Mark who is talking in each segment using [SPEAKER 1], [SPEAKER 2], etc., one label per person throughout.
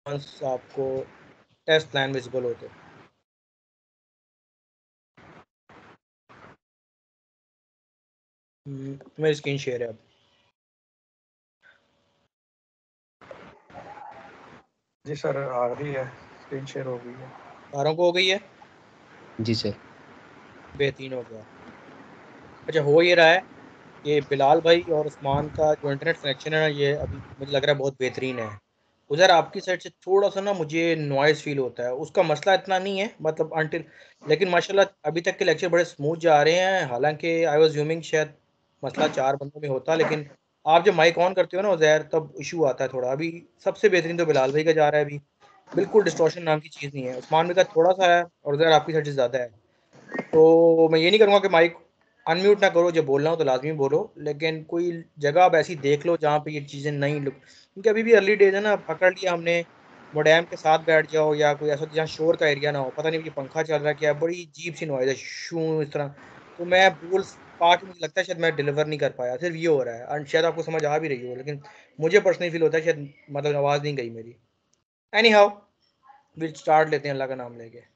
[SPEAKER 1] once आपको test plan visible हो तो। मेरी स्क्रीन शेयर है अब।
[SPEAKER 2] जी सर आ रही है, स्क्रीन शेयर हो गई है।
[SPEAKER 1] सारों को हो गई है?
[SPEAKER 3] जी सर।
[SPEAKER 1] बेहतरीन हो गया। अच्छा, हो ये रहा है कि बिलाल भाई और उस्मान का जो इंटरनेट कनेक्शन है ना, ये अभी मुझे लग रहा है बहुत बेहतरीन है। उधर आपकी साइड से थोड़ा सा ना मुझे नॉइज़ फील होता है, उसका मसला इतना नहीं है मतलब अनटिल, लेकिन माशाल्लाह अभी तक के लेक्चर बड़े स्मूथ जा रहे हैं। हालांकि आई वाज ज्यूमिंग शायद मसला 4 बंदों में होता, लेकिन आप जब माइक ऑन करते हो ना उज़ैर, तब इशू आता है थोड़ा। अभी सबसे बेहतरीन तो बिलाल भाई का जा रहा है अभी, बिल्कुल डिस्टॉर्शन नाम की चीज़ नहीं है। उस्मान भाई का थोड़ा सा है और उज़ैर आपकी साइड से ज़्यादा है। तो मैं ये नहीं करूँगा कि माइक अनम्यूट ना करो, जब बोलना हो तो लाजमी बोलो, लेकिन कोई जगह आप ऐसी देख लो जहाँ पे ये चीज़ें नहीं लुक, क्योंकि अभी भी अर्ली डेज है ना, पकड़ लिया हमने मोडेम के साथ बैठ जाओ या कोई ऐसा जहाँ शोर का एरिया ना हो, पता नहीं ये पंखा चल रहा है क्या है, बड़ी अजीब सी नॉइज़ है शू इस तरह। तो मैं बोल पा के मुझे लगता है शायद मैं डिलीवर नहीं कर पाया, सिर्फ ये हो रहा है। और शायद आपको समझ आ भी रही हो, लेकिन मुझे पर्सनली फील होता है शायद मतलब आवाज़ नहीं गई मेरी। एनी हाउ विल स्टार्ट लेते हैं अल्लाह का नाम लेके।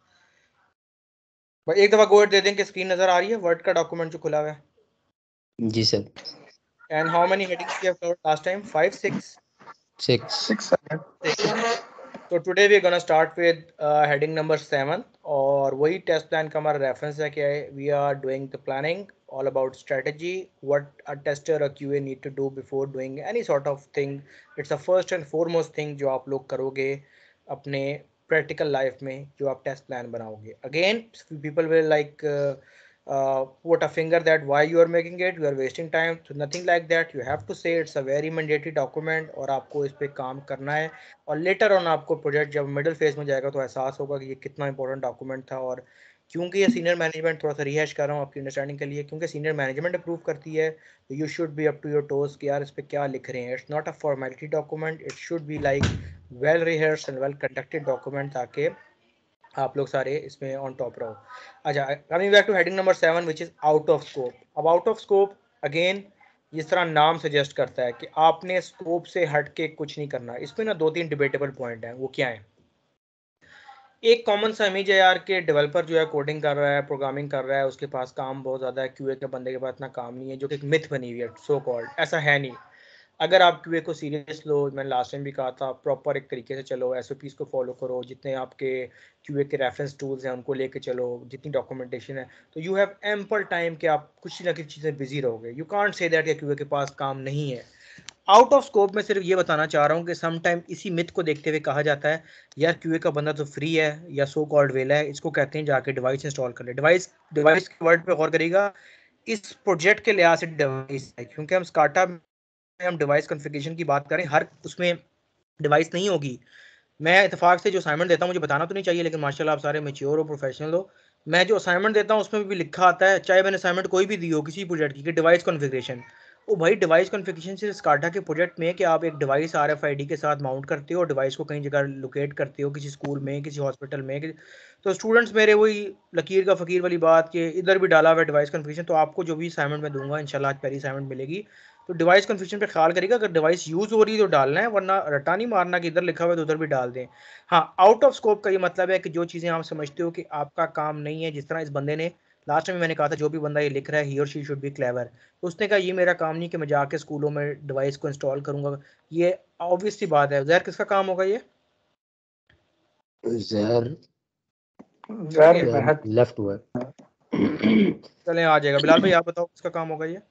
[SPEAKER 1] भाई एक दफ़ा गो दे दें कि स्क्रीन नज़र आ रही है, वर्ड का डॉक्यूमेंट जो खुला हुआ है।
[SPEAKER 3] जी sir.
[SPEAKER 1] And how many headings we have covered last time? 5, 6?
[SPEAKER 3] 6.
[SPEAKER 2] 6 7
[SPEAKER 1] 6. So today we're gonna start with heading number 7 और वही टेस्ट प्लान का हमारा रेफरेंस है कि we are doing the planning all about strategy, what a tester or QA need to do before doing any sort of thing. It's the first and foremost thing जो आप लोग करोगे अपने practical life में, जो आप टेस्ट प्लान बनाओगे. Again, people will like put a finger that why you are making it, you are wasting time. So nothing like that. You have to say it's a very mandatory document और आपको इस पे काम करना है, और later on आपको project जब मिडिल फेज में जाएगा तो एहसास होगा कि ये कितना इंपॉर्टेंट डॉक्यूमेंट था। और क्योंकि ये सीनियर मैनेजमेंट, थोड़ा सा रिहैश कर रहा हूँ आपकी अंडरस्टैंडिंग के लिए, क्योंकि सीनियर मैनेजमेंट अप्रूव करती है, तो you should be up to your toes कि यार इस पे क्या लिख रहे हैं। It's not a formality document, it should be like well rehearsed and well conducted document, ताकि आप लोग सारे इसमें ऑन टॉप रहो। अच्छा, coming back to heading number 7 which is out of scope. अब आउट ऑफ स्कोप अगेन जिस तरह नाम सजेस्ट करता है कि आपने स्कोप से हट के कुछ नहीं करना, इसमें ना 2-3 डिबेटेबल पॉइंट हैं। वो क्या है? एक कॉमन सा इमेज है यार कि डेवलपर जो है कोडिंग कर रहा है, प्रोग्रामिंग कर रहा है, उसके पास काम बहुत ज़्यादा है, क्यूए के बंदे के पास इतना काम नहीं है, जो कि एक मिथ बनी हुई है सो कॉल्ड। ऐसा है नहीं। अगर आप क्यूए को सीरियस लो, मैंने लास्ट टाइम भी कहा था, प्रॉपर एक तरीके से चलो, एसओपीज़ को फॉलो करो, जितने आपके क्यूए के रेफरेंस टूल्स हैं उनको लेके चलो, जितनी डॉक्यूमेंटेशन है, तो यू हैव एम्पल टाइम कि आप कुछ ना कुछ चीज़ें बिजी रहोगे। यू कांट से दैट कि क्यूए के पास काम नहीं है। आउट ऑफ स्कोप में सिर्फ ये बताना चाह रहा हूँ कि सम टाइम इसी मिथ को देखते हुए कहा जाता है यार क्यूए का बंदा तो फ्री है या सो कॉल्ड वेला है, इसको कहते हैं जाके डिवाइस इंस्टॉल कर ले। डिवाइस डिवाइस के वर्ड पे गौर करिएगा, इस प्रोजेक्ट के लिहाज से डिवाइस है, क्योंकि हम स्टार्टअप में हम डिवाइस कॉन्फ़िगरेशन की बात करें, हर उसमें डिवाइस नहीं होगी। मैं इत्तेफाक से जो असाइनमेंट देता हूँ, मुझे बताना तो नहीं चाहिए, लेकिन माशाल्लाह आप सारे मैच्योर हो, प्रोफेशनल हो। मैं जो असाइनमेंट देता हूँ उसमें भी लिखा आता है, चाहे मैंने असाइनमेंट कोई भी दी हो किसी प्रोजेक्ट की, कि डिवाइस कॉन्फ़िगरेशन। ओ भाई, डिवाइस कॉन्फ़िगरेशन सिर्फ स्काडा के प्रोजेक्ट में है कि आप एक डिवाइस आरएफआईडी के साथ माउंट करते हो और डिवाइस को कहीं जगह लोकेट करते हो, किसी स्कूल में, किसी हॉस्पिटल में। तो स्टूडेंट्स मेरे वही लकीर का फ़कीर वाली बात कि इधर भी डाला हुआ है डिवाइस कॉन्फ़िगरेशन। तो आपको जो भी असाइनमेंट मैं दूंगा इंशाल्लाह, आज पहली असाइनमेंट मिलेगी, तो डिवाइस कॉन्फ़िगरेशन पे ख्याल करिएगा। अगर डिवाइस यूज़ हो रही है तो डालना है, वरना रटा नहीं मारना कि इधर लिखा हुआ है तो उधर भी डाल दें। हाँ, आउट ऑफ स्कोप का ये मतलब है कि जो चीज़ें आप समझते हो कि आपका काम नहीं है, जिस तरह इस बंदे ने लास्ट टाइम मैंने कहा था, जो भी बंदा ये लिख रहा है ही और शी शुड बी क्लेवर, तो उसने कहा ये मेरा काम नहीं कि मैं जाके स्कूलों में डिवाइस को इंस्टॉल करूंगा। ये ऑब्वियस सी बात है। जहर किसका काम होगा ये?
[SPEAKER 3] जहर
[SPEAKER 2] महक
[SPEAKER 3] लेफ्ट हुआ है।
[SPEAKER 1] चलें आ जाएगा। बिलाल भाई आप बताओ किसका काम होगा ये?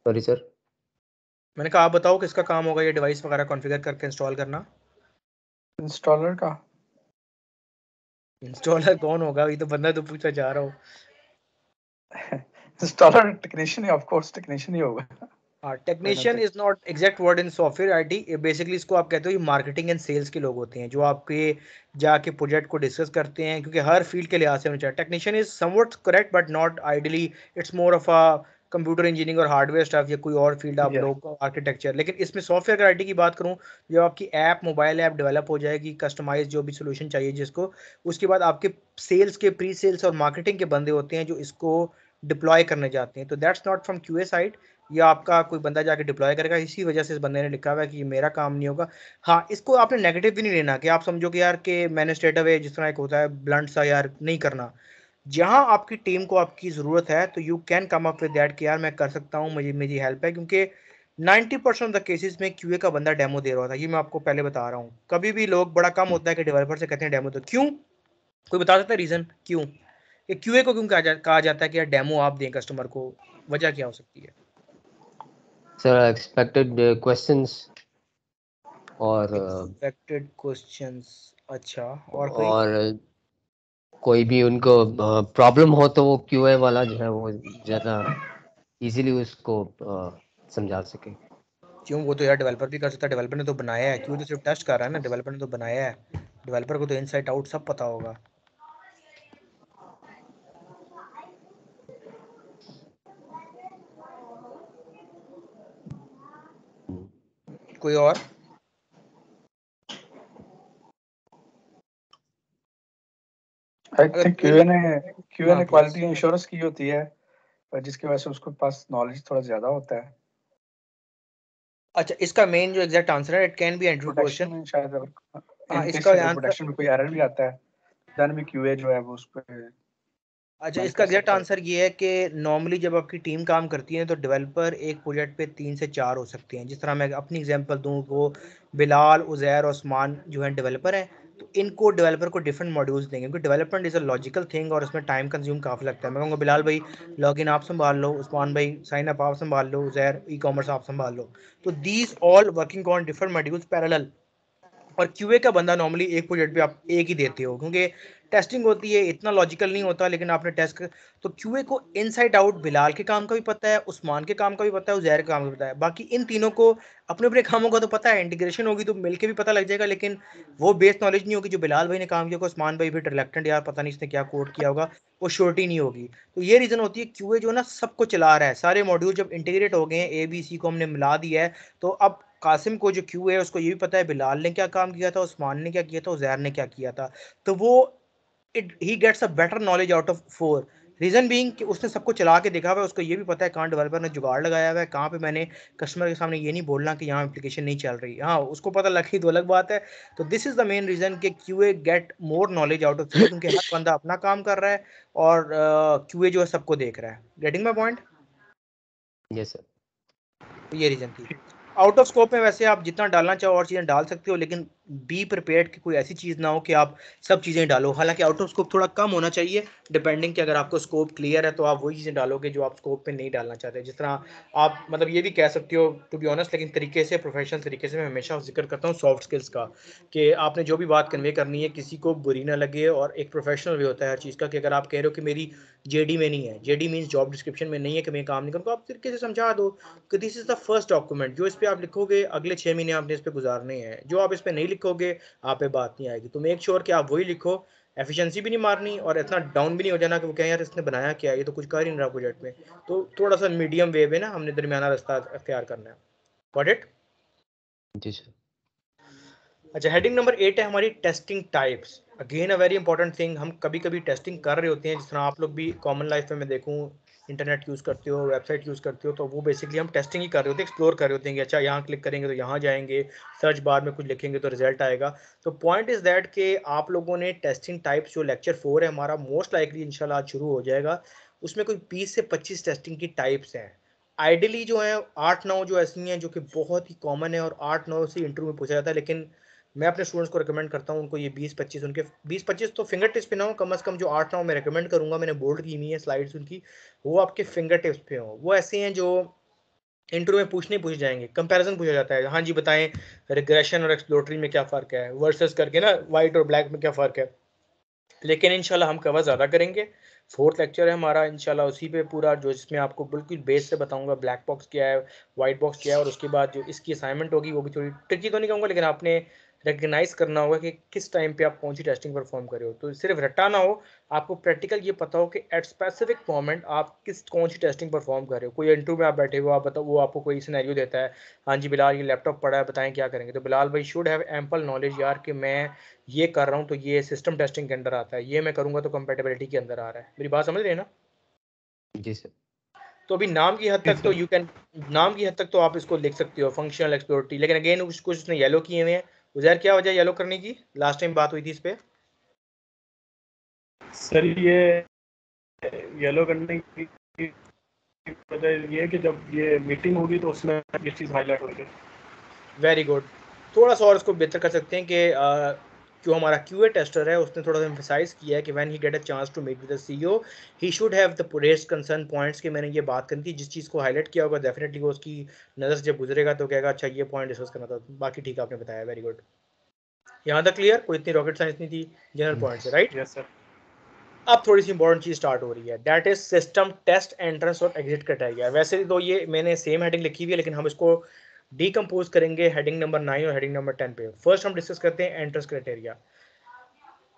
[SPEAKER 3] Sorry sir.
[SPEAKER 1] मैंने कहा आप बताओ किसका काम होगा ये डिवाइस वगैरह कॉन्फ़िगर करके इंस्टॉल करना?
[SPEAKER 2] इंस्टॉलर का।
[SPEAKER 1] इंस्टॉलर कौन होगा? ये तो बंदा तो पूछा जा रहा हो।
[SPEAKER 2] इंस्टॉलर टेक्नीशियन ही, ऑफ कोर्स टेक्नीशियन ही होगा।
[SPEAKER 1] Technician is not exact word in software IT. Basically इसको आप कहते हो, ये मार्केटिंग एंड सेल्स के लोग होते हैं जो आपके जाके प्रोजेक्ट को डिस्कस करते हैं, क्योंकि हर फील्ड के लिहाज से होना चाहिए। Technician is somewhat correct but not ideally, it's more of a computer engineering और हार्डवेयर स्टाफ या कोई और फील्ड आप
[SPEAKER 2] Yeah.
[SPEAKER 1] लोग आर्किटेक्चर। लेकिन इसमें सॉफ्टवेयर का आईटी की बात करूं, जब आपकी ऐप मोबाइल ऐप डेवलप हो जाएगी, कस्टमाइज जो भी सोल्यूशन चाहिए जिसको, उसके बाद आपके सेल्स के प्री सेल्स और मार्केटिंग के बंदे होते हैं जो इसको डिप्लॉय करने जाते हैं। तो that's not from QA side, या आपका कोई बंदा जाके डिप्लॉय करेगा, इसी वजह से इस बंदे ने लिखा हुआ है कि मेरा काम नहीं होगा। हाँ, इसको आपने नेगेटिव भी नहीं लेना कि आप समझो कि यार कि मैंने स्ट्रेट अवे जिस तरह एक होता है ब्लंट सा यार नहीं करना। जहां आपकी टीम को आपकी ज़रूरत है तो you can come up with that कि यार मैं कर सकता हूँ, मुझे मेरी हेल्प है, क्योंकि 90% ऑफ द केसेस में क्यूए का बंदा डेमो दे रहा होता है। ये मैं आपको पहले बता रहा हूँ, कभी भी लोग बड़ा कम होता है कि डेवलपर से कहते हैं डेमो। तो क्यों, कोई बता सकता है रीज़न क्यों, कि क्यूए को क्यों कहा जाता है कि यार डेमो आप दें कस्टमर को, वजह क्या हो सकती है?
[SPEAKER 3] सर एक्सपेक्टेड क्वेश्चंस और
[SPEAKER 1] एक्सपेक्टेड क्वेश्चंस, अच्छा, और कोई?
[SPEAKER 3] और कोई भी उनको प्रॉब्लम हो तो वो क्यूए वाला जो है वो ज़्यादा इजीली उसको समझा सके।
[SPEAKER 1] क्यों, वो तो यार डेवलपर भी कर सकता है, डेवलपर ने तो बनाया है, क्यों तो सिर्फ टेस्ट कर रहा है ना, डेवलपर ने तो बनाया है, डेवलपर को तो इनसाइड आउट सब पता होगा। कोई और?
[SPEAKER 2] आई
[SPEAKER 1] अगर
[SPEAKER 2] थिंक
[SPEAKER 1] क्यूए
[SPEAKER 2] क्यूए
[SPEAKER 1] हाँ
[SPEAKER 2] ने
[SPEAKER 1] प्लीज।
[SPEAKER 2] क्वालिटी इंश्योरेंस की होती है, जिसकी वजह से उसके पास नॉलेज थोड़ा ज्यादा होता है।
[SPEAKER 1] अच्छा, इसका मेन जो एग्जैक्ट आंसर है, it can B interview
[SPEAKER 2] protection
[SPEAKER 1] question.
[SPEAKER 2] में शायद अगर
[SPEAKER 1] हाँ,
[SPEAKER 2] इन केस
[SPEAKER 1] इसका
[SPEAKER 2] अगर
[SPEAKER 1] आंसर,
[SPEAKER 2] प्रोटेक्शन में कोई एरर भी आता है, देन भी क्यूए जो है वो उस पर
[SPEAKER 1] अच्छा
[SPEAKER 2] कमेंट
[SPEAKER 1] इसका
[SPEAKER 2] कर
[SPEAKER 1] एग्जैक्ट
[SPEAKER 2] सकता है।
[SPEAKER 1] आंसर ये है कि नॉर्मली जब आपकी टीम काम करती है तो डेवलपर एक प्रोजेक्ट पे 3 से 4 हो सकते हैं। जिस तरह मैं अपनी एग्जांपल दूं, वो बिलाल, उजैर, ओस्मान जो हैं डेवलपर हैं, तो इनको डेवलपर को डिफरेंट मॉड्यूल्स देंगे, क्योंकि development is a logical thing और उसमें टाइम कंज्यूम काफ़ी लगता है। मैं कहूँगा बिलाल भाई लॉगिन आप संभाल लो, उस्मान भाई साइन अप आप संभाल लो, उजैर ई कॉमर्स आप संभाल लो। तो these all working on different modules parallel. और क्यूए का बंदा नॉर्मली एक प्रोजेक्ट पे आप एक ही देते हो, क्योंकि टेस्टिंग होती है, इतना लॉजिकल नहीं होता, लेकिन आपने टेस्ट कर, तो क्यूए को इनसाइड आउट बिलाल के काम का भी पता है, उस्मान के काम का भी पता है, उजैर के काम का भी पता है। बाकी इन तीनों को अपने अपने कामों का तो पता है, इंटीग्रेशन होगी तो मिलके भी पता लग जाएगा, लेकिन वो बेस नॉलेज नहीं होगी जो बिलाल भाई ने काम किया होगा, उस्मान भाई फिर रिलेक्टेंट यार पता नहीं इसने क्या कोड किया होगा, वो श्योरिटी नहीं होगी। तो ये रीजन होती है क्यूए जो ना सबको चला रहा है, सारे मॉड्यूल जब इंटीग्रेट हो गए हैं, ए बी सी को हमने मिला दिया है, तो अब कासिम को जो क्यू है उसको ये भी पता है बिलाल ने क्या काम किया था, उस्मान ने क्या किया था, उजैर ने क्या किया था। तो वो it he gets a better knowledge out of 4। Reason being कि उसने सबको चला के देखा हुआ है, उसको ये भी पता है कहाँ डेवलपर ने जुगाड़ लगाया हुआ है, कहाँ पे मैंने कस्टमर के सामने ये नहीं बोलना कि यहाँ एप्लीकेशन नहीं चल रही। हाँ, उसको पता लगी तो अलग बात है। तो this is the main reason कि QA get more knowledge out of QA, क्योंकि हर बंदा अपना काम कर रहा है और क्यूए जो है सबको देख रहा है। Getting my point?
[SPEAKER 3] Yes sir.
[SPEAKER 1] तो ये रीजन थी। आउट ऑफ स्कोप में वैसे आप जितना डालना चाहो और चीज़ें डाल सकते हो, लेकिन बी प्रिपेयर्ड कि कोई ऐसी चीज़ ना हो कि आप सब चीज़ें डालो। हालांकि आउट ऑफ स्कोप थोड़ा कम होना चाहिए, डिपेंडिंग कि अगर आपको स्कोप क्लियर है तो आप वही चीज़ें डालोगे जो आप स्कोप पे नहीं डालना चाहते। जिस तरह आप मतलब ये भी कह सकते हो टू बी ऑनेस्ट, लेकिन तरीके से प्रोफेशनल तरीके से मैं हमेशा जिक्र करता हूँ सॉफ्ट स्किल्स का, कि आपने जो भी बात कन्वे करनी है किसी को बुरी ना लगे, और एक प्रोफेशनल वे होता है हर चीज़ का, कि अगर आप कह रहे हो कि मेरी जेडी में नहीं है, जेडी मीन्स जॉब डिस्क्रिप्शन में नहीं है कि मैं काम नहीं करूँ, तो आप तरीके से समझा दो कि this is the first document, जो इस पे आप लिखोगे अगले 6 महीने आपने इस पे गुजारने हैं, जो आप इस पे नहीं लिखोगे आप पे बात नहीं आएगी। तो मेक श्योर कि आप वही लिखो, एफिशिएंसी भी नहीं मारनी और इतना डाउन भी नहीं हो जाना कि वो कहें यार इसने बनाया क्या है, ये तो कुछ कर ही नहीं रहा प्रोजेक्ट में। तो थोड़ा सा मीडियम वे में ना हमने दरमियाना रास्ता अख्तियार करना है। Got it?
[SPEAKER 3] जी सर।
[SPEAKER 1] अच्छा, हेडिंग नंबर 8 है हमारी testing types. Again a very important thing, हम कभी कभी टेस्टिंग कर रहे होते हैं, जिस तरह आप लोग भी कॉमन लाइफ में मैं देखूँ इंटरनेट यूज़ करते हो, वेबसाइट यूज़ करते हो, तो वो बेसिकली हम टेस्टिंग ही कर रहे होते हैं, एक्सप्लोर कर रहे होते हैं कि अच्छा यहाँ क्लिक करेंगे तो यहाँ जाएंगे, सर्च बार में कुछ लिखेंगे तो रिजल्ट आएगा। तो पॉइंट इज़ दैट कि आप लोगों ने टेस्टिंग टाइप्स, जो लेक्चर 4 है हमारा, मोस्ट लाइकली इंशाल्लाह आज शुरू हो जाएगा, उसमें कोई 20 से 25 टेस्टिंग की टाइप्स हैं। आइडियली जो है 8-9 जो ऐसी हैं जो कि बहुत ही कॉमन है और 8-9 से इंटरव्यू में पूछा जाता है, लेकिन मैं अपने स्टूडेंट्स को रिकमेंड करता हूँ उनको ये 20-25, उनके 20-25 तो फिंगर टिप्स पे ना हो, कम से कम जो 8-9 मैं रिकमेंड करूँगा, मैंने बोल्ड की हुई है स्लाइड्स उनकी, वो आपके फिंगर टिप्स पे हो। वो ऐसे हैं जो इंटरव्यू में पूछे जाएंगे। कंपैरिजन पूछा जाता है, हाँ जी बताएं रिग्रेशन और एक्सप्लोरेटरी में क्या फ़र्क है, वर्सेस करके ना वाइट और ब्लैक में क्या फ़र्क है। लेकिन इंशाल्लाह हम कवर ज़्यादा करेंगे। 4th लेक्चर है हमारा इंशाल्लाह, उसी पे पूरा जो जिसमें आपको बिल्कुल बेस से बताऊंगा ब्लैक बॉक्स क्या है, वाइट बॉक्स क्या है, और उसके बाद जो इसकी असाइनमेंट होगी वो भी थोड़ी ट्रिकी तो नहीं कहूँगा, लेकिन आपने रिकग्नाइज करना होगा कि किस टाइम पे आप कौन सी टेस्टिंग परफॉर्म कर रहे हो। तो सिर्फ रट्टा ना हो, आपको प्रैक्टिकल ये पता हो कि एट स्पेसिफिक मोमेंट आप कौन सी टेस्टिंग परफॉर्म कर रहे हो। कोई इंटरव्यू में आप बैठे हो, आप बताओ, वो आपको कोई सिनेरियो देता है, हाँ जी बिलाल ये लैपटॉप पड़ा है बताएं क्या करेंगे, तो बिलाल भाई शुड हैव एम्पल नॉलेज यार कि मैं ये कर रहा हूँ तो ये सिस्टम टेस्टिंग के अंदर आता है, ये मैं करूँगा तो कंपेटेबिलिटी के अंदर आ रहा है। मेरी बात समझ रहे हैं ना?
[SPEAKER 3] जी सर।
[SPEAKER 1] तो अभी नाम की हद तक तो यू कैन, नाम की हद तक तो आप इसको लिख सकते हो फंक्शनल एक्सप्लोरेटरी, लेकिन अगेन कुछ उसने येलो किए हुए हैं। उजैर क्या वजह येलो करने की? लास्ट टाइम बात हुई थी इस पे।
[SPEAKER 4] सर ये येलो करने की वजह ये है कि जब ये मीटिंग होगी तो उसमें ये चीज़ हाईलाइट होगी।
[SPEAKER 1] Very good. थोड़ा सा और इसको बेहतर कर सकते हैं कि जो हमारा QA टेस्टर है उसने थोड़ा सा एम्फसाइज किया है कि when he get a chance to meet with the CEO he should have the raised concern points के मैंने ये बात करनी थी, जिस चीज़ को हाईलाइट किया होगा डेफिनेटली वो उसकी नज़र से जब गुजरेगा तो कहेगा अच्छा ये पॉइंट डिस्कस करना था। बाकी ठीक आपने बताया, वेरी गुड। यहाँ तक क्लियर? कोई इतनी रॉकेट साइंस नहीं थी, जनरल पॉइंट से, राइट?
[SPEAKER 4] Yes sir.
[SPEAKER 1] अब थोड़ी सी इंपॉर्टेंट चीज स्टार्ट हो रही है, that is system test entrance और एग्जिट क्राइटेरिया। वैसे तो ये मैंने सेम हेडिंग लिखी हुई है, लेकिन हम इसको डीकम्पोज करेंगे हेडिंग नंबर 9 और हेडिंग नंबर 10 पे। फर्स्ट हम डिस्कस करते हैं एंट्रेंस क्राइटेरिया।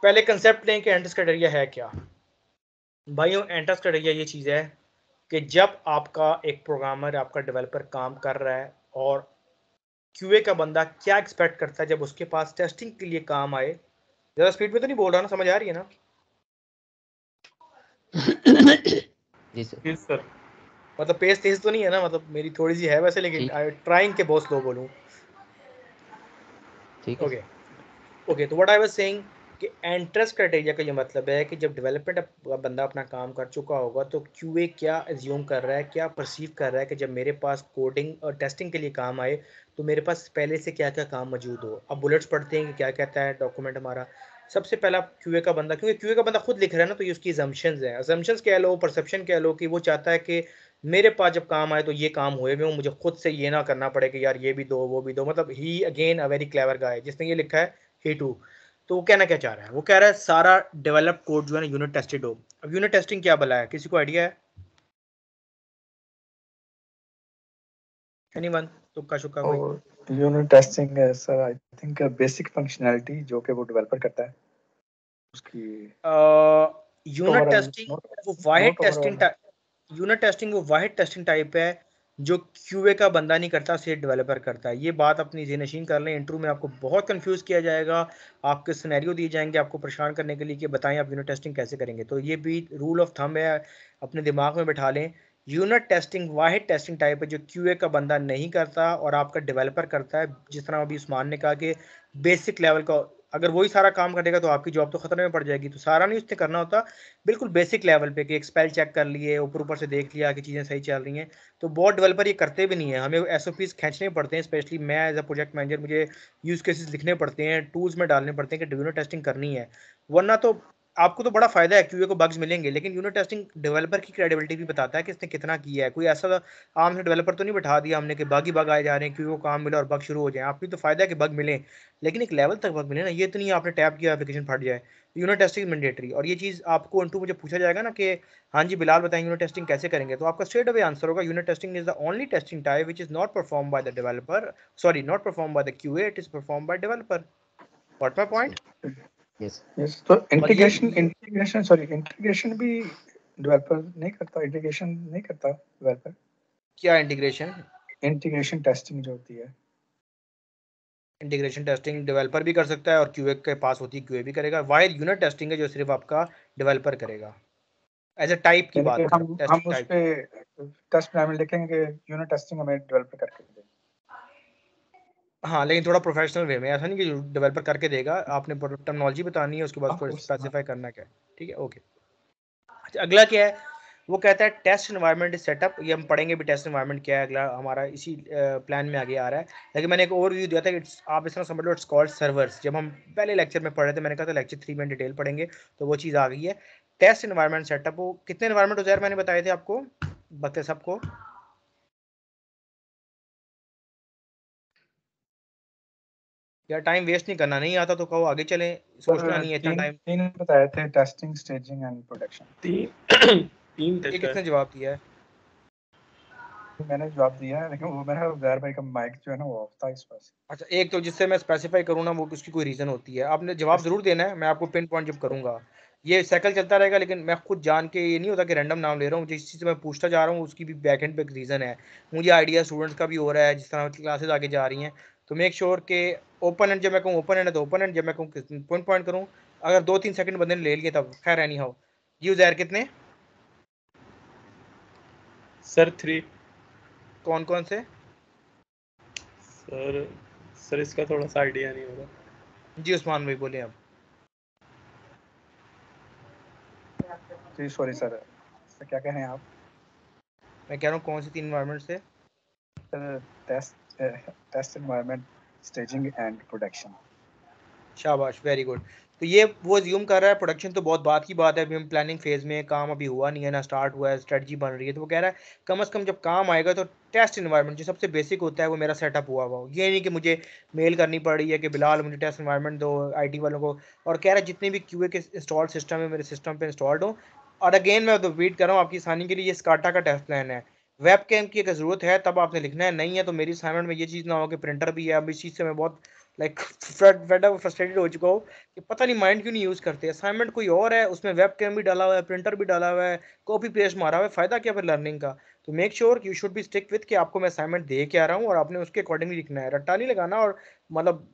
[SPEAKER 1] पहले कंसेप्ट लें कि एंट्रेंस क्राइटेरिया है क्या। भाइयों एंट्रेंस क्राइटेरिया ये चीज़ है कि जब आपका एक प्रोग्रामर, आपका डेवलपर काम कर रहा है और QA का बंदा क्या एक्सपेक्ट करता है जब उसके पास टेस्टिंग के लिए काम आए। ज़्यादा स्पीड में तो नहीं बोल रहा ना, समझ आ रही है ना?
[SPEAKER 3] जी सर।
[SPEAKER 4] जी सर।
[SPEAKER 1] मतलब पेस तेज तो नहीं है ना? मतलब मेरी थोड़ी सी है वैसे, लेकिन
[SPEAKER 3] ठीक।
[SPEAKER 1] आई ट्राइंग के बहुत स्लो बोलूं।
[SPEAKER 3] ठीक है।
[SPEAKER 1] ओके ओके, तो व्हाट आई वाज सेइंग कि एंट्रेंस क्राइटेरिया का ये मतलब है कि जब डेवलपमेंट बंदा अपना काम कर चुका होगा तो QA क्या एज्यूम कर रहा है, क्या परसीव कर रहा है कि जब मेरे पास कोडिंग और टेस्टिंग के लिए काम आए तो मेरे पास पहले से क्या क्या काम मौजूद हो। अब बुलेट्स पढ़ते हैं कि क्या कहता है डॉक्यूमेंट हमारा। सबसे पहला QA का बंदा, क्योंकि QA का बंदा खुद लिख रहा है ना, तो ये उसकी assumptions है। assumptions कह लो, परसेप्शन कह लो, कि वो चाहता है कि मेरे पास जब काम आए तो ये काम हुए हुए हो, मुझे खुद से ये ना करना पड़े कि यार ये भी दो वो भी दो। मतलब ही अगेन अ वेरी क्लेवर गाय जिसने ये लिखा है ही टू। तो वो कहना क्या चाह रहा है? वो कह रहा है सारा डेवलप कोड जो है ना यूनिट टेस्टेड हो। अब यूनिट टेस्टिंग क्या भला है, किसी को आइडिया है? एनीवन? तुक्का शुक्का कोई?
[SPEAKER 2] और यूनिट टेस्टिंग है sir, I think basic functionality जो कि वो डेवलपर करता है उसकी
[SPEAKER 1] यूनिट
[SPEAKER 2] ओवरऑल
[SPEAKER 1] टेस्टिंग वो वाहिद टेस्टिंग यूनिट टेस्टिंग वो वाहिद टेस्टिंग टाइप है जो QA का बंदा नहीं करता, सिर्फ डेवलपर करता है। ये बात अपनी ज़हनशीन कर लें। इंटरव्यू में आपको बहुत कंफ्यूज किया जाएगा, आपके सिनेरियो दिए जाएंगे आपको परेशान करने के लिए कि बताएं आप यूनिट टेस्टिंग कैसे करेंगे। तो ये भी रूल ऑफ थंब है, अपने दिमाग में बैठा लें। यूनिट टेस्टिंग वाहिद टेस्टिंग टाइप है जो QA का बंदा नहीं करता और आपका डेवलपर करता है। जिस तरह अभी उस्मान ने कहा कि बेसिक लेवल का, अगर वही सारा काम करेगा तो आपकी जॉब तो खतरे में पड़ जाएगी। तो सारा नहीं उसने करना होता, बिल्कुल बेसिक लेवल पे कि एक स्पेल चेक कर लिए, ऊपर ऊपर से देख लिया कि चीज़ें सही चल रही हैं। तो बहुत डेवलपर ये करते भी नहीं है, हमें SOPs खींचने पड़ते हैं। स्पेशली मैं एज अ प्रोजेक्ट मैनेजर, मुझे यूज़ केसेस लिखने पड़ते हैं, टूल्स में डालने पड़ते हैं कि यूनिट टेस्टिंग करनी है। वरना तो आपको तो बड़ा फायदा है, QA को बग्स मिलेंगे, लेकिन यूनिट टेस्टिंग डेवलपर की क्रेडिबिलिटी भी बताता है कि इसने कितना किया है। कोई ऐसा आम से डेवलपर तो नहीं बैठा दिया हमने कि बग ही बग आए जा रहे हैं, QA को काम मिला और बग शुरू हो जाए। आप भी तो फायदा है कि बग मिले, लेकिन एक लेवल तक बग मिले ना। ये तो नहीं आपने टैप किया एप्लीकेशन फट जाए। Unit testing mandatory. और ये चीज़ आपको इंटू मुझे पूछा जाएगा ना कि हाँ जी बिलाल बताएं यूनिट टेस्टिंग कैसे करेंगे, तो आपका स्ट्रेट अवे आंसर होगा unit testing is the only testing type which is not perform by the developer, sorry not perform by the QA, it is perform by developer. What my point?
[SPEAKER 3] Yes.
[SPEAKER 2] Yes. तो
[SPEAKER 1] और ये
[SPEAKER 2] integration भी developer नहीं करता, integration नहीं करता developer.
[SPEAKER 1] क्या integration?
[SPEAKER 2] Integration testing जो होती है,
[SPEAKER 1] इंटीग्रेशन टेस्टिंग डेवलपर भी कर सकता है और QA के पास होती है QA भी करेगा। वाइल यूनिट टेस्टिंग है जो सिर्फ आपका डेवलपर करेगा। एज अ टाइप की
[SPEAKER 2] यानी
[SPEAKER 1] बात
[SPEAKER 2] कि
[SPEAKER 1] कर रहा हूँ,
[SPEAKER 2] हम
[SPEAKER 1] टेस्टिंग
[SPEAKER 2] उस
[SPEAKER 1] टाइप।
[SPEAKER 2] पे टेस्ट प्लान में लिखेंगे यूनिट टेस्टिंग हमें डेवलपर करके दे।
[SPEAKER 1] हाँ, लेकिन थोड़ा प्रोफेशनल वे में, ऐसा नहीं कि डेवलपर करके देगा। आपने टर्मिनोलॉजी बतानी है, उसके बाद उसको स्पेसिफाई करना क्या है। ठीक है, ओके। अच्छा, अगला क्या है? वो कहता है टेस्ट एनवायरनमेंट इज सेटअप। ये हम पढ़ेंगे भी, टेस्ट एनवायरनमेंट क्या है, अगला हमारा इसी प्लान में आगे आ रहा है। लेकिन मैंने एक ओवरव्यू दिया था कि आप इस तरह समझ लो, इट्स कॉल्ड सर्वर्स। जब हम पहले लेक्चर में पढ़ रहे थे, मैंने कहा था लेक्चर 3 में डिटेल पढ़ेंगे, तो वो चीज़ आ गई है। टेस्ट एनवायरनमेंट सेटअप, वो कितने एनवायरनमेंट हो, मैंने बताए थे आपको, बता सबको। यार टाइम वेस्ट नहीं करना, नहीं आता तो कहो, आगे चलें, सोचना नहीं है इतना टाइम।
[SPEAKER 2] तीन बताए थे, टेस्टिंग, स्टेजिंग एंड प्रोडक्शन।
[SPEAKER 4] तीन
[SPEAKER 1] ये
[SPEAKER 4] टेस्ट
[SPEAKER 1] किसने
[SPEAKER 4] है।
[SPEAKER 1] जवाब दिया है?
[SPEAKER 2] मैंने जवाब दिया है, लेकिन वो मेरा ज़ाहिर भाई का माइक जो है ना वो ऑफ था इस वजह से।
[SPEAKER 1] अच्छा, एक तो जिससे मैं स्पेसिफाई करूँ ना, वो उसकी कोई रीज़न होती है। आपने जवाब ज़रूर देना है, मैं आपको पिन पॉइंट जब करूँगा। ये साइकिल चलता रहेगा, लेकिन मैं खुद जान के, ये नहीं होता कि रैंडम नाम ले रहा हूँ। जिस चीज़ से मैं पूछता जा रहा हूँ उसकी भी बैक एंड पे एक रीज़न है। मुझे आइडिया स्टूडेंट्स का भी हो रहा है, जिस तरह क्लासेस आगे जा रही हैं। तो मेक श्योर के ओपन एंड, जब मैं कहूँ ओपन एंड है तो ओपन एंड, जब मैं कहूँ पॉइंट पॉइंट करूँ। अगर 2-3 सेकंड बंदे ने ले लिए तब खैर, एनी हाउ। जी उजैर कितने?
[SPEAKER 4] सर 3
[SPEAKER 1] कौन कौन से?
[SPEAKER 4] सर इसका थोड़ा सा आइडिया नहीं होगा।
[SPEAKER 1] जी उस्मान भाई बोलिए आप।
[SPEAKER 2] जी सॉरी सर, क्या कह रहे हैं आप?
[SPEAKER 1] मैं कह रहा हूँ कौन सी 3 एनवायरनमेंट से?
[SPEAKER 2] Sir test environment, staging and production.
[SPEAKER 1] शाबाश, वेरी गुड। तो ये वो ज्यूम कर रहा है प्रोडक्शन तो बहुत बात की बात है, अभी हम प्लानिंग फेज में, काम अभी हुआ नहीं है ना स्टार्ट हुआ है, स्ट्रेटजी बन रही है। तो वो कह रहा है कम से कम जब काम आएगा तो टेस्ट इन्वायरमेंट जो सबसे बेसिक होता है वो मेरा सेटअप हुआ हुआ हो। ये नहीं कि मुझे मेल करनी पड़ रही है कि बिलाल मुझे टेस्ट इन्वायरमेंट दो आईटी वालों को। और कह रहा है जितने भी क्यूए के इंस्टॉल सिस्टम है मेरे सिस्टम पे इंस्टॉल्ड हो। और अगेन मैं तो वेट कर रहा हूँ आपकी आसानी के लिए, ये स्काटा का टेस्ट प्लान है। वेब कैम की अगर जरूरत है तब आपने लिखना है, नहीं है तो मेरी असाइनमेंट में ये चीज़ ना हो कि प्रिंटर भी है। अब इस चीज़ से मैं बहुत लाइक फ्रस्ट्रेटेड हो चुका हूँ कि पता नहीं माइंड क्यों नहीं यूज़ करते। असाइनमेंट कोई और है, उसमें वेब कैम भी डाला हुआ है, प्रिंटर भी डाला हुआ है, कॉपी पेस्ट मारा हुआ है, फ़ायदा क्या फिर लर्निंग का? तो make sure you should B stick with कि आपको मैं असाइनमेंट दे के आ रहा हूँ और आपने उसके अकॉर्डिंगली लिखना है, रट्टा नहीं लगाना और मतलब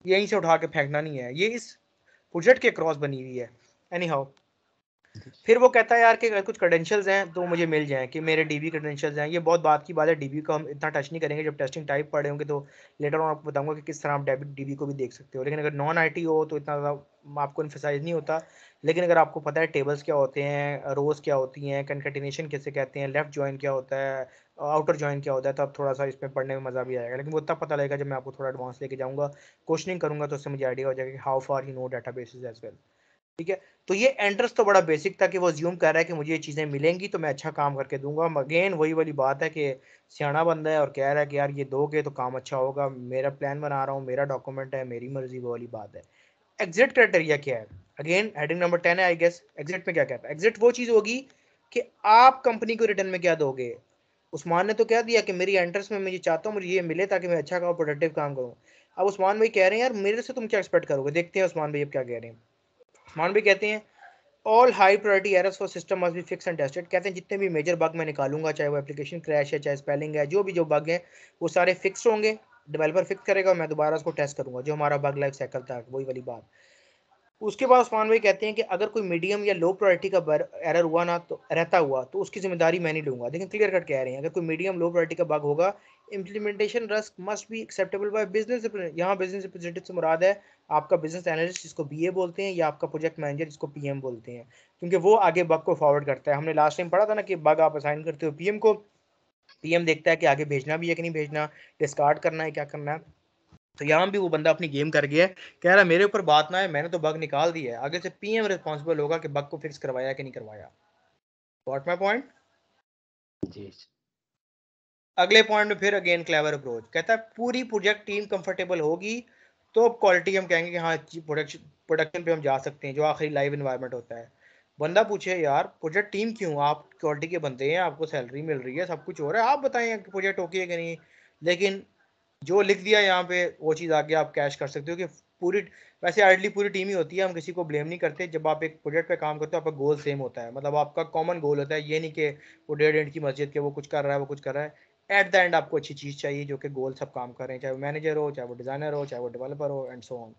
[SPEAKER 1] यहीं से उठा के फेंकना नहीं है। ये इस प्रोजेक्ट के क्रॉस बनी हुई है। एनी हाउ, फिर वो कहता है यार कि अगर कुछ क्रेडेंशियल्स हैं तो मुझे मिल जाएं, कि मेरे डीबी क्रेडेंशियल्स हैं। ये बहुत बात की बात है, डीबी को हम इतना टच नहीं करेंगे, जब टेस्टिंग टाइप पढ़े होंगे तो लेटर ऑन आपको बताऊंगा कि किस तरह आप डीबी को भी देख सकते हो। लेकिन अगर नॉन आईटी हो तो इतना ज़्यादा आपको इन्फेसाइज नहीं होता। लेकिन अगर आपको पता है टेबल्स क्या होते हैं, रोज क्या होती हैं, कंकेटिनेशन किसे कहते हैं, लेफ्ट जॉइन क्या होता है, आउटर जॉइन क्या होता है, तो अब थोड़ा सा इसमें पढ़ने में मज़ा भी आएगा। लेकिन वो तब पता लगेगा जब मैं आपको थोड़ा एडवांस लेके जाऊँगा, क्वेश्चनिंग करूँगा, तो उससे मुझे आइडिया हो जाएगा कि how far you know databases as well. ठीक है, तो ये एंट्रेंस तो बड़ा बेसिक था कि वो ज्यूम कर रहा है कि मुझे ये चीज़ें मिलेंगी तो मैं अच्छा काम करके दूंगा। अगेन वही वाली बात है कि सियाना बंदा है और कह रहा है कि यार ये दोगे तो काम अच्छा होगा, मेरा प्लान बना रहा हूँ, मेरा डॉक्यूमेंट है, मेरी मर्जी, वो वाली बात है। एग्जिट क्राइटेरिया क्या है? अगेन हेडिंग नंबर 10 है आई गेस। एग्जिट में क्या कहता है? एग्जिट वो चीज़ होगी कि आप कंपनी को रिटर्न में क्या दोगे। उस्मान ने तो कह दिया कि मेरी एंट्रेंस में मुझे चाहता हूँ मुझे ये मिले ताकि मैं अच्छा काम प्रोडक्टिव काम करूँ। अब उस्मान भाई कह रहे हैं यार मेरे से तुम क्या एक्सपेक्ट करोगे, देखते हैं उस्मान भाई अब क्या कह रहे हैं। उस्मान भाई कहते हैं all high priority errors for system must be fix and tested. कहते हैं जितने भी मेजर बग मैं निकालूंगा, चाहे वो एप्लीकेशन क्रैश है, चाहे स्पेलिंग है, जो भी बग है वो सारे फिक्स होंगे, डेवलपर फिक्स करेगा और मैं दोबारा उसको टेस्ट करूंगा, जो हमारा बग लाइफ साइकिल था वही वाली बात। उसके बाद उस्मान भाई कहते हैं कि अगर कोई मीडियम या लो प्रायोरिटी का एरर हुआ ना तो रहता हुआ तो उसकी जिम्मेदारी मैं नहीं लूंगा। लेकिन क्लियर कट कह रहे हैं अगर कोई मीडियम लो प्रायोरिटी का बग होगा, implementation risk must be acceptable by business. यहाँ बिजनेस रिप्रेजेंटेटिव से मुराद है आपका बिजनेस एनालिस्ट जिसको बीए बोलते हैं, या आपका प्रोजेक्ट मैनेजर जिसको पीएम बोलते हैं, क्योंकि वो आगे बग को फॉरवर्ड करता है। हमने लास्ट टाइम पढ़ा था ना कि बग आप असाइन करते हो पीएम को, पीएम देखता है कि आगे भेजना भी है कि नहीं भेजना, डिस्कार्ड करना है, क्या करना है। तो यहाँ भी वो बंदा अपनी गेम कर गया है, कह रहा मेरे ऊपर बात ना है, मैंने तो बग निकाल दी है, आगे से पीएम रिस्पॉन्सिबल होगा कि बग को फिक्स करवाया कि नहीं करवाया। Got my point?
[SPEAKER 3] जी
[SPEAKER 1] अगले पॉइंट में फिर अगेन क्लेवर अप्रोच, कहता है पूरी प्रोजेक्ट टीम कंफर्टेबल होगी तो अब क्वालिटी हम कहेंगे कि हाँ प्रोडक्शन पे हम जा सकते हैं, जो आखिरी लाइव इन्वायरमेंट होता है। बंदा पूछे यार प्रोजेक्ट टीम क्यों, आप क्वालिटी के बंदे हैं, आपको सैलरी मिल रही है, सब कुछ हो रहा है, आप बताएं प्रोजेक्ट ओके है कि नहीं। लेकिन जो लिख दिया यहाँ पे वो चीज़ आगे आप कैश कर सकते हो कि पूरी, वैसे आइडली पूरी टीम ही होती है, हम किसी को ब्लेम नहीं करते। जब आप एक प्रोजेक्ट पे काम करते हो आपका गोल सेम होता है, मतलब आपका कॉमन गोल होता है, ये नहीं कि वो डेढ़ इंच की मस्जिद के वो कुछ कर रहा है वो कुछ कर रहा है। एट द एंड आपको अच्छी चीज़ चाहिए जो कि गोल सब काम कर रहे हैं, चाहे वो मैनेजर हो, चाहे वो डिज़ाइनर हो, चाहे वो डेवलपर हो, एंड सो ऑन।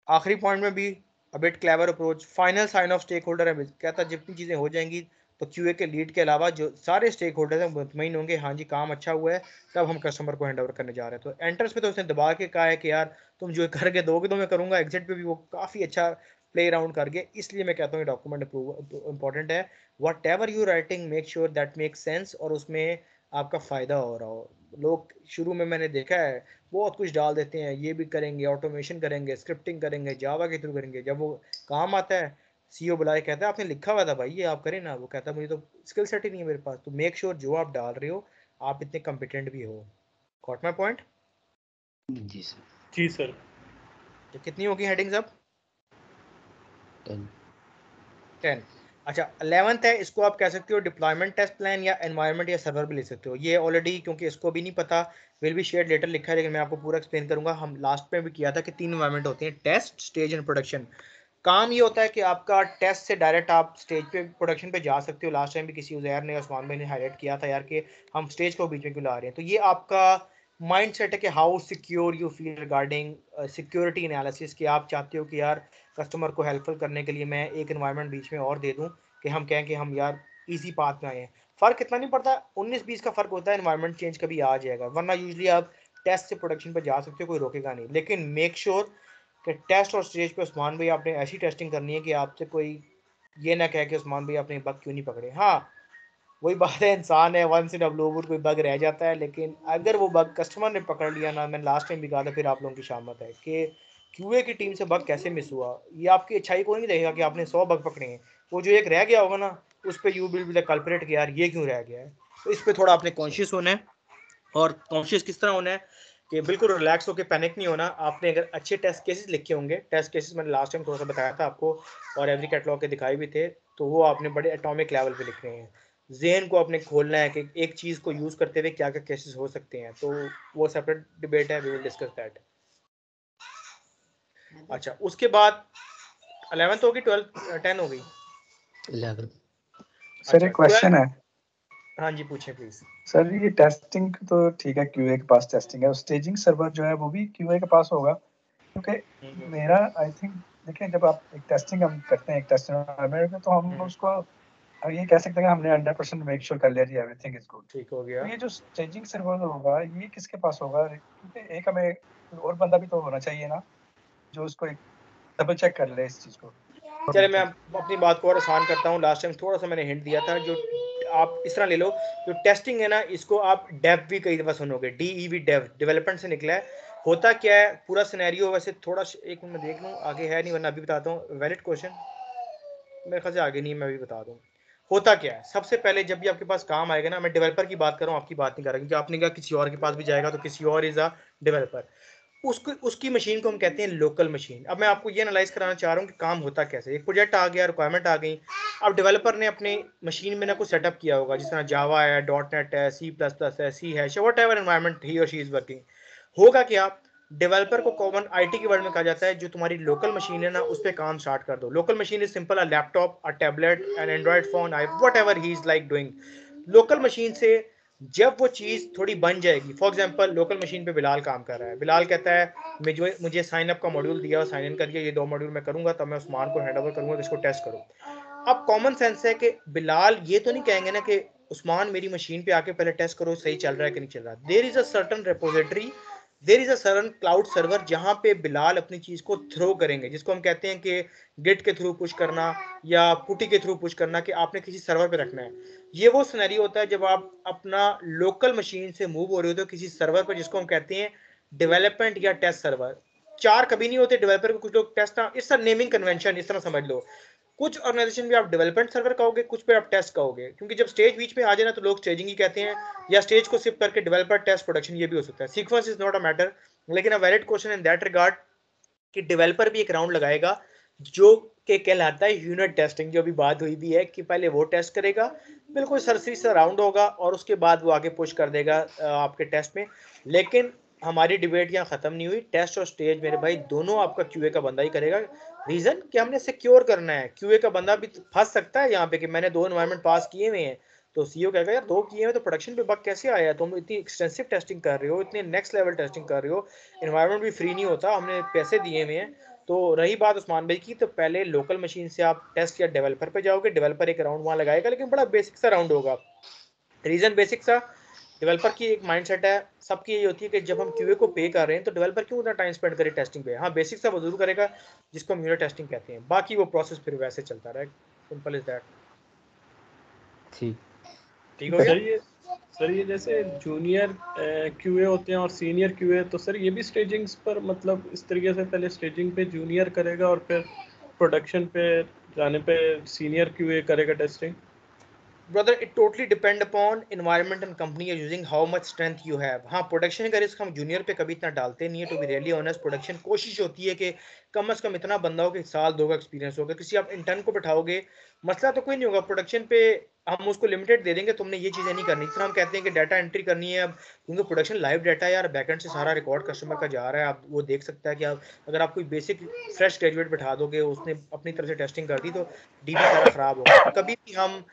[SPEAKER 1] आखिरी पॉइंट में भी a bit clever approach, final sign off stakeholder है, कहता है जितनी चीज़ें हो जाएंगी तो क्यूए के लीड के अलावा जो सारे स्टेक होल्डर हैं मुतमईन होंगे हाँ जी काम अच्छा हुआ है, तब हम कस्टमर को हैंड ओवर करने जा रहे हैं। तो एंटर्स पे तो उसने दबा के कहा है कि यार तुम जो करके दोगे तो मैं करूँगा। एग्जिट पे भी वो काफ़ी अच्छा प्ले राउंड कर गए, इसलिए मैं कहता हूँ डॉक्यूमेंट अप्रूव इंपॉर्टेंट है। What ever you writing make sure that make sense और उसमें आपका फ़ायदा हो रहा हो। लोग शुरू में मैंने देखा है बहुत कुछ डाल देते हैं, ये भी करेंगे, ऑटोमेशन करेंगे, स्क्रिप्टिंग करेंगे, जावा के थ्रू करेंगे, जब वो काम आता है सीईओ बुलाए कहता है आपने लिखा हुआ था भाई ये आप करें ना, वो कहता है मुझे तो स्किल सेट ही नहीं है मेरे पास। तो मेक श्योर जो आप डाल रहे हो आप इतने कॉम्पिटेंट भी हो। Got my point?
[SPEAKER 3] जी सर।
[SPEAKER 4] जी सर।
[SPEAKER 1] तो कितनी होगी हेडिंग्स अब?
[SPEAKER 3] 10
[SPEAKER 1] 10। अच्छा 11th है, इसको आप कह सकते हो डिप्लॉयमेंट टेस्ट प्लान या एनवायरनमेंट या सर्वर भी ले सकते हो। ये ऑलरेडी क्योंकि इसको भी नहीं पता विल बी शेयर लेटर लिखा है, लेकिन मैं आपको पूरा एक्सप्लेन करूंगा। हम लास्ट में भी किया था कि 3 एनवायरनमेंट होते हैं, टेस्ट, स्टेज एंड प्रोडक्शन। काम ये होता है कि आपका टेस्ट से डायरेक्ट आप स्टेज पे प्रोडक्शन पे जा सकते हो। लास्ट टाइम भी किसी उजैर ने, उस्मान भाई ने हाईलाइट किया था यार कि हम स्टेज को बीच में क्यों ला रहे हैं। तो ये आपका माइंड सेट है कि how secure you feel regarding security analysis, कि आप चाहते हो कि यार कस्टमर को हेल्पफुल करने के लिए मैं एक एनवायरनमेंट बीच में और दे दूं कि हम कहें कि हम यार इजी पाथ में आए हैं। फर्क इतना नहीं पड़ता, 19-20 का फर्क होता है, एनवायरनमेंट चेंज कभी आ जाएगा, वरना यूजली आप टेस्ट से प्रोडक्शन पे जा सकते हो, कोई रोकेगा नहीं। लेकिन मेक श्योर कि टेस्ट और स्टेज पे उस्मान भाई आपने ऐसी टेस्टिंग करनी है कि आपसे कोई ये ना कहे कि उस्मान भाई आपने बग क्यों नहीं पकड़े। हाँ वही बात है, इंसान है, once in a blue moon कोई बग रह जाता है, लेकिन अगर वो बग कस्टमर ने पकड़ लिया ना, मैंने लास्ट टाइम भी कहा था, फिर आप लोगों की शामत है कि क्यूए की टीम से बग कैसे मिस हुआ। ये आपकी अच्छाई को नहीं देखेगा कि आपने 100 बग पकड़े हैं, वो जो एक रह गया होगा ना उस पर you will be the culprit कि यार ये क्यों रह गया है। तो इस पर थोड़ा आपने कॉन्शियस होना है। और कॉन्शियस किस तरह होना है कि बिल्कुल रिलैक्स होकर पैनिक नहीं होना। आपने अगर अच्छे टेस्ट केसेस लिखे होंगे, टेस्ट केसेस मैंने लास्ट टाइम थोड़ा सा बताया था आपको और एवरी कैटलॉग के दिखाए भी थे, तो वो आपने बड़े एटॉमिक लेवल पे लिख रहे हैं। जेन को आपने खोलना है कि एक चीज़ को यूज़ करते हुए क्या क्या केसेस हो सकते हैं, तो वो सेपरेट डिबेट है, वी विल डिस्कस दैट। अच्छा उसके बाद 11th होगी, 12 10 हो गई
[SPEAKER 3] 11।
[SPEAKER 2] सर
[SPEAKER 1] अच्छा
[SPEAKER 2] एक क्वेश्चन
[SPEAKER 1] 12।
[SPEAKER 2] है
[SPEAKER 1] हाँ जी पूछें प्लीज।
[SPEAKER 2] सर, ये टेस्टिंग तो ठीक है, क्यूए के पास टेस्टिंग है, स्टेजिंग सर्वर जो है वो भी क्यूए के पास होगा, क्योंकि मेरा आई थिंक देखिए जब आप एक टेस्टिंग हम करते हैं एक टेस्ट एनवायरनमेंट में, तो हम उसको अब ये कह सकते हैं कि हमने 100% मेक श्योर कर लिया जी एवरीथिंग इज गुड।
[SPEAKER 1] ठीक हो
[SPEAKER 2] तो
[SPEAKER 1] गया।
[SPEAKER 2] ये जो स्टेजिंग सर्वर होगा ये किसके पास होगा, क्योंकि एक हमें कोई और बंदा भी तो होना चाहिए ना जो उसको एक डबल चेक कर ले इस चीज को।
[SPEAKER 1] चले मैं अपनी बात को और आसान करता हूँ, लास्ट टाइम थोड़ा सा मैंने हिंट दिया था। जो आप इस तरह ले लो, जो टेस्टिंग है ना इसको आप डेव भी कई दफा सुनोगे, DEV डेव, डेवलपमेंट से निकला है। होता क्या है पूरा सिनेरियो, वैसे थोड़ा एक मिनट देख लूँ आगे है नहीं, वरना अभी बताता हूँ। वैलिड क्वेश्चन मेरे ख्याल से आगे नहीं, मैं अभी बता दूँ। होता क्या है, सबसे पहले जब भी आपके पास काम आएगा ना, मैं डेवलपर की बात कर रहा हूँ, आपकी बात नहीं कर रहा, क्योंकि आपने कहा किसी और के पास भी जाएगा तो किसी और इज अ डेवलपर, उसकी मशीन को हम कहते हैं लोकल मशीन। अब मैं आपको ये एनालाइज कराना चाह रहा हूँ कि काम होता कैसे। एक प्रोजेक्ट आ गया, रिक्वायरमेंट आ गई, अब डेवलपर ने अपने मशीन में ना कुछ सेटअप किया होगा, जिस तरह जावा है, .NET है, C++ है, C है, वट एवर एनवायरमेंट ही और शी इज वर्किंग। होगा क्या, डेवलपर को कॉमन IT के वर्ड में कहा जाता है, जो तुम्हारी लोकल मशीन है ना उस पर काम स्टार्ट कर दो। Local machine is simple, a laptop, a tablet, an android phone, whatever he is like doing. Local machine से जब वो चीज़ थोड़ी बन जाएगी, फॉर एग्जांपल लोकल मशीन पे बिलाल काम कर रहा है, बिलाल कहता है मुझे साइन अप का मॉड्यूल दिया, साइन इन करिए, ये 2 मॉड्यूल मैं करूंगा, तब मैं उस्मान को हैंड ओवर करूंगा कि इसको टेस्ट करो। अब कॉमन सेंस है कि बिलाल ये तो नहीं कहेंगे ना कि उस्मान मेरी मशीन पे आके पहले टेस्ट करो सही चल रहा है कि नहीं चल रहा। There is a certain repository, there is a certain cloud server जहां पे बिलाल अपनी चीज को थ्रो करेंगे, जिसको हम कहते हैं कि गिट के थ्रू पुश करना या पुटी के थ्रू पुश करना, कि आपने किसी सर्वर पे रखना है। ये वो सिनेरियो होता है जब आप अपना लोकल मशीन से मूव हो रहे होते हो किसी सर्वर पर, जिसको हम कहते हैं डेवलपमेंट या टेस्ट सर्वर। 4 कभी नहीं होते डेवलपर को, कुछ लोग test, it's a naming convention, इस तरह समझ लो। कुछ ऑर्गेनाइजेशन भी आप डेवलपमेंट सर्वर कहोगे, कुछ पे आप टेस्ट कहोगे, क्योंकि जब स्टेज बीच में आ जाए ना तो लोग स्टेजिंग ही कहते हैं, या स्टेज को सिप करके डेवलपर टेस्ट प्रोडक्शन, ये भी हो सकता है। Sequence is not a matter, लेकिन a valid question in that regard कि डेवलपर भी एक राउंड लगाएगा जो के कहलाता है यूनिट टेस्टिंग, जो अभी बात हुई भी है कि पहले वो टेस्ट करेगा, बिल्कुल सरसरी सा राउंड होगा, और उसके बाद वो आगे पुश कर देगा आपके टेस्ट में। लेकिन हमारी डिबेट यहाँ खत्म नहीं हुई, टेस्ट और स्टेज मेरे भाई दोनों आपका क्यूए का बंदा ही करेगा। रीजन कि हमने सिक्योर करना है, क्यूए का बंदा भी फंस सकता है यहाँ पे कि मैंने 2 एनवायरनमेंट पास किए हुए हैं, तो सीईओ कहेगा यार 2 किए हैं तो प्रोडक्शन पे बग कैसे आया, तुम इतनी एक्सटेंसिव टेस्टिंग कर रहे हो, इतने नेक्स्ट लेवल टेस्टिंग कर रहे हो, एनवायरनमेंट भी फ्री नहीं होता, हमने पैसे दिए हुए हैं। तो रही बात उस्मान भाई की, तो पहले लोकल मशीन से आप टेस्ट या डेवलपर पे जाओगे, डेवलपर एक राउंड वहाँ लगाएगा, लेकिन बड़ा बेसिक सा राउंड होगा। रीजन बेसिक सा, डेवलपर की एक माइंडसेट है, सबकी यही होती है कि जब हम क्यूए को पे कर रहे हैं तो डेवलपर क्यों उतना टाइम स्पेंड करे टेस्टिंग पे। हाँ बेसिक सा वो जरूर करेगा, जिसको हम यूनिट टेस्टिंग कहते हैं, बाकी वो प्रोसेस फिर वैसे चलता रहे, सिंपल इज दैट।
[SPEAKER 3] ठीक।
[SPEAKER 1] ठीक हो गया।
[SPEAKER 4] सर ये जैसे जूनियर क्यूए होते हैं और सीनियर क्यूए, तो सर ये भी स्टेजिंग्स पर मतलब इस तरीके से पहले स्टेजिंग पे जूनियर करेगा और फिर प्रोडक्शन पे जाने पे सीनियर क्यूए करेगा testing.
[SPEAKER 1] Brother it totally depend upon environment and company are using, how much strength you have. हाँ प्रोडक्शन का रिस्क हम जूनियर पे कभी इतना डालते नहीं है, to be really honest. Production कोशिश होती है कि कम से कम इतना बंदा हो कि 1-2 का एक्सपीरियंस होगा। किसी आप इंटर्न को बैठाओगे मसला तो कोई नहीं होगा, प्रोडक्शन पे हम उसको लिमिटेड दे देंगे, तुमने ये चीज़ें नहीं करनी। इस तरह हम कहते हैं कि डाटा एंट्री करनी है, अब क्योंकि प्रोडक्शन लाइव डाटा है यार, बैकएंड से सारा रिकॉर्ड कस्टमर का जा रहा है, आप वो देख सकता है कि आप अगर आप कोई बेसिक फ्रेश ग्रेजुएट बैठा दोगे, उसने अपनी तरफ से टेस्टिंग कर दी तो डीबी सारा खराब होगा। कभी भी हम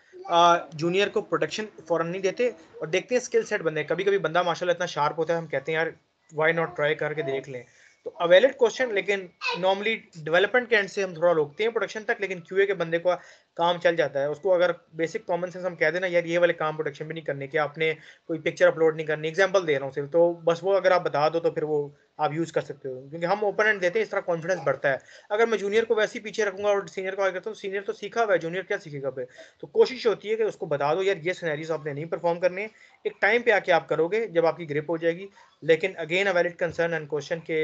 [SPEAKER 1] जूनियर को प्रोटेक्शन फॉरन नहीं देते और देखते हैं स्किल सेट बंदे। कभी कभी बंदा माशाल्लाह इतना शार्प होता है, हम कहते हैं यार व्हाई नॉट ट्राई करके देख लें, तो अवेलिड क्वेश्चन, लेकिन नॉर्मली डेवलपमेंट के एंड से हम थोड़ा रोकते हैं प्रोडक्शन तक, लेकिन क्यूए के बंदे को काम चल जाता है। उसको अगर बेसिक कॉमन सेंस हम कह देना यार ये वाले काम प्रोडक्शन भी नहीं करने के, आपने कोई पिक्चर अपलोड नहीं करनी, एग्जांपल दे रहा हूँ सिर्फ, तो बस वो अगर आप बता दो तो फिर वो आप यूज कर सकते हो, क्योंकि हम ओपन एंड देते हैं, इस तरह कॉन्फिडेंस बढ़ता है। अगर मैं जूनियर को वैसे ही पीछे रखूंगा और सीनियर को आगे करता हूँ, सीनियर तो सीखा हुआ है, जूनियर क्या सीखेगा पे। तो कोशिश होती है कि उसको बता दो यार ये सिनेरियोस आपने नहीं परफॉर्म करने, एक टाइम पे आके आप करोगे जब आपकी ग्रिप हो जाएगी। लेकिन again a valid concern and question के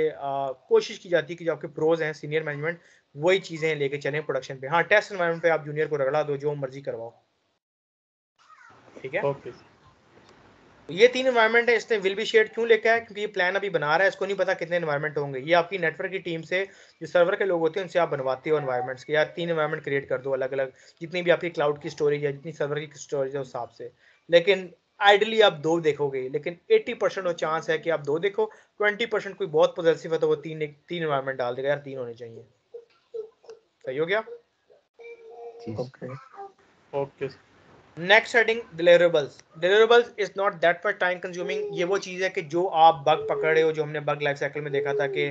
[SPEAKER 1] कोशिश की जाती है कि जो आपके प्रोज हैं सीनियर मैनेजमेंट वही चीजें लेके चलें प्रोडक्शन पे। हाँ, टेस्ट एनवायरनमेंट पे आप जूनियर को रगड़ा दो, जो मर्जी करवाओ, ठीक है।
[SPEAKER 4] ओके
[SPEAKER 1] ये 3 एनवायरनमेंट है। इसने विल बी शेयर्ड क्यों लिखा है, क्योंकि ये प्लान अभी बना रहा है, इसको नहीं पता कितने एनवायरनमेंट होंगे। ये आपकी नेटवर्क की टीम से जो सर्वर के लोग होते हैं उनसे आप बनवाते हो एनवायरनमेंट्स के, यार 3 एनवायरनमेंट क्रिएट कर दो अलग अलग, जितनी भी आपकी क्लाउड की स्टोरेज है, जितनी सर्वर की स्टोरेज है उस हिसाब से। लेकिन आइडली आप 2 देखोगे, लेकिन 80% चांस है कि आप 2 देखो, 20% कोई बहुत पॉजिटिव है तो वो 3 एनवायरनमेंट डाल देगा, यार 3 होने चाहिए। सही हो गया।
[SPEAKER 2] Okay
[SPEAKER 4] okay
[SPEAKER 1] next heading deliverables. Deliverables is not that much time consuming. ये वो चीज़ है कि जो आप बग पकड़ रहे हो, जो हमने बग लाइफ साइकिल में देखा था कि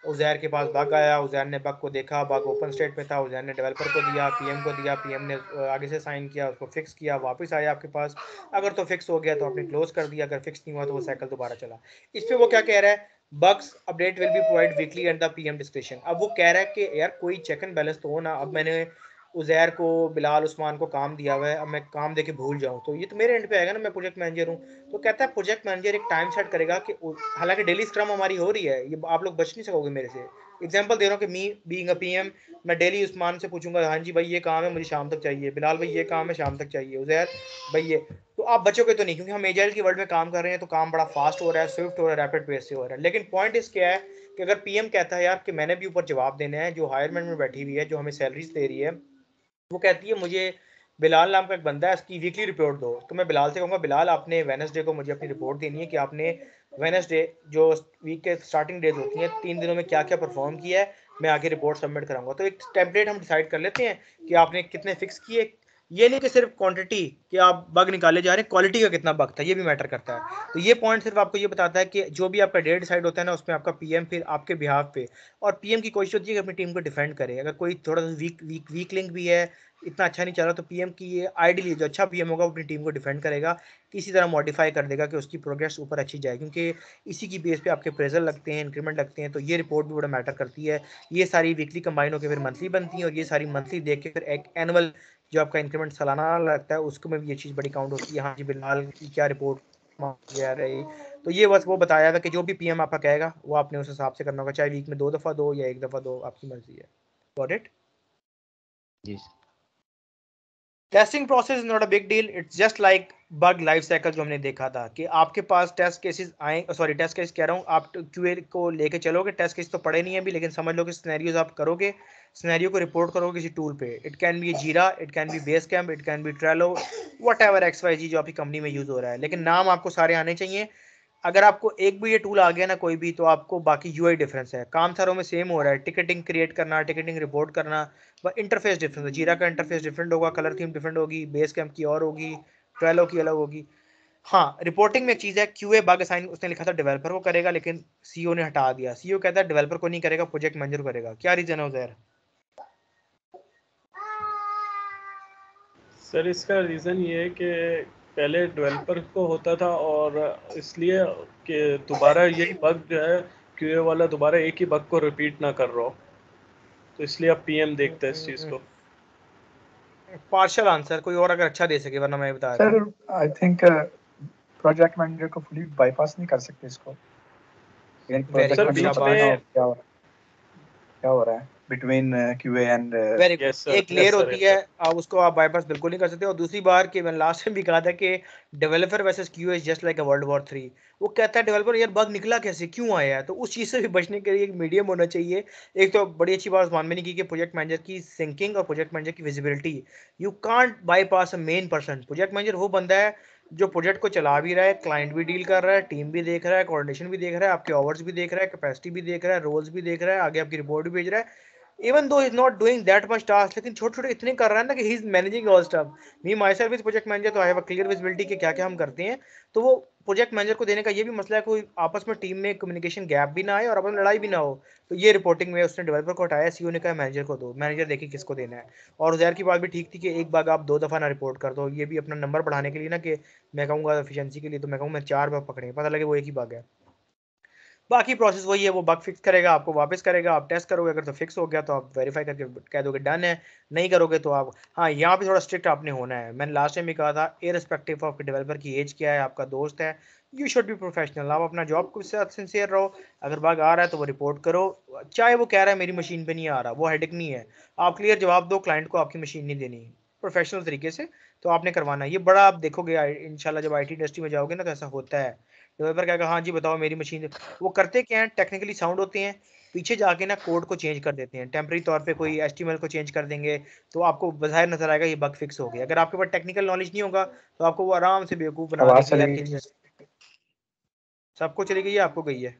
[SPEAKER 1] उजैर के पास बग आया, उजैर ने बग को देखा, बग ओपन स्टेट में था, उजैर ने डेवलपर को दिया, पीएम को दिया, पीएम ने आगे से साइन किया, उसको फिक्स किया, वापस आया आपके पास। अगर तो फिक्स हो गया तो आपने क्लोज कर दिया, अगर फिक्स नहीं हुआ तो वो साइकिल दोबारा चला। इस पे वो क्या कह रहा है, bugs update will be provide weekly and the PM description. अब वो कह रहा है कि यार कोई चेक एंड बैलेंस तो हो ना। अब मैंने उजैर को, बिलाल, उस्मान को काम दिया हुआ है, अब मैं काम देके भूल जाऊं तो ये तो मेरे एंड पे आएगा ना, मैं प्रोजेक्ट मैनेजर हूं। तो कहता है प्रोजेक्ट मैनेजर एक टाइम सेट करेगा कि हालांकि डेली स्क्रम हमारी हो रही है, ये आप लोग बच नहीं सकोगे मेरे से। एग्जांपल दे रहा हूं कि मी बीइंग अ पीएम, मैं डेली उस्मान से पूछूंगा हाँ जी भाई ये काम है मुझे शाम तक चाहिए, बिलाल भाई ये काम है शाम तक चाहिए, उजैर भाई ये। तो आप बचोगे तो नहीं, क्योंकि हम एजाइल की वर्ल्ड में काम कर रहे हैं, तो काम बड़ा फास्ट हो रहा है, स्विफ्ट हो रहा है, रैपिड पेस से हो रहा है। लेकिन पॉइंट इस क्या है कि अगर पीएम कहता है यार कि मैंने भी ऊपर जवाब देना है, जो हायर मैनेजमेंट में बैठी हुई है, जो हमें सैलरीज दे रही है, वो कहती है मुझे बिलाल नाम का एक बंदा है इसकी वीकली रिपोर्ट दो, तो मैं बिलाल से कहूँगा बिलाल आपने वेडनेसडे को मुझे अपनी रिपोर्ट देनी है कि आपने वेडनेसडे जो वीक के स्टार्टिंग डेज होती हैं 3 दिनों में क्या क्या परफॉर्म किया है, मैं आगे रिपोर्ट सबमिट कराऊंगा। तो एक टेम्पलेट हम डिसाइड कर लेते हैं कि आपने कितने फिक्स किए। ये नहीं कि सिर्फ क्वांटिटी कि आप बग निकाले जा रहे हैं, क्वालिटी का कितना बग था ये भी मैटर करता है। तो ये पॉइंट सिर्फ आपको ये बताता है कि जो भी आपका डेट डिसाइड होता है ना, उसमें आपका पीएम फिर आपके बिहाफ पे, और पीएम की कोशिश होती है कि अपनी टीम को डिफेंड करे। अगर कोई थोड़ा सा वीक लिंक भी है, इतना अच्छा नहीं चल रहा, तो पीएम की ये आइडियली जो अच्छा पीएम होगा अपनी टीम को डिफेंड करेगा, किसी तरह मॉडिफाई कर देगा कि उसकी प्रोग्रेस ऊपर अच्छी जाए, क्योंकि इसी की बेस पे आपके प्रेजर लगते हैं, इंक्रीमेंट लगते हैं। तो ये रिपोर्ट भी बड़ा मैटर करती है। ये सारी वीकली कंबाइन होकर फिर मंथली बनती है, और ये सारी मंथली देख के फिर एक एनुअल जो आपका इंक्रीमेंट सालाना लगता है उसको में भी ये चीज़ बड़ी काउंट होती है। हाँ जी बिलाल की क्या रिपोर्ट जा रही। तो ये बस वो बताया था कि जो भी पीएम आपका कहेगा वो आपने उस हिसाब से करना होगा, चाहे वीक में 2 दफ़ा दो या 1 दफ़ा दो, आपकी मर्जी है। Got it.
[SPEAKER 3] जी
[SPEAKER 1] testing process is not a big deal, it's just like bug life cycle जो हमने देखा था कि आपके पास टेस्ट केसेस आए, सॉरी टेस्ट केस कह रहा हूँ, आप क्यूए को लेके चलोगे, टेस्ट केस तो पड़े नहीं है अभी, लेकिन समझ लो कि सिनेरियोज आप करोगे, सिनेरियो को रिपोर्ट करोगे किसी टूल पे। इट कैन बी जीरा, it can B base camp, it can B Trello, what ever XYZ जो आपकी कंपनी में यूज हो रहा है, लेकिन नाम आपको सारे आने चाहिए। अगर आपको एक भी ये टूल आ गया ना कोई भी, तो आपको बाकी यूआई डिफरेंस है, काम सारों में सेम हो रहा है, टिकटिंग क्रिएट करना, टिकटिंग रिपोर्ट करना, बस इंटरफेस डिफरेंस है। जीरा का इंटरफेस डिफरेंट होगा, कलर थीम डिफरेंट होगी, बेस कैम्प की और होगी, ट्रेलो की अलग होगी। हाँ, रिपोर्टिंग में एक चीज है, क्यूए बग असाइन उसने लिखा था डेवलपर को करेगा, लेकिन सीईओ ने हटा दिया। सीईओ कहता है डेवलपर को नहीं करेगा, प्रोजेक्ट मैनेजर करेगा। क्या रीजन है उधर?
[SPEAKER 4] सर इसका रीज़न ये है कि पहले डेवलपर को होता था, और इसलिए कि दोबारा यही बग जो है क्यूए वाला दोबारा एक ही बग को रिपीट ना कर रहा हो, तो इसलिए अब पीएम देखता है इस चीज़ को।
[SPEAKER 1] पार्शियल आंसर कोई और अगर अच्छा दे सके, वरना मैं बता देता
[SPEAKER 2] सर
[SPEAKER 1] हूँ।
[SPEAKER 2] आई थिंक प्रोजेक्ट मैनेजर को फुली बाईपास नहीं कर सकते इसको, लेकिन
[SPEAKER 1] very
[SPEAKER 2] project
[SPEAKER 4] sir
[SPEAKER 1] good,
[SPEAKER 2] manager
[SPEAKER 4] बीच
[SPEAKER 2] को
[SPEAKER 4] में
[SPEAKER 2] बताना होगा क्या हो रहा है between QA and
[SPEAKER 1] very good.
[SPEAKER 4] Yes sir,
[SPEAKER 1] एक
[SPEAKER 4] यस
[SPEAKER 1] लेयर
[SPEAKER 4] सर,
[SPEAKER 1] होती
[SPEAKER 4] यस
[SPEAKER 1] है,
[SPEAKER 4] सर।
[SPEAKER 1] आप उसको आप बाईपास बिल्कुल नहीं कर सकते। और दूसरी बार कि मैंने लास्ट टाइम भी कहा था कि developer versus Q is just like a world war 3। वो कहता है डेवलपर यार बग निकला कैसे, क्यों आया है, तो उस चीज़ से भी बचने के लिए एक मीडियम होना चाहिए। एक तो बड़ी अच्छी बात उस्मान में नहीं की कि प्रोजेक्ट मैनेजर की सिंकिंग और प्रोजेक्ट मैनेजर की visibility, you can't bypass a main person. Project manager वो बंदा है जो प्रोजेक्ट को चला भी रहा है, क्लाइंट भी डील कर रहा है, टीम भी देख रहा है, कोऑर्डिनेशन भी देख रहा है, आपके आवर्स भी देख रहा है, कैपेसिटी भी देख रहा है, रोल्स भी देख रहा है, आगे आपकी रिपोर्ट भी भेज रहा है। Even though is not doing that much task, लेकिन छोटे छोटे इतने कर रहा है ना कि he is managing all stuff. Me myself is project manager, तो I have a clear visibility कि क्या क्या हम करते हैं। तो वो प्रोजेक्ट मैनेजर को देने का ये भी मसला है, कोई आपस में टीम में कम्युनिकेशन गैप भी ना आए और आपस में लड़ाई भी ना हो। तो ये रिपोर्टिंग में उसने डेवलपर को हटाया, सीईओ ने कहा मैनेजर को दो, मैनेजर देखे किसको देना है। और उजैर की बात भी ठीक थी कि एक बार आप 2 दफ़ा ना रिपोर्ट कर दो, ये भी अपना नंबर बढ़ाने के लिए ना, कि मैं कहूँगा एफिशिएंसी के लिए, तो मैं कहूँ मैं 4 बार पकड़े, पता लगे वो एक ही बग है। बाकी प्रोसेस वही है, वो बग फिक्स करेगा, आपको वापस करेगा, आप टेस्ट करोगे, अगर तो फिक्स हो गया तो आप वेरीफाई करके कह दोगे डन है, नहीं करोगे तो आप, हाँ यहाँ पे थोड़ा स्ट्रिक्ट आपने होना है। मैंने लास्ट टाइम भी कहा था, इररिस्पेक्टिव ऑफ डेवलपर की एज क्या है, आपका दोस्त है, यू शुड बी प्रोफेशनल। आप अपना जॉब के साथ सिंसियर रहो, अगर बग आ रहा है तो वो रिपोर्ट करो, चाहे वो कह रहा है मेरी मशीन पे नहीं आ रहा, वो हेडेक नहीं है। आप क्लियर जवाब दो, क्लाइंट को आपकी मशीन नहीं देनी प्रोफेशनल तरीके से, तो आपने करवाना है। ये बड़ा आप देखोगे इंशाल्लाह जब IT इंडस्ट्री में जाओगे ना तो ऐसा होता है। डेवलपर कहेगा हाँ जी बताओ मेरी मशीन, वो करते क्या है, टेक्निकली साउंड होते हैं, पीछे जाके ना कोड को चेंज कर देते हैं, टेम्पररी तौर पे कोई HTML को चेंज कर देंगे, तो आपको बाहर नजर आएगा ये बग फिक्स हो गया। अगर आपके पास टेक्निकल नॉलेज नहीं होगा तो आपको वो आराम से बेवकूफ बना
[SPEAKER 2] आवाज
[SPEAKER 1] देंगे
[SPEAKER 2] चली
[SPEAKER 1] यार
[SPEAKER 2] गई।
[SPEAKER 1] कि सबको चली गई है, आपको गई है।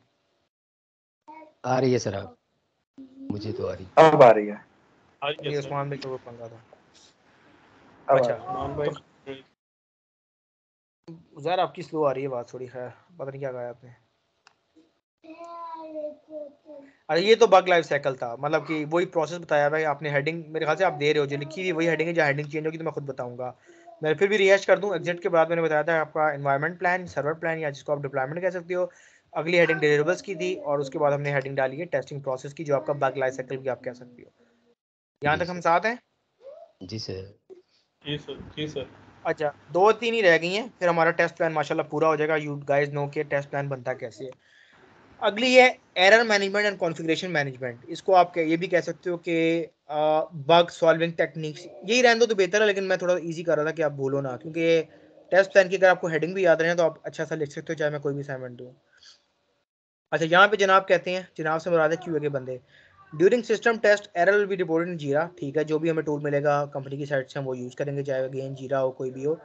[SPEAKER 3] आ रही है सर, आप मुझे तो आ रही।
[SPEAKER 2] अब आ रही है।
[SPEAKER 1] ये उस्मान भाई को पंगा था।
[SPEAKER 2] अब आ
[SPEAKER 1] अच्छा
[SPEAKER 2] रही है।
[SPEAKER 4] मान भाई
[SPEAKER 1] तो ज़रा आपकी स्लो आ रही है बात थोड़ी, खैर पता नहीं क्या कहा आपने। अरे ये तो बग लाइफ साइकिल था, मतलब कि वही प्रोसेस बताया भाई आपने। हेडिंग मेरे ख्याल से आप दे रहे हो, जो लिखी हुई वही हेडिंग है, जहाँ हेडिंग चेंज होगी तो मैं खुद बताऊंगा। मैं फिर भी रिहाइश कर दूं, एग्जिट के बाद मैंने बताया था आपका एनवायरनमेंट प्लान, सर्वर प्लान, या जिसको आप डिप्लॉयमेंट कह सकते हो। अगली हेडिंग डिलीवरेबल्स की थी, और उसके बाद हमने हेडिंग डाली है टेस्टिंग प्रोसेस की, जो आपका बग लाइफ साइकिल भी आप कह सकते हो। यहाँ
[SPEAKER 3] जी
[SPEAKER 1] तक हम
[SPEAKER 3] सर।
[SPEAKER 1] साथ हैं?
[SPEAKER 3] जी सर।
[SPEAKER 4] जी सर, जी सर।
[SPEAKER 1] अच्छा, 2-3 ही रह गई हैं, फिर हमारा टेस्ट प्लान माशाल्लाह पूरा हो जाएगा। यू गाइस नो कि टेस्ट प्लान बनता कैसे है। अगली है error management and configuration management. इसको आप ये भी कह सकते हो कि बग सॉल्विंग टेक्निक्स, यही रहने दो तो बेहतर है, लेकिन मैं थोड़ा इजी कर रहा था कि आप भूलो ना, क्योंकि टेस्ट प्लान की अगर आपको हेडिंग भी याद रहे तो आप अच्छा सा लिख सकते हो, चाहे मैं कोई भी असाइनमेंट दूँ। अच्छा, यहाँ पे जनाब कहते हैं, जनाब से मुराद है QA के बंदे। During system test error will be reported in Jira, ठीक है, जो भी हमें टूल मिलेगा कंपनी की साइड से हम वो यूज़ करेंगे, चाहे अगेन जीरा हो कोई भी हो।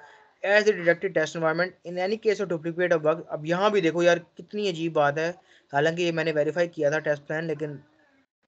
[SPEAKER 1] As a detected test environment in any case of duplicate of bug. अब यहाँ भी देखो यार कितनी अजीब बात है, हालांकि ये मैंने वेरीफाई किया था टेस्ट प्लान, लेकिन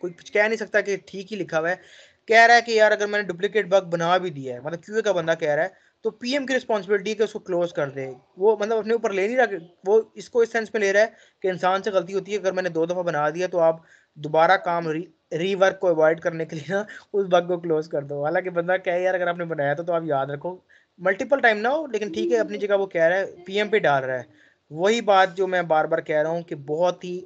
[SPEAKER 1] कोई कुछ कह नहीं सकता कि ठीक ही लिखा हुआ है। कह रहा है कि यार अगर मैंने डुप्लीकेट बग बना भी दिया है, मतलब QA का बंदा कह रहा है, तो PM की रिस्पॉन्सिबिलिटी है कि उसको क्लोज कर दे। वो मतलब अपने ऊपर ले नहीं रहा, वो इसको इस सेंस में ले रहा है कि इंसान से गलती होती है, अगर मैंने 2 दफ़ा बना दिया तो आप दोबारा काम रीवर्क को अवॉइड करने के लिए ना उस बग को क्लोज कर दो। हालांकि बंदा कहे यार अगर आपने बनाया तो आप याद रखो, मल्टीपल टाइम ना हो, लेकिन ठीक है अपनी जगह वो कह रहा है, PM पे डाल रहा है। वही बात जो मैं बार बार कह रहा हूँ कि बहुत ही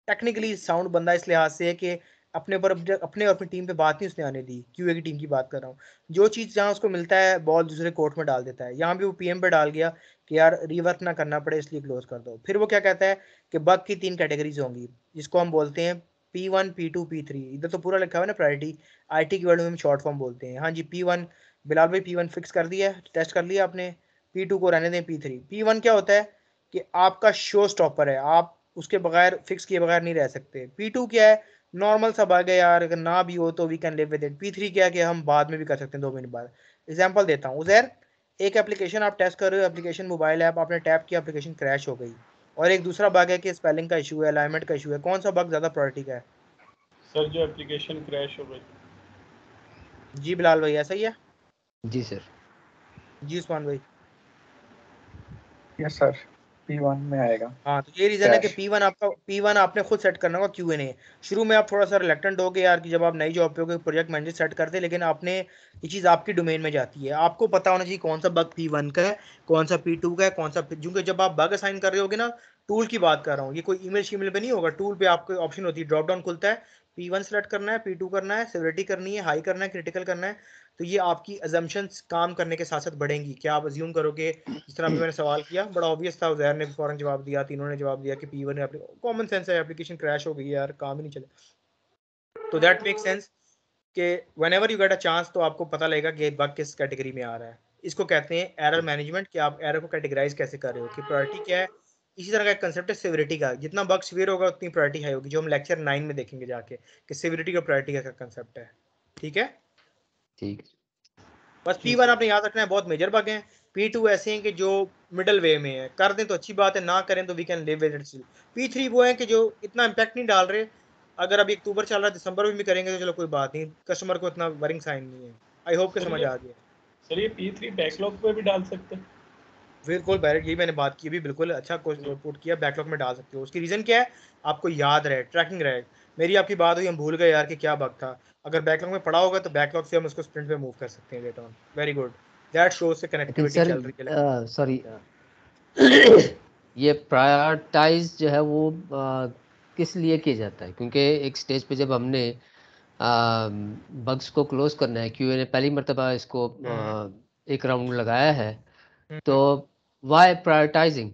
[SPEAKER 1] टेक्निकली साउंड बंदा इस लिहाज से है कि अपने ऊपर अपने और अपनी टीम पे बात नहीं उसने आने दी। QA की टीम की बात कर रहा हूँ, जो चीज़ जहाँ उसको मिलता है बॉल दूसरे कोर्ट में डाल देता है। यहाँ भी वो PM पे डाल गया कि यार रीवर्क ना करना पड़े इसलिए क्लोज कर दो। फिर वो क्या कहता है कि बग की 3 कैटेगरीज होंगी, जिसको हम बोलते हैं P1 P2 P3। इधर तो पूरा लिखा हुआ है ना प्रायोरिटी, IT की वर्ड में हम शॉर्ट फॉर्म बोलते हैं। हाँ जी, P1 बिलाल भाई, P1 फिक्स कर दिया, टेस्ट कर लिया आपने। P2 को रहने दें, P3। P1 क्या होता है कि आपका शो स्टॉपर है, आप उसके बगैर फिक्स किए बगैर नहीं रह सकते। P2 क्या है, नॉर्मल सा बग है यार, अगर ना भी हो तो we can live with it. P3 क्या है कि हम बाद में भी कर सकते हैं 2 मिनट बाद। एग्जांपल देता हूँ, उजैर एक एप्लीकेशन आप टेस्ट कर रहे हो, एप्लीकेशन मोबाइल ऐप, आपने टैप किया, एप्लीकेशन क्रैश हो गई, और एक दूसरा बग है कि स्पेलिंग का इशू है, अलाइनमेंट का इशू है, कौन सा बग ज़्यादा प्रायोरिटी का है?
[SPEAKER 4] सर जो एप्लीकेशन क्रैश हो गई।
[SPEAKER 1] जी बिलाल भाई, ऐसा ही है?
[SPEAKER 3] जी सर।
[SPEAKER 1] जी उस्मान भाई।
[SPEAKER 2] यस सर, P1 में आएगा
[SPEAKER 1] हाँ, तो ये रीजन है कि
[SPEAKER 2] क्रैश।
[SPEAKER 1] P1 आपने खुद सेट करना होगा, QA ने। शुरू में आप थोड़ा सा रिलेक्टेंट हो गए यार कि जब आप नई जॉब पे हो गए, प्रोजेक्ट मैनेजर सेट कर दे, लेकिन आपने ये चीज़ आपकी डोमेन में जाती है, आपको पता होना चाहिए कौन सा बग P1 का है, कौन सा P2 का है, कौन सा, क्योंकि जब आप बग असाइन कर रहे होगे ना, टूल की बात कर रहा हूँ, ये कोई ईमेल शीमेल पे नहीं होगा, टूल पे आपको ऑप्शन होती है, ड्रॉप डाउन खुलता है, P1 सेलेक्ट करना है, P2 करना है, सिविरिटी करनी है, हाई करना है, क्रिटिकल करना है। तो ये आपकी अजम्पशंस काम करने के साथ साथ बढ़ेंगी। क्या आप अज्यूम करोगे, जिस तरह अभी मैंने सवाल किया, बड़ा ऑब्वियस था, उजैर ने फौरन जवाब दिया, तीनों ने जवाब दिया कि P1 कॉमन सेंस है, एप्लीकेशन क्रैश हो गई यार, काम ही नहीं चले। तो दैट मेक सेंस कि whenever you get a chance तो आपको पता लगेगा कि बग किस कैटेगरी में आ रहा है। इसको कहते हैं एरर मैनेजमेंट, कि आप एरर को कैटेगराइज कैसे कर रहे हो, कि प्रायोरिटी क्या है। इसी तरह का एक कंसेप्ट है सिविरिटी का, जितना बग सीवियर होगा उतनी प्रायोरिटी हाई होगी, जो हम लेक्चर 9 में देखेंगे जाके कि सिविरिटी का प्रायोरिटी का कंसेप्ट है। ठीक है,
[SPEAKER 3] ठीक।
[SPEAKER 1] बस
[SPEAKER 4] जी
[SPEAKER 1] P1
[SPEAKER 4] सर।
[SPEAKER 1] आपने याद रखना है, बहुत मेजर बग हैं। P2 ऐसे हैं कि जो मिडल वे में है, कर दें तो अच्छी बात है, ना करें तो we can live with it still. P3 वो है कि जो इतना इम्पैक्ट नहीं डाल रहे, अगर अभी अक्टूबर चल रहा है, दिसंबर में भी करेंगे तो चलो कोई बात नहीं, कस्टमर को इतना वरिंग साइन नहीं है। आई होप कि
[SPEAKER 4] सर
[SPEAKER 1] समझ
[SPEAKER 4] ये
[SPEAKER 1] आ गया।
[SPEAKER 4] सर ये P3 बैकलॉग पे भी डाल सकते हैं?
[SPEAKER 1] बिल्कुल बैरिट, यही मैंने बात की अभी, बिल्कुल अच्छा पुट किया, बैकलॉग में डाल सकते हो। उसकी रीज़न क्या है, आपको याद रहे, ट्रैकिंग रहे। मेरी आपकी बात हुई, हम भूल गए यार कि क्या बग था, अगर बैकलॉग में पड़ा होगा तो बैकलॉग से हम उसको स्प्रिंट पे मूव कर सकते हैं later on. Very good, that shows से
[SPEAKER 3] लेकिन
[SPEAKER 1] कनेक्टिविटी
[SPEAKER 3] सर
[SPEAKER 1] चल रही है।
[SPEAKER 3] सॉरी ये प्रायोरिटाइज जो है वो किस लिए किया जाता है? क्योंकि एक स्टेज पे जब हमने बग्स को क्लोज करना है, क्यूए ने पहली मर्तबा इसको एक राउंड लगाया है, तो वाई प्रायोरिटाइजिंग?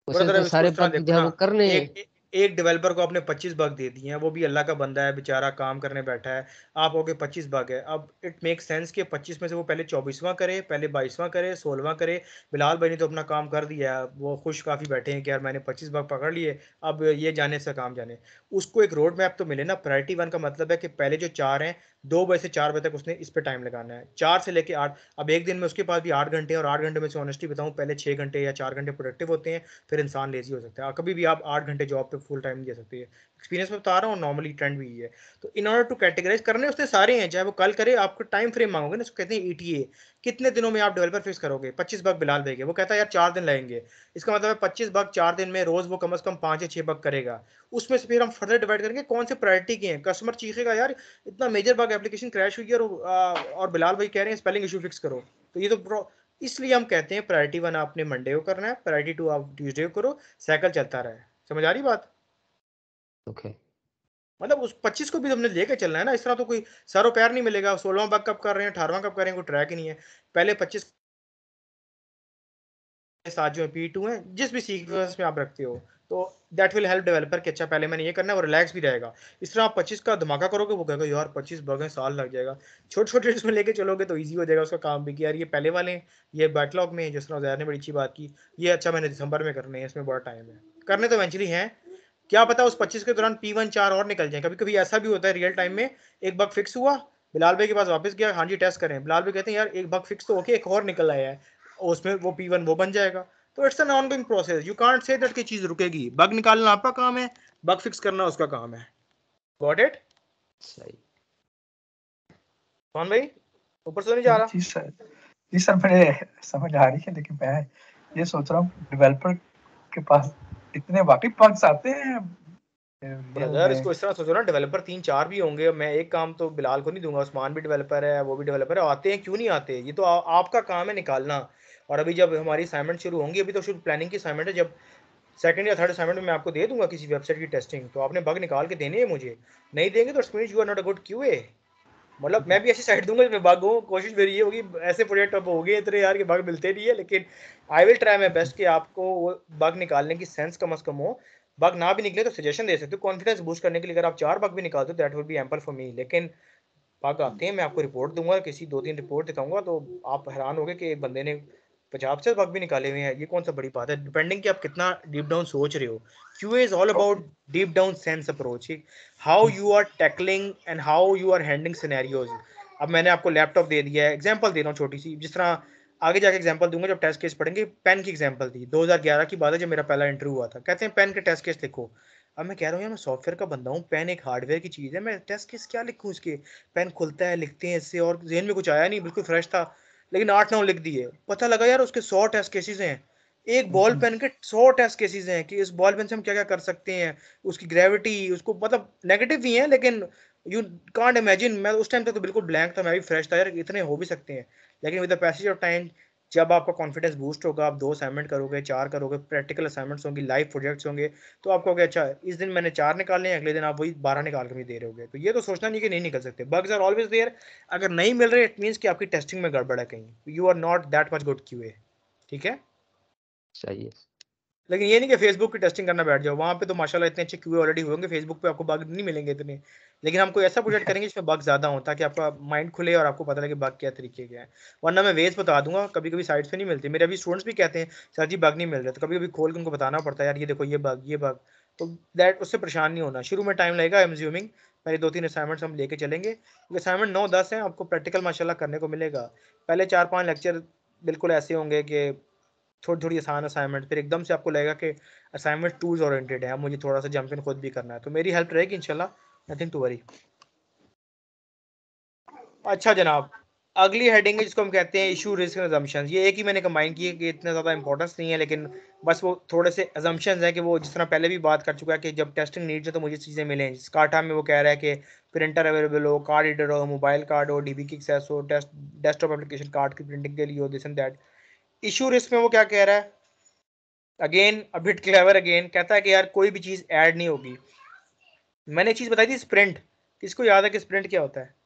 [SPEAKER 3] उसे
[SPEAKER 1] ब्रदर
[SPEAKER 3] तो
[SPEAKER 1] अब इसको
[SPEAKER 3] सारे
[SPEAKER 1] इस तरह
[SPEAKER 3] बग
[SPEAKER 1] देखो
[SPEAKER 3] जो है
[SPEAKER 1] ना,
[SPEAKER 3] वो करने हैं।
[SPEAKER 1] एक डेवलपर को आपने 25 बग दे दिए हैं, वो भी अल्लाह का बंदा है बेचारा, काम करने बैठा है, आप हो गए 25 बग है। अब इट मेक सेंस कि 25 में से वो पहले 24वां करे, पहले 22वां करे, 16वां करे। बिलाल भाई ने तो अपना काम कर दिया है, वो खुश काफ़ी बैठे हैं कि यार मैंने 25 बग पकड़ लिए, अब ये जाने से काम जाने। उसको एक रोड मैप तो मिले ना। प्रायोरिटी 1 का मतलब है कि पहले जो 4 हैं, 2 बजे से 4 बजे तक उसने इस पे टाइम लगाना है, 4 से लेके 8। अब एक दिन में उसके पास भी 8 घंटे हैं, और 8 घंटे में से ऑनेस्टली बताऊं, पहले 6 घंटे या 4 घंटे प्रोडक्टिव होते हैं, फिर इंसान लेजी हो सकता है। कभी भी आप 8 घंटे जॉब पे फुल टाइम नहीं दे सकते, एक्सपीरियंस में बता रहा हूँ, नॉर्मली ट्रेंड भी ये है। तो इन ऑर्डर टू कैटेगराइज करने उसने सारे हैं, चाहे वो कल करे, आपको टाइम फ्रेम मांगोगे ना, उसको कहते हैं ETA, कितने दिनों में आप डेवलपर फिक्स करोगे। 25 बग बिलाल देंगे, वो कहता है यार 4 दिन लगेंगे, इसका मतलब है 25 बग 4 दिन में, रोज वो कम से कम 5 या 6 बग करेगा। उसमें से फिर हम फर्दर डिवाइड करेंगे कौन से प्रायोरिटी के हैं। कस्टमर चीखेगा यार इतना मेजर बग, एप्लीकेशन क्रैश हुई है, और बिलाल भाई कह रहे हैं स्पेलिंग इशू फिक्स करो, तो ये तो इसलिए हम कहते हैं प्रायोरिटी 1 आपने मंडे को करना है, प्रायोरिटी 2 आप ट्यूसडे को करो, साइकिल चलता रहे। समझ आ रही बात?
[SPEAKER 3] ओके।
[SPEAKER 1] मतलब उस 25 को भी हमने लेके चलना है ना, इस तरह तो कोई सरो पैर नहीं मिलेगा। 16वां बग कब कर रहे हैं, 18वां कब कर रहे हैं, कोई ट्रैक ही नहीं है। पहले 25 के साथ जो है P2 है, जिस भी सीक्वेंस में आप रखते हो, तो दैट विल हेल्प डेवलपर कि अच्छा पहले मैंने ये करना है, और रिलैक्स भी रहेगा। इस तरह आप 25 का धमाका करोगे, वो कहेगा यार 25 बग हैं, साल लग जाएगा। छोटे छोटे इसमें लेके चलोगे तो ईजी हो जाएगा उसका काम भी, कि यार ये पहले वाले हैं, ये बैकलॉग में है, जिस तरह ज़ैर ने बड़ी अच्छी बात की, ये अच्छा मैंने दिसंबर में करने हैं, इसमें बड़ा टाइम है। करने तो इवेंचुअली हैं, क्या पता उस 25 के दौरान P1 4 और निकल जाए। कभी कभी ऐसा भी होता है रियल टाइम में, एक बग फिक्स हुआ, बिलाल भाई के पास वापस गया, हाँ जी टेस्ट करें, बिलाल भाई कहते हैं यार एक बग फिक्स तो ओके, एक और निकल आया है, उसमें वो P1 वो बन जाएगा। तो it's an ongoing process, you can't say that की चीज रुकेगी। बग निकालना आपका काम है, बग फिक्स करना उसका काम है। Got it?
[SPEAKER 3] सही।
[SPEAKER 1] कौन भाई ऊपर से तो नहीं जा रहा?
[SPEAKER 2] जी सर मुझे समझ आ रही है, लेकिन मैं ये सोच रहा हूँ डेवलपर के पास इतने वाकई बग्स आते हैं
[SPEAKER 1] ब्रदर इसको इस तरह सोचो ना, डेवलपर 3-4 भी होंगे, मैं एक काम तो बिलाल को नहीं दूंगा, उस्मान भी डेवलपर है, वो भी डेवलपर है, आते हैं क्यों नहीं आते, ये तो आपका काम है निकालना। और अभी जब हमारी असाइनमेंट शुरू होंगी, अभी तो शुरू प्लानिंग की असाइनमेंट है, जब सेकंड या थर्ड असाइनमेंट में मैं आपको दे दूंगा किसी वेबसाइट की टेस्टिंग, तो आपने बग निकाल के देने हैं मुझे। नहीं देंगे तो it's means you are not a good QA. मतलब मैं भी ऐसी साइट दूंगा जिसमें बग हो, कोशिश मेरी ये होगी, ऐसे प्रोजेक्ट अब हो गए इतने यार कि बग मिलते नहीं है, लेकिन I will try my best कि आपको वो बग निकालने की सेंस कम से कम हो। बग ना भी निकले तो सजेशन दे सकते हो कॉन्फिडेंस बूस्ट करने के लिए, अगर आप 4 बग भी निकाल दो that would be ample for me. लेकिन बग आते हैं, मैं आपको रिपोर्ट दूंगा, किसी 2-3 रिपोर्ट दिखाऊंगा तो आप हैरान होगे कि एक बंदे ने 50 बग भी निकाले हुए हैं, ये कौन सा बड़ी बात है, डिपेंडिंग कि आप कितना डीप डाउन सोच रहे हो। QA is all about deep down sense approach, how you are tackling and how you are handling scenarios. अब मैंने आपको लैपटॉप दे दिया है, एग्जांपल दे रहा हूँ छोटी सी, जिस तरह आगे जाके एग्जांपल दूंगा जब टेस्ट केस पढ़ेंगे। पेन की एग्जांपल थी, 2011 की बात है जब मेरा पहला इंटरव्यू हुआ था, कहते हैं पेन के टेस्ट केस लिखो। अब मैं कह रहा हूँ यार मैं सॉफ्टवेयर का बंदा हूँ, पेन एक हार्डवेयर की चीज़ है, मैं टेस्ट केस क्या लिखूँ इसके। पेन खुलता है, लिखते हैं इससे, और जेहन में कुछ आया नहीं, बिल्कुल फ्रेश था, लेकिन 8-9 लिख दिए। पता लगा यार उसके 100 टेस्ट केसेस हैं, एक बॉल पेन के 100 टेस्ट केसेस हैं, कि इस बॉल पेन से हम क्या क्या कर सकते हैं, उसकी ग्रेविटी, उसको मतलब नेगेटिव भी है, लेकिन यू कांट इमेजिन। मैं उस टाइम तक तो बिल्कुल ब्लैंक था, मैं भी फ्रेश था यार, इतने हो भी सकते हैं। लेकिन with the passage of time, जब आपका कॉन्फिडेंस बूस्ट होगा, आप 2 असाइनमेंट करोगे, 4 करोगे, प्रैक्टिकल असाइनमेंट्स होंगी, लाइव प्रोजेक्ट्स होंगे, तो आप कहोगे अच्छा इस दिन मैंने 4 निकाले हैं, अगले दिन आप वही 12 निकाल के भी दे रहे होगे। तो ये तो सोचना नहीं कि नहीं निकल सकते, बग्स आर ऑलवेज देयर। अगर नहीं मिल रहे इट मींस कि आपकी टेस्टिंग में गड़बड़ है कहीं, you are not that much good QA। ठीक है?
[SPEAKER 3] सही है।
[SPEAKER 1] लेकिन ये नहीं कि फेसबुक की टेस्टिंग करना बैठ जाओ, वहाँ पे तो माशाल्लाह इतने अच्छे क्यूए ऑलरेडी होंगे, फेसबुक पे आपको बग नहीं मिलेंगे इतने। लेकिन हम कोई ऐसा प्रोजेक्ट करेंगे जिसमें बग ज़्यादा हो, ताकि आपका माइंड खुले और आपको पता लगे बग क्या तरीके के हैं। वरना मैं वेज बता दूंगा, कभी कभी साइट्स पे नहीं मिलती, मेरे अभी स्टूडेंट्स भी कहते हैं सर जी बग नहीं मिल रहे, तो कभी कभी खोल के उनको बताना पड़ता है यार ये देखो ये बग। तो दैट उससे परेशान नहीं होना, शुरू में टाइम लगेगा, आई एम अज्यूमिंग पहले 2-3 असाइनमेंट्स हम लेके चलेंगे, क्योंकि असाइनमेंट 9-10 हैं, आपको प्रैक्टिकल माशाल्लाह करने को मिलेगा। पहले 4-5 लेक्चर बिल्कुल ऐसे होंगे कि थोड़ी थोड़ी आसान असाइनमेंट, फिर एकदम से आपको लगेगा कि असाइनमेंट टूल्स ओरिएंटेड है, अब मुझे थोड़ा सा जंप इन खुद भी करना है, तो मेरी हेल्प रहेगी इंशाल्लाह, नथिंग टू वरी। अच्छा जनाब, अगली हेडिंग है जिसको हम कहते हैं इशू रिस्क एंड assumptions। ये एक ही मैंने कंबाइन की है कि इतना ज़्यादा इंपॉर्टेंस नहीं है, लेकिन बस वो थोड़े से assumptions है कि वो जिस तरह पहले भी बात कर चुका है कि जब टेस्टिंग नीड्स है तो मुझे चीज़ें मिलें। स्काटा में वो कह रहा है कि प्रिंटर अवेलेबल हो, कार्ड रीडर हो, मोबाइल कार्ड हो, डीबी की एक्सेस हो, डेस्कटॉप एप्लीकेशन कार्ड की प्रिंटिंग के लिए हो, this and that. Issue risk में वो क्या कह रहा है, again a bit clever, again कहता है कि यार कोई भी चीज़ ऐड नहीं होगी। मैंने चीज़ बताई थी स्प्रिंट, किसको याद है कि स्प्रिंट क्या होता है?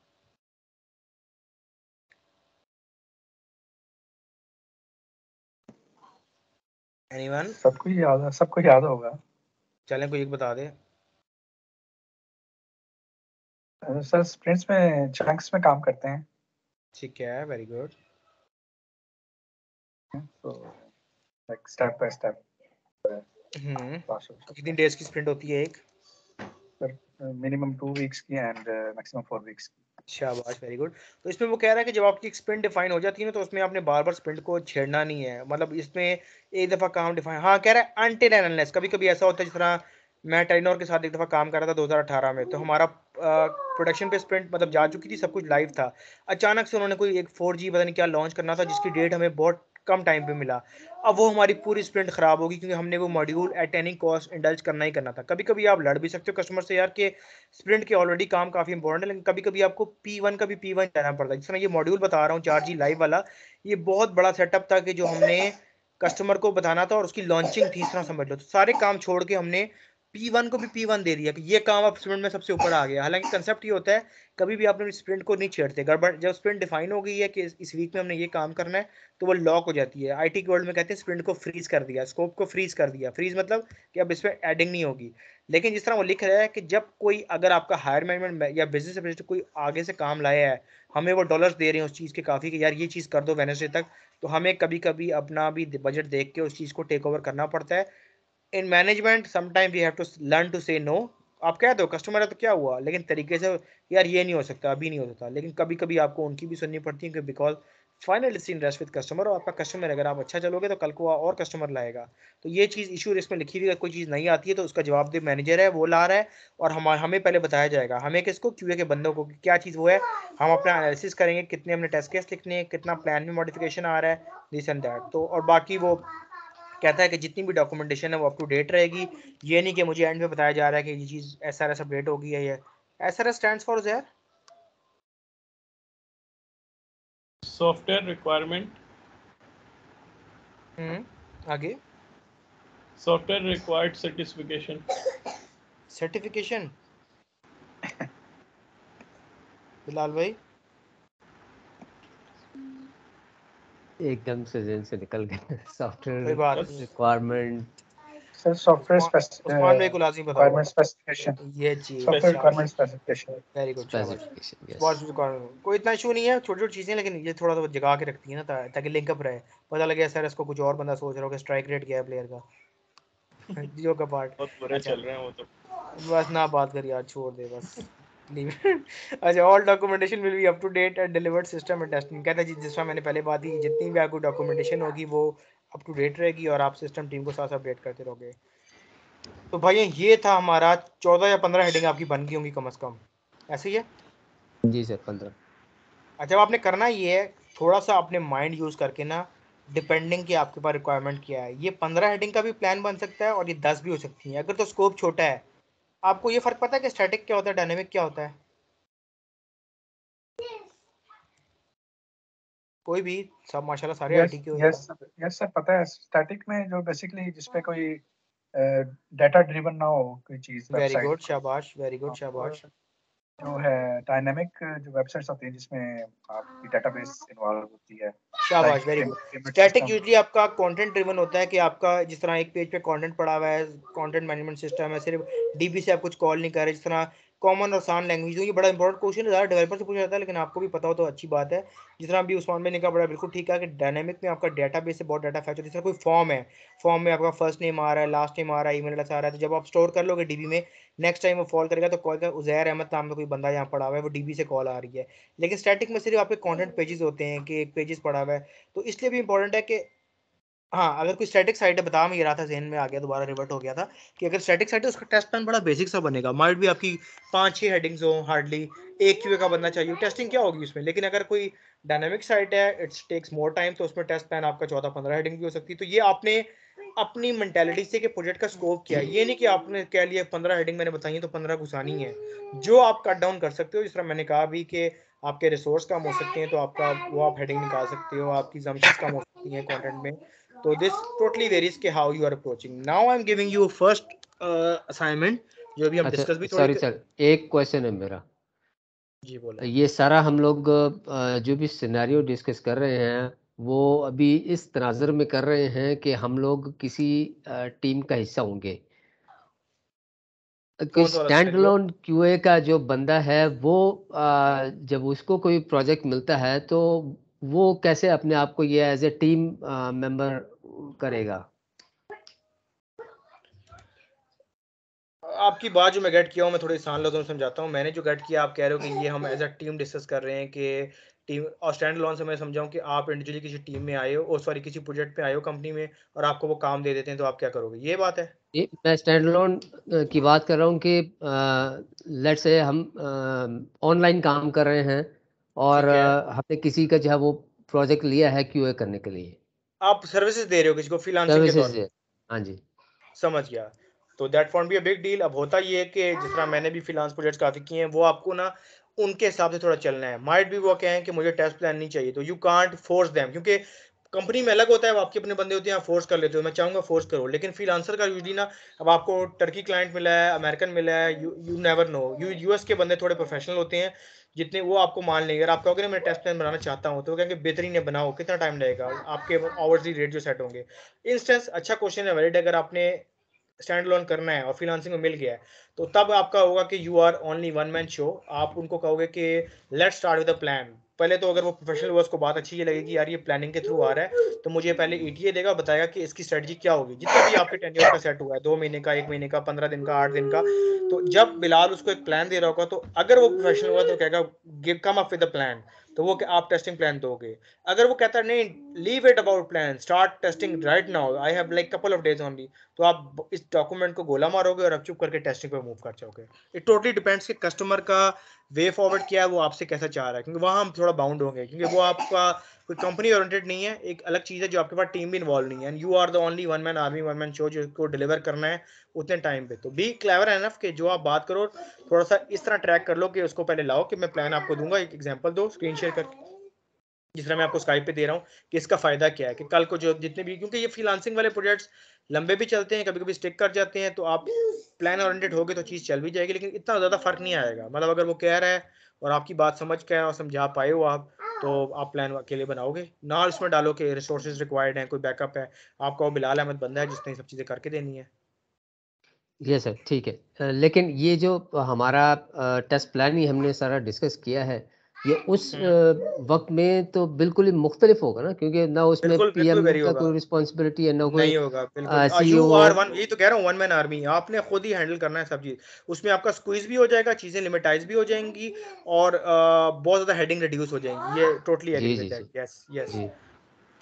[SPEAKER 1] एनीवन?
[SPEAKER 2] सबको याद होगा।
[SPEAKER 1] चलें कोई एक बता दे।
[SPEAKER 2] सर स्प्रिंट्स में चंक्स में काम करते हैं,
[SPEAKER 1] ठीक है, वेरी गुड।
[SPEAKER 2] तो लाइक स्टेप बाय स्टेप।
[SPEAKER 1] कितनी डेज की स्प्रिंट होती है एक?
[SPEAKER 2] सर मिनिमम 2 वीक्स की एंड मैक्सिमम 4 वीक्स की।
[SPEAKER 1] शाबाश, वेरी गुड। तो इसमें वो कह रहा है कि जब आपकी एक स्प्रिंट डिफाइन हो जाती है ना तो उसमें आपने बार बार स्प्रिंट को छेड़ना नहीं है। मतलब इसमें एक दफ़ा काम डिफाइन, हाँ कह रहा है अनटिल एंड अनलेस, कभी कभी ऐसा होता है जिस तरह मैं टेलीनॉर के साथ एक दफ़ा काम कर रहा था 2018 में, तो हमारा प्रोडक्शन पे स्प्रिंट मतलब जा चुकी थी, सब कुछ लाइव था। अचानक से उन्होंने कोई एक 4G पता नहीं क्या लॉन्च करना था जिसकी डेट हमें बहुत कम टाइम पे मिला। अब वो हमारी पूरी स्प्रिंट खराब होगी क्योंकि हमने वो module at any cost indulge करना ही करना था। कभी कभी आप लड़ भी सकते हो कस्टमर से यार कि स्प्रिंट के ऑलरेडी काम काफ़ी इंपॉर्टेंट है, लेकिन कभी कभी आपको P1 का भी P1 जाना पड़ता है। जिस तरह ये मॉड्यूल बता रहा हूँ 4G लाइव वाला, ये बहुत बड़ा सेटअप था कि जो हमने कस्टमर को बताना था और उसकी लॉन्चिंग थी, इस तरह समझ लो। तो सारे काम छोड़ के हमने P1 को भी P1 दे दिया कि ये काम अब स्प्रिंट में सबसे ऊपर आ गया। हालांकि कंसेप्ट ये होता है कभी भी आपने स्प्रिंट को नहीं छेड़ते। गड़बड़ जब स्प्रिंट डिफाइन हो गई है कि इस वीक में हमने ये काम करना है तो वो लॉक हो जाती है। आईटी के वर्ल्ड में कहते हैं स्प्रिंट को फ्रीज कर दिया, स्कोप को फ्रीज कर दिया। फ्रीज मतलब कि अब इसमें एडिंग नहीं होगी। लेकिन जिस तरह वो लिख रहा है कि जब कोई अगर आपका हायर मैनेजमेंट या बिजनेस एडमिनिस्ट्रेटर कोई आगे से काम लाया है, हमें वो डॉलर्स दे रहे हैं उस चीज़ के काफ़ी कि यार ये चीज़ कर दो वेडनेसडे तक, तो हमें कभी कभी अपना भी बजट देख के उस चीज़ को टेक ओवर करना पड़ता है। In management sometime we have to learn to say no. आप कह दो कस्टमर है तो क्या हुआ, लेकिन तरीके से यार ये नहीं हो सकता, अभी नहीं हो सकता। लेकिन कभी कभी आपको उनकी भी सुननी पड़ती है because final decision rest with customer. और आपका कस्टमर अगर आप अच्छा चलोगे तो कल को और कस्टमर लाएगा। तो ये चीज़ इशू रिस्क में लिखी हुई है, कोई चीज़ नहीं आती है तो उसका जवाब दे मैनेजर है, वो ला रहा है और हमें पहले बताया जाएगा। हमें किसको, क्यूए के बंदों को, क्या चीज़ वो है। हम अपना एनालिसिस करेंगे कितने हमने टेस्ट केस लिखने हैं, कितना प्लान में मॉडिफिकेशन आ रहा है, दिस एंड दैट। तो और बाकी वो कहता है कि जितनी भी डॉक्यूमेंटेशन है वो अप टू डेट रहेगी। ये नहीं कि मुझे एंड में बताया जा रहा है कि ये चीज़ SRS अपडेट हो गई है। ये SRS स्टैंड्स फॉर यार
[SPEAKER 4] सॉफ्टवेयर रिक्वायरमेंट,
[SPEAKER 1] आगे
[SPEAKER 4] software required certification.
[SPEAKER 1] Certification. Bilal भाई
[SPEAKER 3] एकदम से जेल से निकल गए।
[SPEAKER 1] कोई
[SPEAKER 3] सॉफ्टवेयर
[SPEAKER 1] बात नहीं।
[SPEAKER 3] रिक्वायरमेंट,
[SPEAKER 2] सर सॉफ्टवेयर
[SPEAKER 1] उस्मान भाई को लाजिम बताओ
[SPEAKER 2] रिक्वायरमेंट स्पेसिफिकेशन,
[SPEAKER 1] ये चीज।
[SPEAKER 2] Software requirement specification.
[SPEAKER 1] Very good, शाबाश।
[SPEAKER 3] Specification, yes.
[SPEAKER 1] स्पॉट्स रिक्वायरमेंट कोई इतना इशू नहीं है, छोटी छोटी चीजें, लेकिन ये थोड़ा सा जगा के रखती है ना ताकि लिंकअप रहे। पता लगे SRS को कुछ और बंदा सोच रहा हो कि स्ट्राइक रेट क्या है प्लेयर का। जियो का पार्ट।
[SPEAKER 4] बहुत बुरे
[SPEAKER 1] अच्छा
[SPEAKER 4] चल रहे हैं वो तो।
[SPEAKER 1] बस ना बात कर यार, छोड़ दे बस। अच्छा, all documentation will be up to date and delivered system and testing. कहता है जिस तरह मैंने पहले बात की, जितनी भी आपको डॉक्यूमेंटेशन होगी वो अप टू डेट रहेगी और आप सिस्टम टीम को साथ साथ अपडेट करते रहोगे। तो भाई ये था हमारा 14 या 15 हेडिंग आपकी बन गई होंगी कम से कम, ऐसे ही है?
[SPEAKER 3] जी सर, 15।
[SPEAKER 1] अच्छा, आपने करना ये है थोड़ा सा अपने माइंड यूज करके ना, डिपेंडिंग कि आपके पास रिक्वायरमेंट क्या है, ये 15 हेडिंग का भी प्लान बन सकता है और ये 10 भी हो सकती है अगर तो स्कोप छोटा है। आपको ये फर्क पता है कि स्टैटिक क्या होता है, डायनेमिक क्या होता है? कोई भी सब माशाल्लाह सारे
[SPEAKER 2] यस
[SPEAKER 1] आईटी के हो
[SPEAKER 2] यस
[SPEAKER 1] यार।
[SPEAKER 2] यस सर, पता है स्टैटिक में जो बेसिकली जिसपे कोई डाटा ड्रिवन ना हो कोई चीज,
[SPEAKER 1] वेरी
[SPEAKER 2] वेबसाइट
[SPEAKER 1] गुड, शाबाश, वेरी गुड,
[SPEAKER 2] और
[SPEAKER 1] शाबाश।
[SPEAKER 2] जो है डायनामिक जो वेबसाइट्स होती हैं जिसमें आपकी डेटाबेस इन्वॉल्व होती है,
[SPEAKER 1] शाबाश,
[SPEAKER 2] like
[SPEAKER 1] very good.
[SPEAKER 2] Payment
[SPEAKER 1] static
[SPEAKER 2] system.
[SPEAKER 1] Usually आपका कंटेंट ड्रिवन होता है कि आपका जिस तरह एक पेज पे कंटेंट पड़ा हुआ है, कंटेंट मैनेजमेंट सिस्टम है, सिर्फ डीबी से आप कुछ कॉल नहीं कर रहे। जिस तरह कॉमन और आसान लैंग्वेज, ये बड़ा इंपॉर्टेंट क्वेश्चन है, ज़्यादा डेवलपर से पूछा जाता है लेकिन आपको भी पता हो तो अच्छी बात है। जिस तरह अभी उस्मान भाई ने कहा बड़ा बिल्कुल ठीक है कि डायनेमिक में आपका डेटाबेस से बहुत डाटा फैच होता है। जिस तरह कोई फॉर्म है, फॉर्म में आपका फर्स्ट नेम आ रहा है, लास्ट नेम आ रहा है, ईमेल एड्रेस आ रहा है, तो जब आप स्टोर कर लोगे डीबी में, नेक्स्ट टाइम वो कॉल करेगा तो कॉल का उजैर अहमद नाम का कोई बंदा यहाँ पड़ा हुआ है, वो डीबी से कॉल आ रही है। लेकिन स्टैटिक में सिर्फ आपके कंटेंट पेजेस होते हैं कि एक पेजेस पड़ा हुआ है। तो इसलिए भी इंपॉर्टेंट है कि हाँ, अगर कोई स्टैटिक साइट है, बता मैं ये रहा था, ज़हन में आ गया, दोबारा रिवर्ट हो गया था कि अगर स्टैटिक साइट है उसका टेस्ट प्लान बड़ा बेसिक सा बनेगा। माइट भी आपकी 5-6 हेडिंग्स हो, हार्डली एक क्यूए का बनना चाहिए, टेस्टिंग क्या होगी उसमें। लेकिन अगर कोई डायनामिक साइट है, इट्स टेक्स मोर टाइम, तो उसमें टेस्ट प्लान आपका 14-15 हेडिंग भी हो सकती है। तो ये आपने अपनी मेंटेलिटी से कि प्रोजेक्ट का स्कोप किया, ये नहीं कि आपने कह लिया 15 हेडिंग मैंने बताई है तो 15 घुसानी है। जो आप कट डाउन कर सकते हो, जिस तरह मैंने कहा भी कि आपके रिसोर्स कम हो सकते हैं तो आपका वो आप हेडिंग निकाल सकते हो, आपकी assumptions कम हो सकती हैं कंटेंट में। तो दिस टोटली वेरीज के how you are approaching. Now I am giving you first assignment जो भी हम
[SPEAKER 3] अच्छा
[SPEAKER 1] डिस्कस भी
[SPEAKER 3] सॉरी
[SPEAKER 1] थोड़ी
[SPEAKER 3] सर, एक क्वेश्चन है मेरा।
[SPEAKER 1] जी बोले।
[SPEAKER 3] ये सारा हम लोग जो भी सिनेरियो डिस्कस कर रहे हैं वो अभी इस तनाज़ुर में कर रहे हैं कि हम लोग किसी टीम का हिस्सा होंगे। कोई
[SPEAKER 1] कौन सा वाला
[SPEAKER 3] स्टैंड
[SPEAKER 1] सिनेरियो?
[SPEAKER 3] अलोन क्यूए का जो बंदा है वो जब उसको कोई प्रोजेक्ट मिलता है तो वो कैसे अपने आप को ये एज ए टीम मेंबर करेगा?
[SPEAKER 1] आपकी बात जो मैं गेट किया हूँ, मैं थोड़ी आसान लफ्ज़ों में समझाता हूँ। मैंने जो गेट किया, आप कह रहे हो कि ये हम एज अ टीम डिस्कस कर रहे हैं कि टीम, और स्टैंड अलोन से मैं समझाऊँ कि आप इंडिविजुअली किसी टीम में आए हो, और सॉरी किसी प्रोजेक्ट पे आए हो कंपनी में, और आपको वो काम दे देते हैं तो आप क्या करोगे, ये बात है?
[SPEAKER 3] ये मैं स्टैंड अलोन की बात कर रहा हूँ कि लेट्स से हम ऑनलाइन काम कर रहे हैं और
[SPEAKER 1] ठीक है,
[SPEAKER 3] हमने किसी का जो है वो प्रोजेक्ट लिया है क्यूए करने के लिए,
[SPEAKER 1] आप सर्विसेज दे रहे हो किसी को फ्रीलांसिंग के तौर
[SPEAKER 3] सर्विसेज
[SPEAKER 1] पे।
[SPEAKER 3] है। हाँ जी।
[SPEAKER 1] समझ गया। तो that want be a big deal. अब होता ये है कि जिस तरह मैंने भी फ्रीलांस प्रोजेक्ट्स काफ़ी किए हैं, वो आपको ना उनके हिसाब से थोड़ा चलना है। माइट भी वो कहें कि मुझे टेस्ट प्लान नहीं चाहिए, तो यू कांट फोर्स देम, क्योंकि कंपनी में अलग होता है, वो आपके अपने बंदे होते हैं, आप फोर्स कर लेते हो। मैं चाहूँगा फोर्स करो, लेकिन फ्रीलांसर का यूजली ना, अब आपको टर्की क्लाइंट मिला है, अमेरिकन मिला है, यू नेवर नो। यूएस के बंदे थोड़े प्रोफेशनल होते हैं, जितने वो आपको मान लेंगे। अगर आप कहोगे ना मैं टेस्ट प्लान बनाना चाहता हूँ, तो वो कहेंगे बेहतरीन है, बनाओ, कितना टाइम लगेगा, आपके आवर्सली रेट जो सेट होंगे। इंस्टेंस अच्छा क्वेश्चन है, वैलिड। अगर आपने स्टैंड लोन करना है और फ्रीलांसिंग में मिल गया है, तो तब आपका होगा कि you are only one man show. आप उनको कहोगे कि let's start with a plan. पहले तो अगर वो प्रोफेशनल हुआ, उसको बात अच्छी ये लगेगी, यार ये प्लानिंग के थ्रू आ रहा है, तो मुझे पहले ईटीए देगा, बताएगा कि इसकी स्ट्रेटजी क्या होगी, जितना भी आपके टेन्योर का सेट हुआ है, 2 महीने का, 1 महीने का, 15 दिन का, 8 दिन का। तो जब बिलाल उसको एक प्लान दे रहा होगा, तो अगर वो प्रोफेशनल हुआ तो कहेगा give come up with a plan, तो वो आप टेस्टिंग प्लान दोगे। अगर वो कहता है नहीं, leave it about plan, start testing right now, I have like couple of days only, तो आप इस डॉक्यूमेंट को गोला मारोगे और आप चुप करके टेस्टिंग पे मूव कर जाओगे। इट टोटली डिपेंड्स कि कस्टमर का वे फॉरवर्ड क्या है, वो आपसे कैसा चाह रहा है, क्योंकि वहाँ हम थोड़ा बाउंड होंगे, क्योंकि वो आपका कोई कंपनी ओरिएंटेड नहीं है। एक अलग चीज़ है जो आपके पास टीम भी इन्वॉल्व नहीं है, and you are the only one man army, one man show, जो इसको डिलीवर करना है उतने टाइम पे। तो बी क्लेवर एनफ कि जो आप बात करो, थोड़ा सा इस तरह ट्रैक कर लो कि उसको पहले लाओ कि मैं प्लान आपको दूंगा, एक एग्जांपल दो स्क्रीन शेयर करके, जिस तरह मैं आपको स्काइप पे दे रहा हूँ, कि इसका फायदा क्या है, कि कल को जो जितने भी, क्योंकि ये फ्रीलांसिंग वाले प्रोजेक्ट्स लंबे भी चलते हैं, कभी कभी स्टिक कर जाते हैं, तो आप प्लान ओरिएंटेड होगे तो चीज़ चल भी जाएगी, लेकिन इतना ज़्यादा फर्क नहीं आएगा। मतलब अगर वो कह रहा है और आपकी बात समझ के और समझा पाए हो आप, तो आप प्लान अकेले बनाओगे ना, उसमें डालो कि रिसोर्सेज रिक्वायर्ड हैं, कोई बैकअप है, आपका वो बिलाल अहमद बंदा है जिसने सब चीज़ें करके देनी है।
[SPEAKER 3] ये सर ठीक है। लेकिन ये जो हमारा टेस्ट प्लान ही हमने सारा डिस्कस किया है, ये उस वक्त में तो बिल्कुल ही मुख्तलिफ होगा ना, क्योंकि ना उसमें
[SPEAKER 1] बिल्कुल बिल्कुल
[SPEAKER 3] पीएम
[SPEAKER 1] वेरी
[SPEAKER 3] का
[SPEAKER 1] होगा।
[SPEAKER 3] कोई रिस्पॉन्सिबिलिटी है, ना कोई
[SPEAKER 1] नहीं होगा बिल्कुल। You
[SPEAKER 3] CEO.
[SPEAKER 1] आर वन, यही तो कह रहा हूँ, वन मैन आर्मी आपने खुद ही हैंडल करना है सब चीज। उसमें आपका स्क्वीज भी हो जाएगा, चीजें लिमिटाइज भी हो जाएंगी, और बहुत ज्यादा हेडिंग रिड्यूस हो जाएंगी। ये टोटली एग्री
[SPEAKER 3] जी
[SPEAKER 1] विद
[SPEAKER 3] जी जी
[SPEAKER 1] दैट, यस यस।
[SPEAKER 3] जी।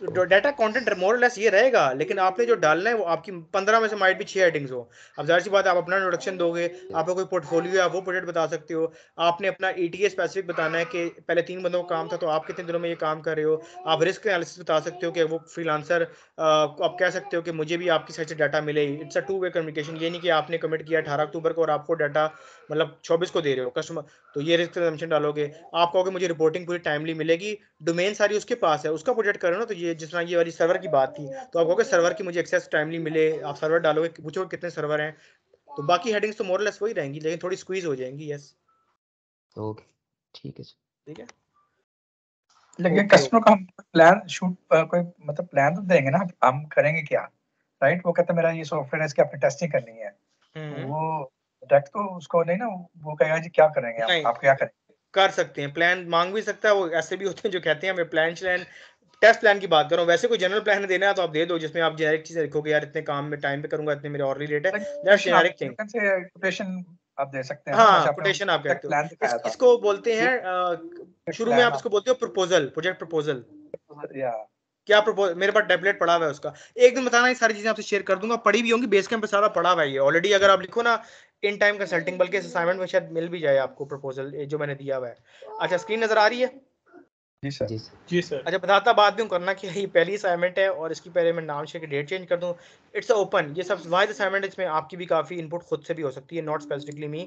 [SPEAKER 1] डाटा कंटेंट मोर लेस ये रहेगा, लेकिन आपने जो डालना है वो आपकी 15 में से माइट भी 6 हेडिंग्स हो। अब जाहिर सी बात है, आप अपना इंट्रोडक्शन दोगे, आपका कोई पोर्टफोलियो है, आप वो प्रोजेक्ट बता सकते हो। आपने अपना ईटीए स्पेसिफिक बताना है कि पहले 3 बंदों का काम था, तो आप कितने दिनों में ये काम कर रहे हो। आप रिस्क एनालिसिस बता सकते हो कि वो फ्रीलांसर को आप कह सकते हो कि मुझे भी आपकी साइड से डाटा मिले। इट्स अ 2 वे कम्युनिकेशन, ये नहीं कि आपने कमिट किया 18 अक्टूबर को और आपको डाटा मतलब 24 को दे रहे हो कस्टमर, तो ये रिस्क असम्पशन डालोगे। आप कहोगे मुझे रिपोर्टिंग पूरी टाइमली मिलेगी, डोमेन सारी उसके पास है, उसका प्रोजेक्ट करो ना। तो ये जिस तरह ये वाली सर्वर की बात थी, तो आप कहोगे सर्वर की मुझे एक्सेस टाइमली मिले, आप सर्वर डालोगे, पूछोगे कितने सर्वर हैं, तो बाकी हेडिंग्स तो मोर लेस वही रहेंगी, लेकिन थोड़ी स्क्वीज हो जाएंगी। यस
[SPEAKER 3] ओके ठीक है सर।
[SPEAKER 1] ठीक है।
[SPEAKER 2] लेकिन
[SPEAKER 1] ओके
[SPEAKER 2] कस्टमर का हम प्लान शूट कोई मतलब प्लान तो देंगे ना, हम करेंगे क्या, राइट? वो कहता है मेरा ये सॉफ्टवेयर है, इसकी आपने टेस्टिंग करनी है, तो वो डायरेक्ट तो उसको नहीं ना, वो कहेगा जी क्या करेंगे
[SPEAKER 1] नहीं
[SPEAKER 2] आप क्या करेंगे।
[SPEAKER 1] कर सकते हैं, प्लान मांग भी सकता है वो। ऐसे भी होते हैं जो कहते हैं हमें प्लान श्लान, टेस्ट प्लान की बात कर रहा हूँ। वैसे कोई जनरल प्लान देना है तो आप दे दो, जिसमें आप जेनेरिक चीजें लिखोगे, यार इतने काम में टाइम पे करूंगा, इतने मेरे और रेट है, दैट्स
[SPEAKER 2] कोटेशन आप
[SPEAKER 1] जेनेरिक थिंग।
[SPEAKER 2] लेकिन से कोटेशन आप दे सकते हैं ना,
[SPEAKER 1] हाँ
[SPEAKER 2] जैसे आपने
[SPEAKER 1] कोटेशन आप कहते हो,
[SPEAKER 2] प्लान दिखाया था,
[SPEAKER 1] इसको बोलते हैं
[SPEAKER 2] एक
[SPEAKER 1] शुरू में
[SPEAKER 2] प्लान
[SPEAKER 1] आप
[SPEAKER 2] आप
[SPEAKER 1] इसको बोलते हो प्रपोजल, प्रोजेक्ट प्रपोजल।
[SPEAKER 2] या
[SPEAKER 1] क्या प्रपोज, मेरे पास टेम्पलेट पड़ा हुआ है उसका, एक दिन बताना, ये सारी चीजें आपसे शेयर कर दूंगा, पड़ी भी होंगी, बेस कैंप पे सारा पड़ा हुआ है ये ऑलरेडी। अगर आप लिखो ना इन टाइम कंसल्टिंग, बल्कि इस असाइनमेंट में शायद मिल भी जाए आपको प्रपोजल जो मैंने दिया हुआ है। अच्छा स्क्रीन नजर आ रही है?
[SPEAKER 2] जी सर।
[SPEAKER 3] जी सर।
[SPEAKER 4] जी सर।
[SPEAKER 1] अच्छा बताता बात भी करना कि ये पहली असाइनमेंट है और इसकी पहले मैं नाम शेयर डेट चेंज कर दूं। इट्स ओपन, ये सब वाइड असाइनमेंट, इसमें आपकी भी काफ़ी इनपुट खुद से भी हो सकती है, नॉट स्पेसिफिकली मी।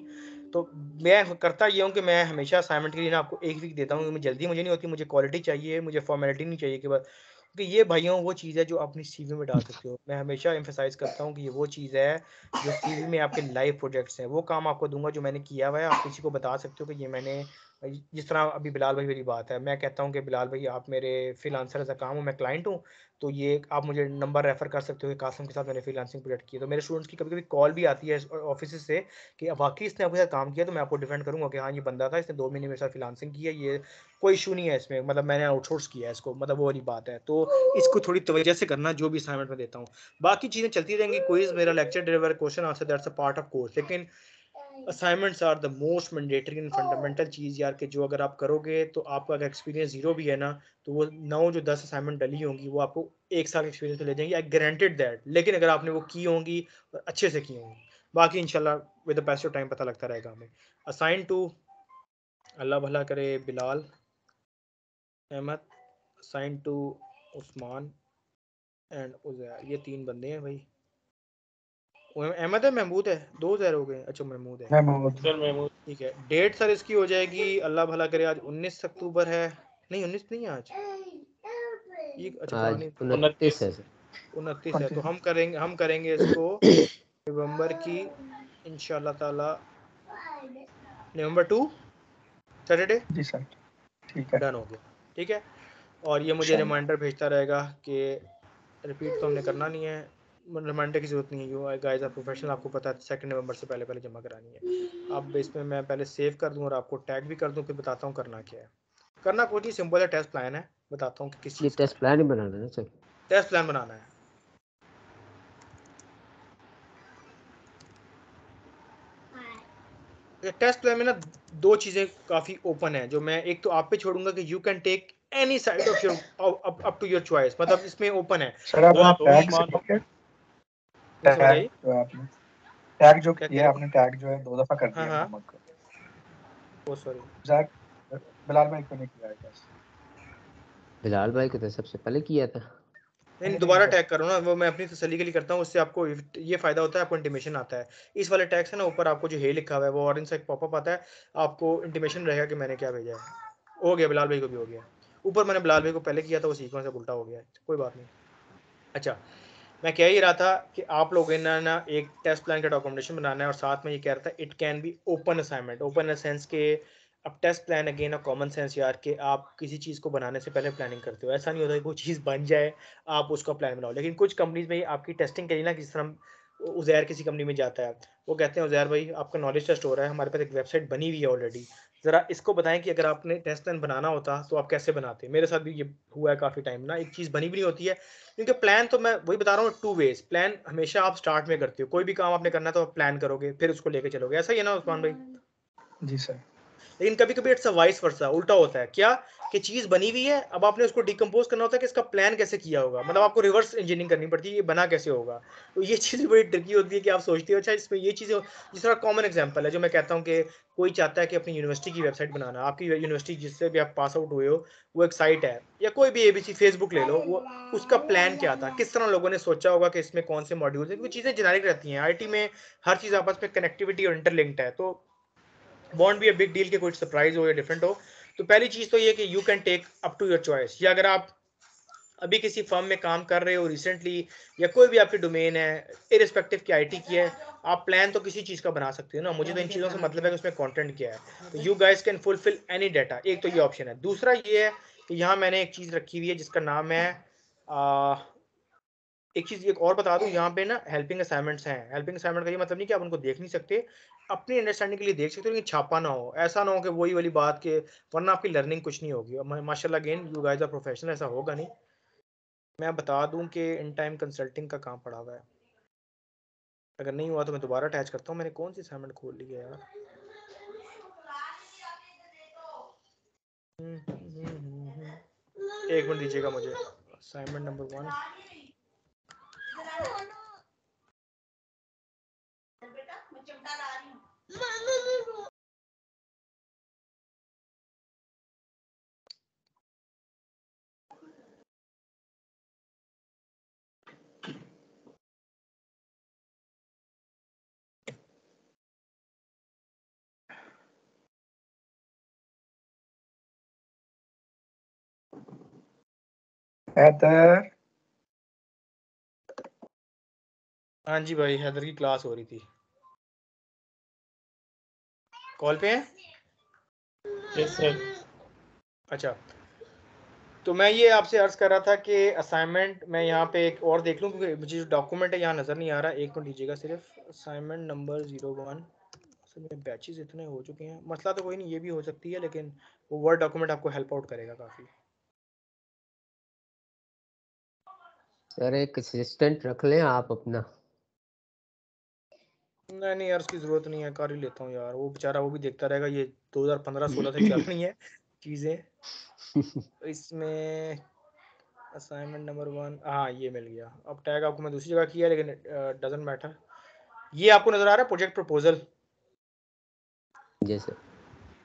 [SPEAKER 1] तो मैं करता ये हूँ कि मैं हमेशा असाइनमेंट के लिए ना आपको एक वीक देता हूँ, जल्दी मुझे नहीं होती, मुझे क्वालिटी चाहिए, मुझे फॉर्मेलिटी नहीं चाहिए कि बस, क्योंकि ये भाइयों वो चीज़ है जो अपनी सीवी में डाल सकते हो। मैं हमेशा एम्फेसाइज करता हूँ कि ये वो चीज़ है जो सीवी में आपके लाइव प्रोजेक्ट्स हैं। वो काम आपको दूंगा जो मैंने किया हुआ है, आप किसी को बता सकते हो कि ये मैंने, जिस तरह अभी बिलाल भाई वाली बात है, मैं कहता हूँ कि बिलाल भाई आप मेरे फ्रीलांसर का काम हूँ, मैं क्लाइंट हूँ, तो ये आप मुझे नंबर रेफर कर सकते हो कि कासिम के साथ मैंने फ्रीलांसिंग प्रोजेक्ट किया। तो मेरे स्टूडेंट्स की कभी कभी कॉल भी आती है ऑफिस से कि वाकई इसने आपके साथ काम किया, तो मैं आपको डिफेंड करूँगा कि हाँ ये बंदा था, इसने 2 महीने मेरे साथ फ्रीलांसिंग की है, ये कोई इशू नहीं है इसमें, मतलब मैंने आउटसोर्स किया है इसको, मतलब वो वाली बात है। तो इसको थोड़ी तवज्जो से करना जो भी असाइनमेंट में देता हूँ। बाकी चीज़ें चलती रहेंगी, क्विज मेरा, lecture deliver, question answer, that's a part of course. लेकिन assignments are the most mandatory and fundamental चीज़ यार, कि जो अगर आप करोगे तो आपका अगर एक्सपीरियंस जीरो भी है ना, तो वो 9 जो 10 असाइनमेंट डली होंगी वो आपको 1 साल एक्सपीरियंस में ले जाएंगी, आई गारंटेड दैट। लेकिन अगर आपने वो की होंगी और अच्छे से की होंगी, बाकी इंशाल्लाह with the pace of time पता लगता रहेगा हमें। असाइन टू, अल्लाह भला करे, Bilal Ahmed, assign to Usman and Uzair, ये 3 बंदे हैं भाई। अहमद है, महमूद है, 2 ज़ैर हो गए। अच्छा महमूद है,
[SPEAKER 4] सर महमूद।
[SPEAKER 1] ठीक है। डेट सर इसकी हो जाएगी, अल्लाह भला करे, आज 19 अक्टूबर है, नहीं 19 नहीं है आज, ये अच्छा पता
[SPEAKER 3] आज
[SPEAKER 1] नहीं,
[SPEAKER 3] 29 है सर।
[SPEAKER 1] 29 है। तो हम करेंगे इसको नवंबर की इंशाल्लाह ताला, नवंबर 2 सैटरडे,
[SPEAKER 2] जी सर ठीक है
[SPEAKER 1] डन हो गया, ठीक है। और ये मुझे
[SPEAKER 2] इंशाल्लाह।
[SPEAKER 1] रिमाइंडर भेजता रहेगा कि रिपीट तो हमने करना नहीं है, रिमाइंडर की जरूरत नहीं है, यू गाइस आर प्रोफेशनल, आपको पता है 2 नवंबर से पहले पहले जमा करानी है। अब इसमें मैं पहले सेव कर दूं और आपको टैग भी कर दूं, फिर बताता हूँ करना क्या है। करना कुछ नहीं, सिंपल है, टेस्ट प्लान है, बताता हूँ कि किस
[SPEAKER 3] ये
[SPEAKER 1] चीज़ का
[SPEAKER 3] टेस्ट प्लान ही बनाना है ना सर?
[SPEAKER 1] टेस्ट प्लान बनाना है। टेस्ट प्लान में ना 2 चीज़ें काफ़ी ओपन है, जो मैं एक तो आप पे छोड़ूंगा कि you can take any side of your up to your choice, मतलब इसमें ओपन है।
[SPEAKER 2] सर
[SPEAKER 1] वो
[SPEAKER 2] आपने
[SPEAKER 1] आप
[SPEAKER 2] टैग से
[SPEAKER 4] उस्मान
[SPEAKER 2] किया,
[SPEAKER 1] नहीं समझ
[SPEAKER 2] टैग
[SPEAKER 1] आई,
[SPEAKER 2] जो है आपने, टैग जो
[SPEAKER 1] क्या कह
[SPEAKER 2] किया
[SPEAKER 1] रहे
[SPEAKER 2] आपने, टैग जो है 2 दफा कर
[SPEAKER 1] हो? हाँ
[SPEAKER 2] दिया
[SPEAKER 1] हाँ,
[SPEAKER 2] मोहम्मद को।
[SPEAKER 1] ओ सॉरी,
[SPEAKER 2] जैक बिलाल भाई को नहीं किया है बस।
[SPEAKER 3] बिलाल भाई को तो सबसे पहले किया था।
[SPEAKER 1] नहीं
[SPEAKER 2] नहीं
[SPEAKER 1] दोबारा
[SPEAKER 2] जब
[SPEAKER 1] टैग करो ना, वो मैं अपनी तसल्ली के लिए करता हूँ, उससे आपको ये फायदा होता है, आपको इंटीमेशन आता है। इस वाले टैग से ना ऊपर आपको जो हे लिखा हुआ है वो ऑरेंज सा एक पॉपअप आता है, आपको इंटीमेशन रहेगा कि मैंने क्या भेजा है। हो गया, बिलाल भाई को भी हो गया। ऊपर मैंने बिलाल भाई को पहले किया था, वो सीक्वेंस से उल्टा हो गया, कोई बात नहीं। अच्छा, मैं कह ही रहा था कि आप लोगों ने ना एक टेस्ट प्लान का डॉक्यूमेंटेशन बनाना है, और साथ में ये कह रहा था it can be open assignment, open in sense के अब test plan again a common sense यार, कि आप किसी चीज़ को बनाने से पहले प्लानिंग करते हो, ऐसा नहीं होता कि वो चीज़ बन जाए आप उसका प्लान बनाओ। लेकिन कुछ कंपनीज में आपकी टेस्टिंग के लिए ना, किस तरह उज़ैर किसी कंपनी में जाता है, वो कहते हैं उज़ैर भाई आपका नॉलेज टेस्ट हो रहा है, हमारे पास एक वेबसाइट बनी हुई है ऑलरेडी, ज़रा इसको बताएं कि अगर आपने टेस्ट प्लान बनाना होता तो आप कैसे बनाते। मेरे साथ भी ये हुआ है काफ़ी टाइम ना, एक चीज़ बनी भी नहीं होती है, क्योंकि प्लान तो मैं वही बता रहा हूँ, 2 वेज प्लान हमेशा आप स्टार्ट में करते हो, कोई भी काम आपने करना है तो आप प्लान करोगे फिर उसको लेके चलोगे, ऐसा ही है ना उस्मान भाई।
[SPEAKER 2] जी सर।
[SPEAKER 1] लेकिन कभी कभी इट्स वाइस वर्सा, उल्टा होता है क्या, कि चीज बनी हुई है, अब आपने उसको डिकम्पोज करना होता है कि इसका प्लान कैसे किया होगा, मतलब आपको रिवर्स इंजीनियरिंग करनी पड़ती है, ये बना कैसे होगा। तो ये चीज़ बड़ी ट्रिकी होती है कि आप सोचते हो अच्छा इसमें ये चीज़ें, जिस तरह कॉमन एग्जांपल है जो मैं कहता हूँ कि कोई चाहता है कि अपनी यूनिवर्सिटी की वेबसाइट बनाना, आपकी यूनिवर्सिटी जिससे भी आप पास आउट हुए हो वो एक साइट है, या कोई भी एबीसी फेसबुक ले लो, वो उसका प्लान क्या था, किस तरह लोगों ने सोचा होगा कि इसमें कौन से मॉड्यूल्स हैं, क्योंकि चीज़ें जेनेरिक रहती हैं, आईटी में हर चीज़ आपस में कनेक्टिविटी और इंटरलिंक्ड है, तो want be a big deal के कोई सरप्राइज हो या डिफरेंट हो। तो पहली चीज तो ये कि you can take up to your choice, या अगर आप अभी किसी फर्म में काम कर रहे हो रिसेंटली, या कोई भी आपकी डोमेन है इरिस्पेक्टिव की आईटी की है, आप प्लान तो किसी चीज का बना सकते हो ना, मुझे तो इन चीजों से मतलब है कि उसमें कंटेंट क्या है, तो you guys can fulfil any data, एक तो ये ऑप्शन है। दूसरा ये है कि यहाँ मैंने एक चीज रखी हुई है जिसका नाम है एक चीज एक और बता दूं, यहाँ पे ना हेल्पिंग असाइनमेंट्स हैं। हेल्पिंग असाइनमेंट का ये मतलब नहीं कि आप उनको देख नहीं सकते, अपनी अंडरस्टैंडिंग के लिए देख सकते हो, लेकिन छापा ना हो, ऐसा ना हो कि वही वाली बात के, वरना आपकी लर्निंग कुछ नहीं होगी। माशाल्लाह again you guys are professional, ऐसा होगा नहीं। मैं बता दूं कि इन टाइम कंसल्टिंग का काम पड़ा हुआ है, अगर नहीं हुआ तो मैं दोबारा अटैच करता हूँ। मैंने कौन सी असाइनमेंट खोल ली है यार, एक मिनट दीजिएगा मुझे। असाइनमेंट नंबर 1,
[SPEAKER 2] हैदर,
[SPEAKER 1] हाँ जी भाई, हैदर की क्लास हो रही थी। कॉल पे है?
[SPEAKER 4] Yes sir.
[SPEAKER 1] अच्छा, तो मैं ये आपसे अर्ज कर रहा था कि असाइनमेंट मैं यहाँ पे एक और देख लूँ क्योंकि मुझे जो डॉक्यूमेंट है यहाँ नज़र नहीं आ रहा। एक मिनट दीजिएगा सिर्फ। Assignment number 01। असल में बैचेस इतने हो चुके हैं, मसला तो कोई नहीं, ये भी हो सकती है, लेकिन वो वर्ड डॉक्यूमेंट आपको हेल्प आउट करेगा काफ़ी।
[SPEAKER 3] सर एक असिस्टेंट रख लें आप अपना।
[SPEAKER 1] नहीं नहीं यार, उसकी ज़रूरत नहीं है, कर ही लेता हूँ यार। वो बेचारा वो भी देखता रहेगा, ये 2015-16 से चल रही है चीज़ें। इसमें असाइनमेंट नंबर 1, हाँ ये मिल गया। अब टैग आपको मैं दूसरी जगह किया, लेकिन डजंट मैटर। ये आपको नजर आ रहा है प्रोजेक्ट प्रपोजल?
[SPEAKER 3] जी सर।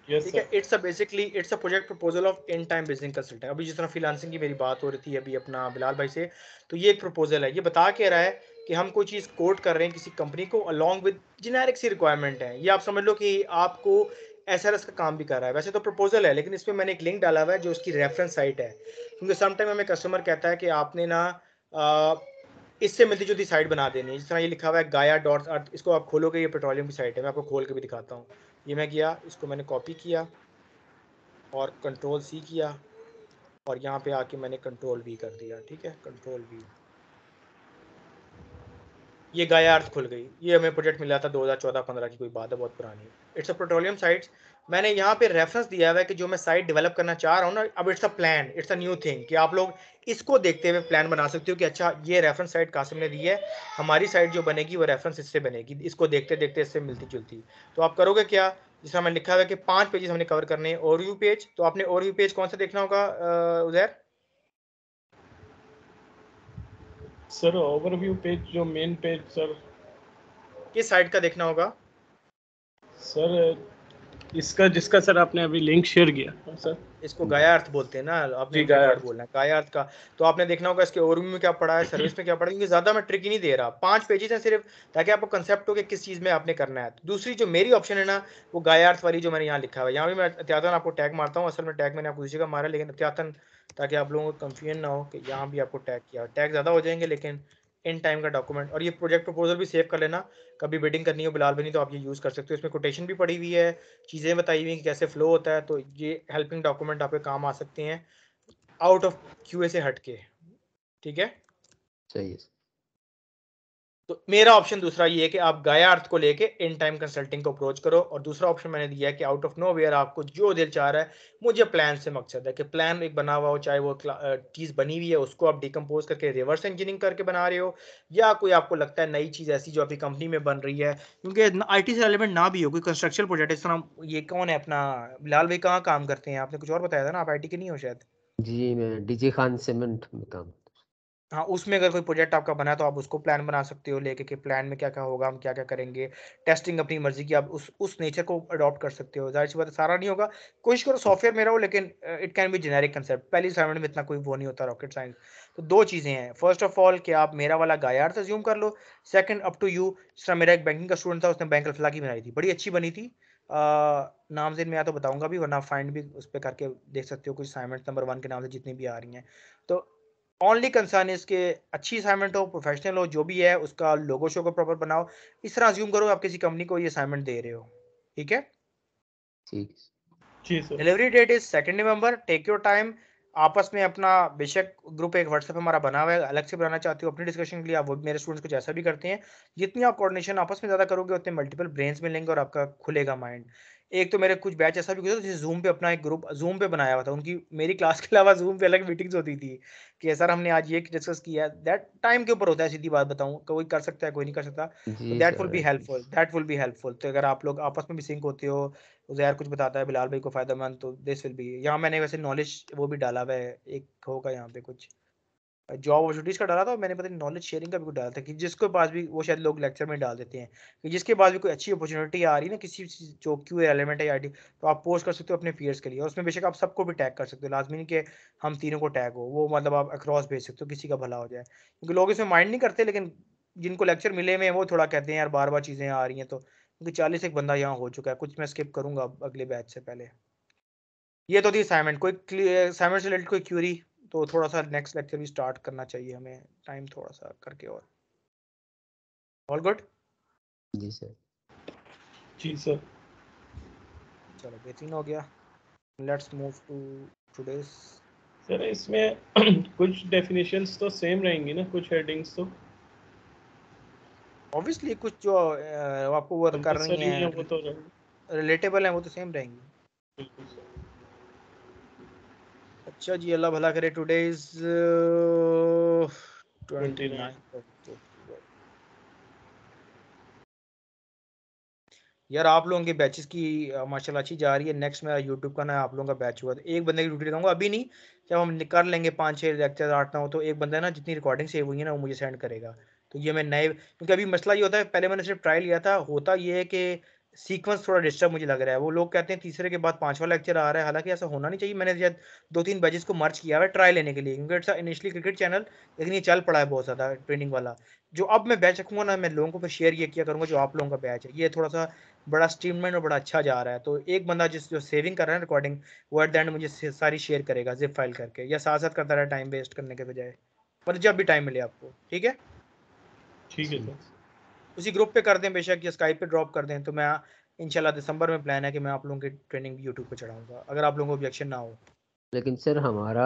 [SPEAKER 4] यस
[SPEAKER 1] ठीक है,
[SPEAKER 4] sir.
[SPEAKER 1] It's a project proposal of in time business consultant. अभी जिस तरह फ्रीलांसिंग की मेरी बात हो रही थी अभी अपना बिलाल भाई से, तो ये एक प्रपोजल है। ये बता के रहा है कि हम कोई चीज़ कोट कर रहे हैं किसी कंपनी को अलॉन्ग विद जेनेरिक सी रिक्वायरमेंट है। ये आप समझ लो कि आपको एसआरएस का काम भी कर रहा है। वैसे तो प्रपोजल है, लेकिन इसमें मैंने एक लिंक डाला हुआ है जो उसकी रेफरेंस साइट है, क्योंकि समटाइम हमें कस्टमर कहता है कि आपने ना इससे मिलती जुलती साइट बना देनी है। जिस तरह ये लिखा हुआ है गाया डॉट अर्थ, इसको आप खोलोगे, ये पेट्रोलियम की साइट है। मैं आपको खोल के भी दिखाता हूँ। ये मैं किया, इसको मैंने कॉपी किया और कंट्रोल सी किया, और यहाँ पे आके मैंने कंट्रोल वी कर दिया। ठीक है, कंट्रोल वी, ये गाया अर्थ खुल गई। ये हमें प्रोजेक्ट मिला था 2014-15 की कोई बात है, बहुत पुरानी। It's a petroleum sites. मैंने यहाँ पे रेफरेंस दिया हुआ है कि जो मैं साइट डेवलप करना चाह रहा हूँ ना, अब it's a plan, it's a new thing, कि आप लोग इसको देखते हुए प्लान बना सकते हो कि अच्छा ये रेफरेंस साइट कासिम ने दी है, हमारी साइट जो बनेगी वो रेफरेंस इससे बनेगी, इसको देखते देखते इससे मिलती जुलती। तो आप करोगे क्या, जिस तरह मैंने लिखा हुआ है कि 5 पेजेस हमने कवर करने हैं। ओवरव्यू पेज, तो आपने ओवरव्यू पेज कौन सा देखना होगा उजैर?
[SPEAKER 4] सर ओवरव्यू पेज जो मेन पेज सर,
[SPEAKER 1] किस साइट का देखना होगा?
[SPEAKER 4] सर इसका जिसका सर आपने अभी लिंक शेयर किया सर।
[SPEAKER 1] इसको गाया अर्थ बोलते हैं ना, आपने
[SPEAKER 4] जी
[SPEAKER 1] एग्जैक्ट
[SPEAKER 4] गाया
[SPEAKER 1] वर्ड बोलना है गाया अर्थ का। तो आपने देखना होगा इसके ओवरव्यू में क्या पड़ा है, सर्विस में क्या पड़ा है, क्योंकि ज्यादा मैं ट्रिक ही नहीं दे रहा, 5 पेजेस हैं सिर्फ, ताकि आपको कंसेप्ट हो कि किस चीज में आपने करना है। दूसरी जो मेरी ऑप्शन है ना, वो गाया अर्थ वाली जो मैंने यहाँ लिखा हुआ है, यहाँ भी मैं एहतियातन आपको टैग मारता हूँ। असल में टैग मैंने आपको दूसरी का मारा, लेकिन एहतियातन, ताकि आप लोगों को कंफ्यूजन ना हो कि यहाँ भी आपको टैग किया। टैग ज्यादा हो जाएंगे, लेकिन इन टाइम का डॉक्यूमेंट। और ये प्रोजेक्ट प्रपोजल भी सेव कर लेना, कभी बिडिंग करनी हो बिलाल बनी तो आप ये यूज कर सकते हो। इसमें कोटेशन भी पड़ी हुई है, चीजें बताई हुई हैं कि कैसे फ्लो होता है, तो ये हेल्पिंग डॉक्यूमेंट आपके काम आ सकते हैं आउट ऑफ क्यूए से हट के। ठीक है,
[SPEAKER 3] सही है।
[SPEAKER 1] तो मेरा ऑप्शन दूसरा ये है कि आप गाया अर्थ को लेके इन टाइम कंसल्टिंग को अप्रोच करो, और दूसरा ऑप्शन मैंने दिया है कि आउट ऑफ नो वेयर आपको जो दिल चाह रहा है, मुझे प्लान से मकसद है कि प्लान एक बना हुआ हो, चाहे वो चीज़ बनी हुई है उसको आप डिकम्पोज करके रिवर्स इंजीनियरिंग करके बना रहे हो, या कोई आपको लगता है नई चीज़ ऐसी जो आपकी कंपनी में बन रही है, क्योंकि आईटी से रिलेवेंट ना भी हो, कोई कंस्ट्रक्शन प्रोजेक्ट इस तरह। ये कौन है अपना बिलाल भाई, कहाँ काम करते हैं? आपने कुछ और बताया था ना, आप आईटी के नहीं हो शायद?
[SPEAKER 3] जी मैं डीजे खान सीमेंट में काम।
[SPEAKER 1] हाँ, उसमें अगर कोई प्रोजेक्ट आपका बना है तो आप उसको प्लान बना सकते हो लेके, कि प्लान में क्या क्या होगा, हम क्या क्या करेंगे। टेस्टिंग अपनी मर्जी की, आप उस नेचर को अडॉप्ट कर सकते हो। जाहिर सी बात है सारा नहीं होगा, कोशिश करो सॉफ्टवेयर मेरा हो, लेकिन it can B generic concept. पहली असाइनमेंट में इतना कोई वो नहीं होता रॉकेट साइंस। तो दो चीज़ें हैं, फर्स्ट ऑफ ऑल कि आप मेरा वाला गायार से ज्यूम कर लो, सेकंड अप टू यू। जिस तरह मेरा एक बैंकिंग का स्टूडेंट था, उसने बैंक अल्फला की बनाई थी, बड़ी अच्छी बनी थी। नाम से मैं तो बताऊंगा भी, वरना फाइंड भी उस पर करके देख सकते हो, कुछ असाइनमेंट नंबर 1 के नाम से जितनी भी आ रही हैं। तो ओनली कंसर्न इसके अच्छी असाइनमेंट हो, प्रोफेशनल हो, जो भी है उसका लोगो शो को प्रॉपर बनाओ। इस तरह अज्यूम करो आप किसी कंपनी को ये असाइनमेंट दे रहे हो। ठीक है,
[SPEAKER 3] ठीक।
[SPEAKER 4] जी sir.
[SPEAKER 1] Delivery date is 2 November. Take your time. आपस में अपना बेशक ग्रुप एक व्हाट्सएप हमारा बना हुआ है, अलग से बनाना चाहते हो अपनी डिस्कशन के लिए, आप वो मेरे स्टूडेंट्स कुछ ऐसा भी करते हैं। जितनी आप कोऑर्डिनेशन आपस में ज़्यादा करोगे, उतने मल्टीपल ब्रेन्स मिलेंगे और आपका खुलेगा माइंड। एक तो मेरे कुछ बैच ऐसा भी हुआ था जिसे जूम पे अपना एक ग्रुप जूम पे बनाया हुआ था, उनकी मेरी क्लास के अलावा जूम पे अलग मीटिंग्स होती थी कि सर हमने आज ये डिस्कस किया है। दैट टाइम के ऊपर होता है, सीधी बात बताऊं, कोई कर सकता है कोई नहीं कर सकता। तो
[SPEAKER 3] जी
[SPEAKER 1] that will be
[SPEAKER 3] sir.
[SPEAKER 1] Helpful, that will be helpful. तो अगर आप लोग आपस में भी सिंक होते हो, उज़ैर कुछ बताता है बिलाल भाई को फायदेमंद, तो दिस विल बी। यहाँ मैंने वैसे नॉलेज वो भी डाला हुआ है, एक होगा यहाँ पे कुछ जॉब अपॉर्चुनिटीज का डाला था, और मैंने पता नहीं नॉलेज शेयरिंग का भी कुछ डाला था, कि जिसके पास भी, वो शायद लोग लेक्चर में डाल देते हैं, कि जिसके पास भी कोई अच्छी अपॉर्चुनिटी आ रही है ना किसी जो क्यू एलिमेंट है आईटी, तो आप पोस्ट कर सकते हो अपने पीयर्स के लिए, और उसमें बेशक आप सबको भी टैग कर सकते हो। लाजमी नहीं कि हम तीनों को टैग हो, वो मतलब आप अक्रॉस भेज सकते हो, किसी का भला हो जाए, क्योंकि लोग इसमें माइंड नहीं करते, लेकिन जिनको लेक्चर मिले हुए हैं वो थोड़ा कहते हैं यार बार बार चीज़ें आ रही हैं। तो क्योंकि 40 एक बंदा यहाँ हो चुका है, कुछ मैं स्किप करूंगा अगले बैच से पहले। ये तो थी असाइनमेंट। कोई असाइनमेंट से रिलेटेड कोई क्यूरी तो थोड़ा सा नेक्स्ट लेक्चर भी स्टार्ट करना चाहिए हमें, टाइम थोड़ा सा करके। और ऑल गुड?
[SPEAKER 3] जी सर।
[SPEAKER 4] जी सर।
[SPEAKER 1] चलो बेहतरीन हो गया। Let's move to today's.
[SPEAKER 4] Sir इसमें कुछ डेफिनेशंस तो सेम रहेंगी ना, कुछ हेडिंग्स तो
[SPEAKER 1] ऑब्वियसली कुछ जो आपको वो कर रही
[SPEAKER 4] कंपलसरी है वो
[SPEAKER 1] हैं
[SPEAKER 4] तो रहेंगी।
[SPEAKER 1] रिलेटेबल हैं वो तो सेम रहेंगी।
[SPEAKER 4] बिल्कुल सर।
[SPEAKER 1] अच्छा जी, अल्लाह भला करे। टुडे इज
[SPEAKER 4] 29
[SPEAKER 1] 29 यार आप लोगों के बैचेस की माशाल्लाह अच्छी जा रही है। नेक्स्ट मेरा यूट्यूब का ना आप लोगों का बैच हुआ, तो एक बंदे की ड्यूटी लगाऊंगा अभी नहीं, जब हम कर लेंगे 5-6 लेक्चर 8-9, तो एक बंदा ना जितनी रिकॉर्डिंग सेव हुई है ना वो मुझे सेंड करेगा। तो ये मैं नए, क्योंकि अभी मसला ये होता है, पहले मैंने सिर्फ ट्राई लिया था, होता ये है कि सीक्वेंस थोड़ा डिस्टर्ब मुझे लग रहा है। वो लोग कहते हैं तीसरे के बाद 5वां लेक्चर आ रहा है, हालांकि ऐसा होना नहीं चाहिए। मैंने शायद 2-3 बैचेस को मर्ज किया है ट्राई लेने के लिए, क्योंकि इट्स इनिशियली क्रिकेट चैनल, लेकिन ये चल पड़ा है बहुत ज़्यादा ट्रेनिंग वाला। जो अब मैं बैच रखूंगा ना, मैं लोगों को फिर शेयर ये किया करूंगा जो आप लोगों का बैच है, ये थोड़ा सा बड़ा स्ट्रीमलाइन और बड़ा अच्छा जा रहा है। तो एक बंदा जो सेविंग कर रहा है रिकॉर्डिंग, वो एट द एंड मुझे सारी शेयर करेगा जिप फाइल करके, या साथ साथ करता रहा टाइम वेस्ट करने के बजाय, मतलब जब भी टाइम मिले आपको। ठीक है,
[SPEAKER 4] ठीक है सर।
[SPEAKER 1] उसी ग्रुप पे कर दें बेशक, या स्काइप पे ड्रॉप कर दें। तो मैं इंशाल्लाह दिसंबर में प्लान है कि मैं आप लोगों की ट्रेनिंग भी यूट्यूब पे चढ़ाऊंगा, अगर आप लोगों को ऑब्जेक्शन ना हो।
[SPEAKER 3] लेकिन सर हमारा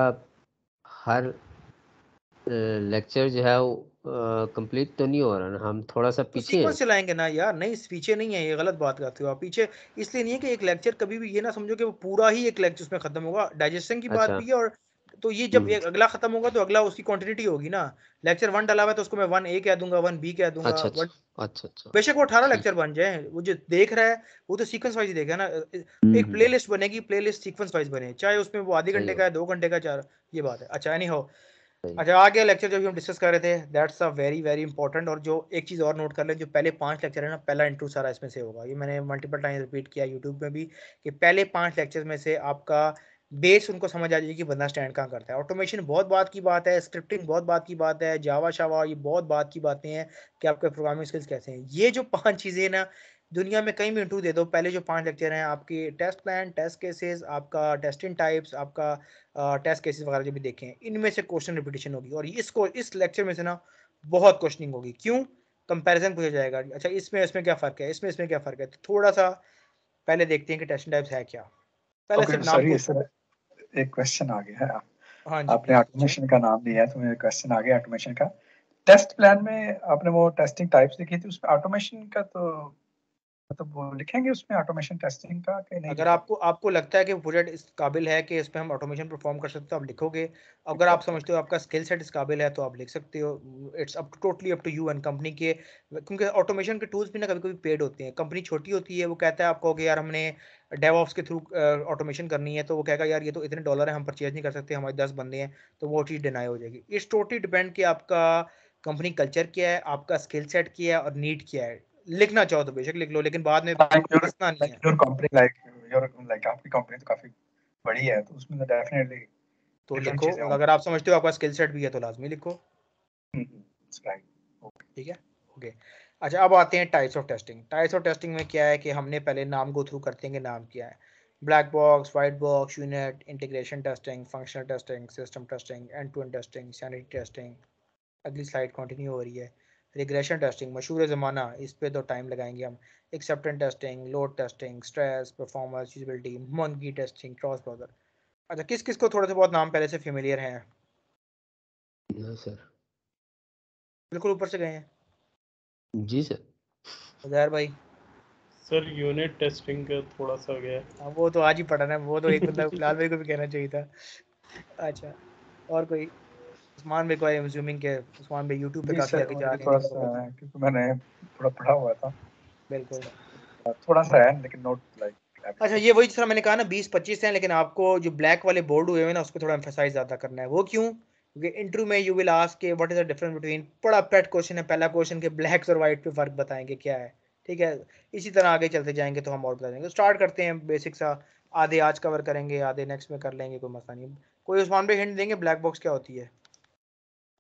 [SPEAKER 3] हर लेक्चर जो है वो कंप्लीट तो नहीं हो रहा ना, हम थोड़ा सा
[SPEAKER 1] तो
[SPEAKER 3] पीछे हैं।
[SPEAKER 1] सीक्वेंस चलाएंगे ना यार, नहीं पीछे नहीं है, ये गलत बात करते हो आप। पीछे इसलिए नहीं है कि एक लेक्चर कभी भी ये ना समझो कि वो पूरा ही एक लेक्चर उसमें खत्म होगा, डाइजेशन की बात
[SPEAKER 3] अच्छा।
[SPEAKER 1] भी है। और तो ये जब
[SPEAKER 3] हम्म।
[SPEAKER 1] अगला खत्म होगा तो अगला उसकी कंटिन्यूटी होगी ना। लेक्चर 1 डाला हुआ है तो उसको मैं 1A कह दूंगा, 1B कह दूंगा,
[SPEAKER 3] अच्छा
[SPEAKER 1] 1,
[SPEAKER 3] अच्छा अच्छा अच्छा।
[SPEAKER 1] बेशक वो 18
[SPEAKER 3] ठीक
[SPEAKER 1] लेक्चर
[SPEAKER 3] है।
[SPEAKER 1] बन जाए, वो जो देख रहा है वो तो सीक्वेंस वाइज देखेगा ना। एक
[SPEAKER 3] हम्म।
[SPEAKER 1] प्लेलिस्ट बनेगी, प्लेलिस्ट सीक्वेंस वाइज बने, चाहे उसमें वो आधे
[SPEAKER 3] सही
[SPEAKER 1] घंटे
[SPEAKER 3] हो।
[SPEAKER 1] का है, 2 घंटे का, 4, ये बात है। अच्छा एनी हो,
[SPEAKER 3] सही।
[SPEAKER 1] अच्छा आ गया लेक्चर जो भी हम डिस्कस कर रहे थे, that's a very very important. और जो एक चीज़ और नोट कर लें, जो पहले 5 लेक्चर है ना, पहला इंट्रो सारा इसमें से होगा। ये मैंने मल्टीपल टाइम रिपीट किया यूट्यूब में भी, कि पहले 5 लेक्चर में से आपका बेस उनको समझ आ जाएगी कि बंदा स्टैंड कहाँ करता है। ऑटोमेशन बहुत बात की बात है, स्क्रिप्टिंग बहुत बात की बात है, जावा शावा ये बहुत बात की बातें हैं कि आपके प्रोग्रामिंग स्किल्स कैसे हैं। ये जो 5 चीज़ें ना, दुनिया में कहीं भी इंटरव्यू दे दो, पहले जो 5 लेक्चर हैं आपकी टेस्ट प्लान, टेस्ट केसेस, आपका टेस्टिंग टाइप्स, आपका टेस्ट केसेस वगैरह जो भी देखें, इनमें से क्वेश्चन रिपीटिशन होगी। और इसको इस लेक्चर में से ना बहुत क्वेश्चनिंग होगी। क्यों? कंपैरिजन पूछा जाएगा, अच्छा इसमें इसमें क्या फ़र्क है, इसमें इसमें क्या फ़र्क है। तो थोड़ा सा पहले देखते हैं कि टेस्टिंग टाइप्स है क्या, पहले
[SPEAKER 2] ओके
[SPEAKER 1] सिर्फ नाम
[SPEAKER 2] सर, ये
[SPEAKER 1] को।
[SPEAKER 2] सर एक क्वेश्चन आ गया है।
[SPEAKER 1] हाँ जी
[SPEAKER 2] आपने
[SPEAKER 1] प्लीज़ पूछें।
[SPEAKER 2] ऑटोमेशन का नाम लिया है तो मेरा क्वेश्चन आ गया ऑटोमेशन का। टेस्ट प्लान में आपने वो टेस्टिंग टाइप्स लिखी थी, उसमें ऑटोमेशन का तो मतलब वो लिखेंगे उसमें ऑटोमेशन टेस्टिंग का कि नहीं
[SPEAKER 1] अगर
[SPEAKER 2] लिखेंगे?
[SPEAKER 1] आपको आपको लगता है कि प्रोजेक्ट इस काबिल है कि इस पे हम ऑटोमेशन परफॉर्म कर सकते हो, तो आप लिखोगे। अगर आप
[SPEAKER 2] ओके
[SPEAKER 1] समझते हो आपका स्किल सेट इस काबिल है तो आप लिख सकते हो। It's up totally up to you and company के, क्योंकि ऑटोमेशन के टूल्स भी ना कभी कभी पेड होते हैं। कंपनी छोटी होती है, वो कहता है आपको कि यार हमने डेवऑप्स के थ्रू ऑटोमेशन करनी है, तो वो कहेगा यार ये तो इतने डॉलर है, हम परचेज नहीं कर सकते, हमारे 10 बंदे हैं, तो वो चीज़ डिनाई हो जाएगी। इट्स टोटली डिपेंड कि आपका कंपनी कल्चर क्या है, आपका स्किल सेट क्या है और नीड क्या है। लिखना चाहो तो बेशक लिख लो, लेकिन बाद में फंसना नहीं है।
[SPEAKER 2] योर कंपनी लाइक आपकी कंपनी तो काफी बड़ी है, तो उसमें तो डेफिनेटली
[SPEAKER 1] तो
[SPEAKER 2] डिफरेंट
[SPEAKER 1] लिखो,
[SPEAKER 2] चीजें
[SPEAKER 1] और
[SPEAKER 2] होंगी।
[SPEAKER 1] अगर आप समझते हो आपका स्किल सेट भी है तो लाजमी लिखो।
[SPEAKER 2] राइट।
[SPEAKER 1] ठीक है, ओके। अच्छा अब आते हैं types of testing. Types of testing में क्या है कि हमने पहले नाम गो थ्रू करते हैं कि नाम क्या है। Black box, white box, unit, integration testing, functional testing, system testing, end to end testing, sanity testing. अगली स्लाइड कंटिन्यू हो रही है। रिग्रेशन टेस्टिंग मशहूर ज़माना, इस पे तो टाइम लगाएंगे हम। Acceptance testing, load testing, stress, performance, usability, monkey testing, cross browser. अच्छा किस किस को थोड़े से बहुत नाम पहले से फेमिलियर हैं?
[SPEAKER 3] हाँ सर।
[SPEAKER 1] बिल्कुल ऊपर से गए हैं।
[SPEAKER 3] जी सर।
[SPEAKER 1] उजैर भाई?
[SPEAKER 4] सर यूनिट टेस्टिंग का थोड़ा सा गया है।
[SPEAKER 1] हाँ वो तो आज ही पढ़ा ना, वो तो एक बंदा फिलहाल भाई को भी कहना चाहिए था। अच्छा, और कोई? उस्मान भाई को आई एम अज्यूमिंग के उस्मान भाई यूट्यूब पे
[SPEAKER 2] जी
[SPEAKER 1] काफी
[SPEAKER 2] सर,
[SPEAKER 1] आगे
[SPEAKER 2] मुझे
[SPEAKER 1] जा
[SPEAKER 2] भी
[SPEAKER 1] रहे हैं
[SPEAKER 2] थोड़ा
[SPEAKER 1] जिनको
[SPEAKER 2] सा
[SPEAKER 1] पता है।
[SPEAKER 2] है, क्योंकि मैंने थोड़ा पढ़ा हुआ था,
[SPEAKER 1] बिल्कुल।
[SPEAKER 2] थोड़ा सा है लेकिन नॉट लाइक
[SPEAKER 1] अच्छा
[SPEAKER 2] एवरीथिंग।
[SPEAKER 1] ये वही जिस मैंने कहा ना 20-25 हैं, लेकिन आपको जो ब्लैक वाले बोर्ड हुए हैं ना उस पर थोड़ा एम्फेसाइज ज्यादा करना है। वो क्यों? क्योंकि इंटरव्यू में यू विल आस्क के what is the difference between, बड़ा पेट क्वेश्चन है पहला क्वेश्चन के ब्लैक्स और व्हाइट पे फर्क बताएंगे क्या है। ठीक है, इसी तरह आगे चलते जाएंगे तो हम और बता देंगे। स्टार्ट करते हैं बेसिक सा, आधे आज कवर करेंगे, आधे नेक्स्ट में कर लेंगे, कोई मसला नहीं। कोई उस्मान भाई हिंट देंगे ब्लैक बॉक्स क्या होती है?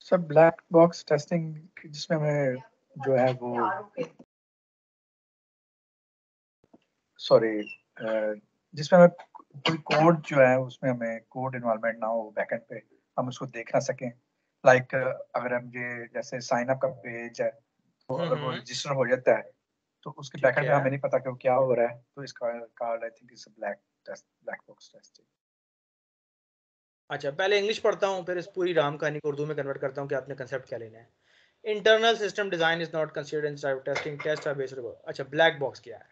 [SPEAKER 2] सर ब्लैक बॉक्स टेस्टिंग जिसमें हमें जो है वो सॉरी जिसमें हमें कोई कोड जो है उसमें हमें कोड इन्वॉल्वमेंट ना हो बैकएंड पे, हम उसको देख ना सकें। लाइक अगर हम ये जैसे साइन अप का पेज है, तो अगर वो रजिस्टर हो जाता है तो उसके
[SPEAKER 1] ठीक
[SPEAKER 2] बैकएंड में
[SPEAKER 1] है।
[SPEAKER 2] हमें नहीं पता कि वो क्या हो रहा है, तो इसका card I think is black box testing.
[SPEAKER 1] अच्छा, पहले इंग्लिश पढ़ता हूँ, फिर इस पूरी राम कहानी को उर्दू में कन्वर्ट करता हूँ कि आपने कंसेप्ट क्या लेना है। Internal system design is not considered in type testing, test are based. अच्छा, ब्लैक बॉक्स क्या है?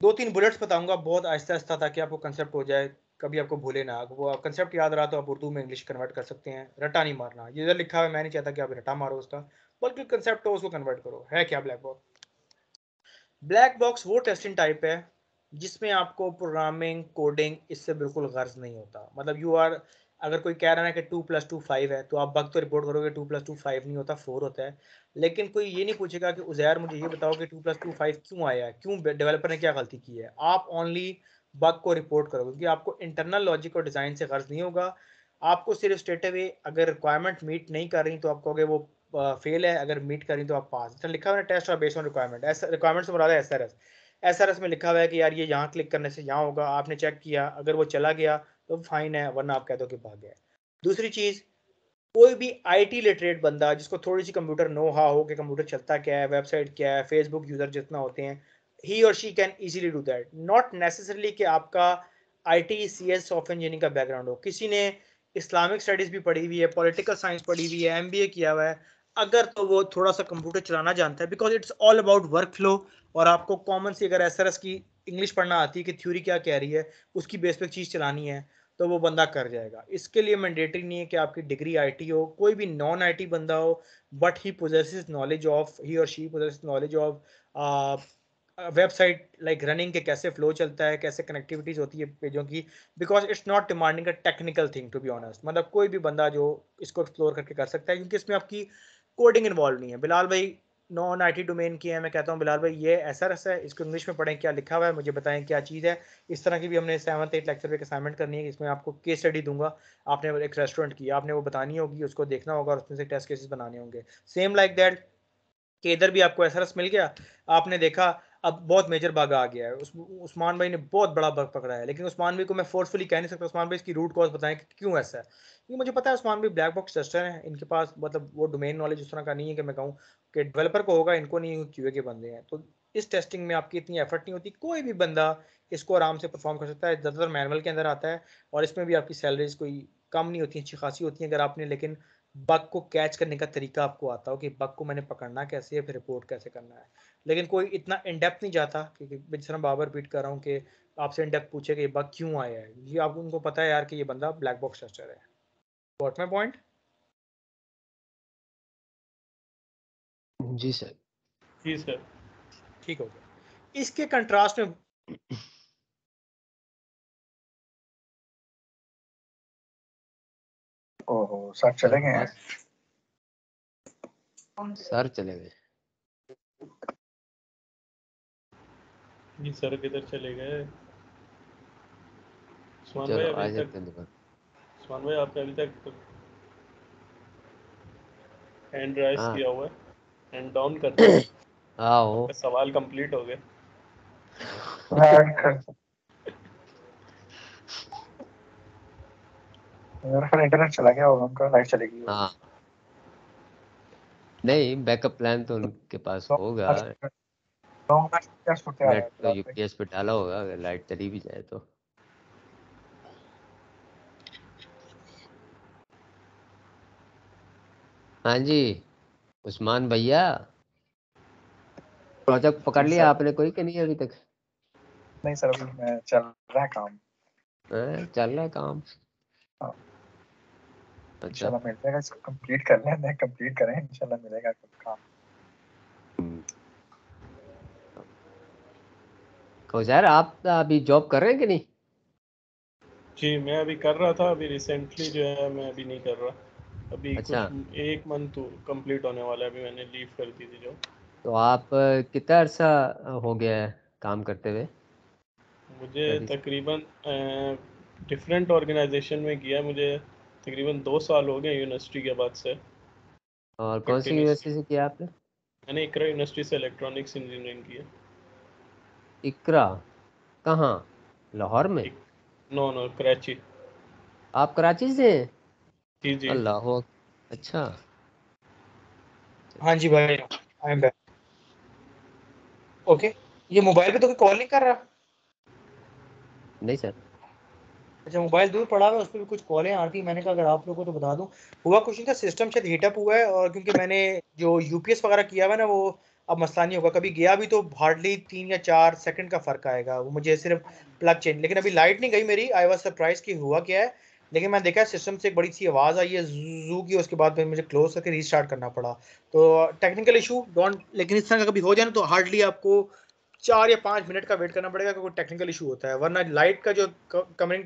[SPEAKER 1] 2-3 बुलेट्स बताऊंगा बहुत आहिस्ता आहिस्ता, ताकि आपको कंसेप्ट हो जाए, कभी आपको भूले ना। वो कंसेप्ट याद रहा तो आप उर्दू में इंग्लिश कन्वर्ट कर सकते हैं। रटा नहीं मारना, ये इधर लिखा हुआ है, मैं नहीं चाहता कि आप रटा मारो उसका, बल्कि कंसेप्ट हो उसको कन्वर्ट करो। है क्या ब्लैक बॉक्स? ब्लैक बॉक्स वो टेस्टिंग टाइप है जिसमें आपको प्रोग्रामिंग कोडिंग इससे बिल्कुल गर्ज नहीं होता। मतलब यू आर, अगर कोई कह रहा है कि 2+2 5 है, तो आप बग तो रिपोर्ट करोगे 2+2 5 नहीं होता, 4 होता है। लेकिन कोई ये नहीं पूछेगा कि उज़ैर मुझे ये बताओ कि 2+2 5 क्यों आया है, क्यों डेवलपर ने क्या गलती की है। आप ओनली बग को रिपोर्ट करोगे, क्योंकि आपको इंटरनल लॉजिक और डिज़ाइन से गर्ज नहीं होगा। आपको सिर्फ स्ट्रेट अवे अगर रिक्वायरमेंट मीट नहीं कर रही तो आप कहोगे वो फेल है, अगर मीट करी तो आप पास। तो लिखा हुआ है टेस्ट और बेस्ड ऑन रिक्वायरमेंट, रिक्वायरमेंट से मुराद है एसआरएस। एसआरएस में लिखा हुआ है कि यार ये यहाँ क्लिक करने से यहाँ होगा, आपने चेक किया, अगर वो चला गया तो फाइन है, वरना आप कह दो कि भाग गया। दूसरी चीज, कोई भी आईटी लिटरेट बंदा जिसको थोड़ी सी कंप्यूटर नो हा हो कि कंप्यूटर चलता क्या है, वेबसाइट क्या है, फेसबुक यूजर जितना होते हैं, ही और she can easily do that. Not necessarily कि आपका आईटी सीएस सॉफ्टवेयर इंजीनियरिंग का बैकग्राउंड हो। किसी ने इस्लामिक स्टडीज भी पढ़ी हुई है, पॉलिटिकल साइंस पढ़ी हुई है, एमबीए किया हुआ है, अगर तो वो थोड़ा सा कंप्यूटर चलाना जानता है, because it's all about work flow. और आपको कॉमन सी अगर एसआरएस की इंग्लिश पढ़ना आती है कि थ्योरी क्या कह रही है, उसकी बेस पे चीज़ चलानी है, तो वो बंदा कर जाएगा। इसके लिए मैंडेटरी नहीं है कि आपकी डिग्री आईटी हो, कोई भी नॉन आईटी बंदा हो, but he possesses knowledge of, he और she possesses knowledge of website like running के, कैसे फ्लो चलता है, कैसे कनेक्टिविटीज होती है पेजों की। Because it's not demanding a technical thing to be honest. मतलब कोई भी बंदा जो इसको एक्सप्लोर करके कर सकता है, क्योंकि इसमें आपकी कोडिंग इन्वॉल्व नहीं है। बिलाल भाई नॉन आईटी डोमेन की है, मैं कहता हूँ बिलाल भाई ये ऐसा रसा है, इसको इंग्लिश में पढ़ें, क्या लिखा हुआ है मुझे बताएं क्या चीज़ है। इस तरह की भी हमने 7th 8th लेक्चर पे असाइनमेंट करनी है, इसमें आपको केस स्टडी दूंगा। आपने एक रेस्टोरेंट की, आपने वो बतानी होगी, उसको देखना होगा और उसमें से टेस्ट केसेस बनाने होंगे। सेम लाइक दैट कि इधर भी आपको एसआरएस मिल गया, आपने देखा अब बहुत मेजर बग आ गया है, उस्मान भाई ने बहुत बड़ा बग पकड़ा है, लेकिन उस्मान भाई को मैं फोर्सफुली कह नहीं सकता उस्मान भाई इसकी रूट कॉज बताएं कि क्यों ऐसा है, क्योंकि मुझे पता है उस्मान भाई ब्लैक बॉक्स टेस्टर हैं, इनके पास मतलब वो डोमेन नॉलेज उस तरह का नहीं है कि मैं कहूँ कि डेवलपर को होगा, इनको नहीं, क्यूए के बंदे हैं। तो इस टेस्टिंग में आपकी इतनी एफर्ट नहीं होती, कोई भी बंदा इसको आराम से परफॉर्म कर सकता है। ज़्यादातर मैनुअल के अंदर आता है, और इसमें भी आपकी सैलरीज कोई कम नहीं होती, अच्छी खासी होती है, अगर आपने लेकिन बग को कैच करने का तरीका आपको आता हो कि बग को मैंने पकड़ना कैसे है, फिर रिपोर्ट कैसे करना है। लेकिन कोई इतना इन डेप्थ नहीं जाता, क्योंकि जिस तरह बाबर रिपीट कर रहा हूँ कि आपसे इन डेप्थ पूछे कि ये बग क्यों आया है, ये आप उनको पता है यार कि ये बंदा ब्लैक बॉक्स टेस्टर है। What my point?
[SPEAKER 3] जी सर।
[SPEAKER 4] जी सर।
[SPEAKER 1] ठीक हो गया। इसके कंट्रास्ट में
[SPEAKER 2] ओहो सर चले गए हैं।
[SPEAKER 3] सर चले गए।
[SPEAKER 4] जी सर किधर चले गए? उस्मान भाई
[SPEAKER 3] चलो
[SPEAKER 4] अभी
[SPEAKER 3] आ
[SPEAKER 4] तक,
[SPEAKER 3] जाते हैं दोबारा।
[SPEAKER 4] उस्मान भाई आपने अभी तक हैंड राइज
[SPEAKER 3] हाँ
[SPEAKER 4] किया हुआ है, हैंड डाउन कर दें,
[SPEAKER 3] आओ।
[SPEAKER 4] आपका सवाल कंप्लीट हो गया।
[SPEAKER 2] मेरा फिर इंटरनेट चला गया होगा, उनका लाइट चली गई होगी।
[SPEAKER 3] हाँ नहीं, बैकअप प्लान तो उनके पास
[SPEAKER 2] तो
[SPEAKER 3] होगा।
[SPEAKER 2] क्या सोते आ रहा
[SPEAKER 3] नेट
[SPEAKER 2] है
[SPEAKER 3] तो
[SPEAKER 2] फिलहाल पे?
[SPEAKER 3] यूपीएस पे डाला होगा, अगर लाइट चली भी जाए तो। हाँ जी उस्मान भैया, प्रोजेक्ट पकड़
[SPEAKER 2] जी
[SPEAKER 3] लिया
[SPEAKER 2] सर।
[SPEAKER 3] आपने कोई कि नहीं अभी तक?
[SPEAKER 2] नहीं सर, अभी मैं चल रहा है काम।
[SPEAKER 3] चल रहा है काम।
[SPEAKER 2] हाँ,
[SPEAKER 3] अच्छा।
[SPEAKER 2] इंशाल्लाह मिल जाएगा, इसको कंप्लीट कर लें, कंप्लीट करें, इंशाल्लाह मिलेगा काम।
[SPEAKER 3] हम्म। तो यार आप अभी जॉब कर रहे हैं कि नहीं?
[SPEAKER 4] जी मैं अभी कर रहा था, अभी रिसेंटली जो है मैं अभी नहीं कर रहा। अभी
[SPEAKER 3] अच्छा,
[SPEAKER 4] कुछ 1 मंथ कंप्लीट होने वाला है, अभी मैंने लीव कर दी थी जो।
[SPEAKER 3] तो आप कितना अर्सा हो गया है काम करते हुए?
[SPEAKER 4] मुझे
[SPEAKER 3] स्टडीज।
[SPEAKER 4] तकरीबन डिफरेंट ऑर्गेनाइजेशन में किया, मुझे तकरीबन 2 साल हो गए यूनिवर्सिटी के बाद से
[SPEAKER 3] और कौन सी
[SPEAKER 4] कंटिन्यूसली।
[SPEAKER 3] यूनिवर्सिटी से किया आपने?
[SPEAKER 4] मैंने इकरा यूनिवर्सिटी से इलेक्ट्रॉनिक्स इंजीनियरिंग की है।
[SPEAKER 3] इकरा कहाँ? लाहौर में?
[SPEAKER 4] No no, Karachi.
[SPEAKER 3] आप कराची से हैं?
[SPEAKER 4] जी जी
[SPEAKER 3] अल्लाह हो। अच्छा
[SPEAKER 1] हाँ जी भाई, आई एम बैक। ओके, ये मोबाइल पे तो कोई कॉल नहीं कर रहा?
[SPEAKER 3] नहीं सर।
[SPEAKER 1] अच्छा, मोबाइल दूर पड़ा हुआ है, उस पर भी कुछ कॉलें आ रही थी। मैंने कहा अगर आप लोगों को तो बता दूं। हुआ कुछ नहीं था, सिस्टम शायद हीटअप हुआ है, और क्योंकि मैंने जो यूपीएस वगैरह किया हुआ है ना, वो अब मसला नहीं होगा। कभी गया भी तो हार्डली 3 या 4 सेकंड का फर्क आएगा, वो मुझे सिर्फ प्लग चेंज। लेकिन अभी लाइट नहीं गई मेरी, आई वाज सरप्राइज कि हुआ क्या है। लेकिन मैं देखा सिस्टम से एक बड़ी सी आवाज़ आई है जू की, उसके बाद फिर मुझे क्लोज करके रीस्टार्ट करना पड़ा। तो टेक्निकल इशू डोंट, लेकिन इस तरह का कभी हो जाए ना तो हार्डली आपको 4 या 5 मिनट का वेट करना पड़ेगा, क्योंकि टेक्निकल इशू होता है। वरना लाइट का जो कमिंग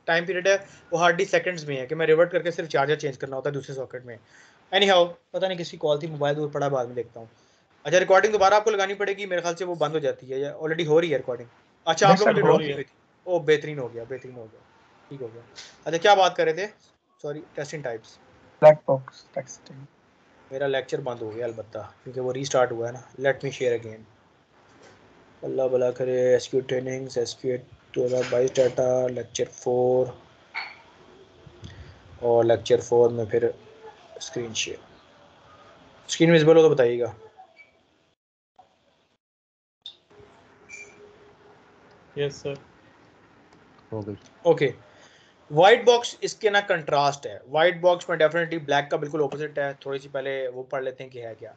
[SPEAKER 1] टाइम पीरियड है वो हार्डली सेकंड्स में है, कि मैं रिवर्ट करके सिर्फ चार्जर चेंज करना होता है दूसरे सॉकेट में। एनी हाउ, पता नहीं किसकी कॉल थी, मोबाइल दूर पड़ा, बाद में देखता हूँ। अच्छा, रिकॉर्डिंग दोबारा आपको लगानी पड़ेगी मेरे ख्याल से, वो बंद हो जाती है या ऑलरेडी हो रही है रिकॉर्डिंग? अच्छा,
[SPEAKER 2] नहीं
[SPEAKER 1] आप लोगों
[SPEAKER 2] सर
[SPEAKER 1] ने
[SPEAKER 2] हो
[SPEAKER 1] ड्रॉप
[SPEAKER 4] रही
[SPEAKER 1] की
[SPEAKER 4] है।
[SPEAKER 1] हुई थी। ओ बेहतरीन हो गया, बेहतरीन हो गया, ठीक हो गया। अच्छा, क्या बात कर रहे थे? Sorry, testing types.
[SPEAKER 2] Black box texting.
[SPEAKER 1] मेरा लेक्चर बंद हो गया अलबत्ता, क्योंकि वो रीस्टार्ट हुआ है ना। Let me share again. अल्लाह भला करे। SQ trainings, SQ 2022 data, lecture 4, और लेक्चर 4 में फिर स्क्रीन शेयर। स्क्रीन विजिबल हो तो बताइएगा।
[SPEAKER 4] Yes sir.
[SPEAKER 3] हो गई।
[SPEAKER 1] ओके, व्हाइट बॉक्स इसके ना कंट्रास्ट है। व्हाइट बॉक्स में डेफिनेटली ब्लैक का बिल्कुल ऑपोजिट है। थोड़ी सी पहले वो पढ़ लेते हैं कि है क्या।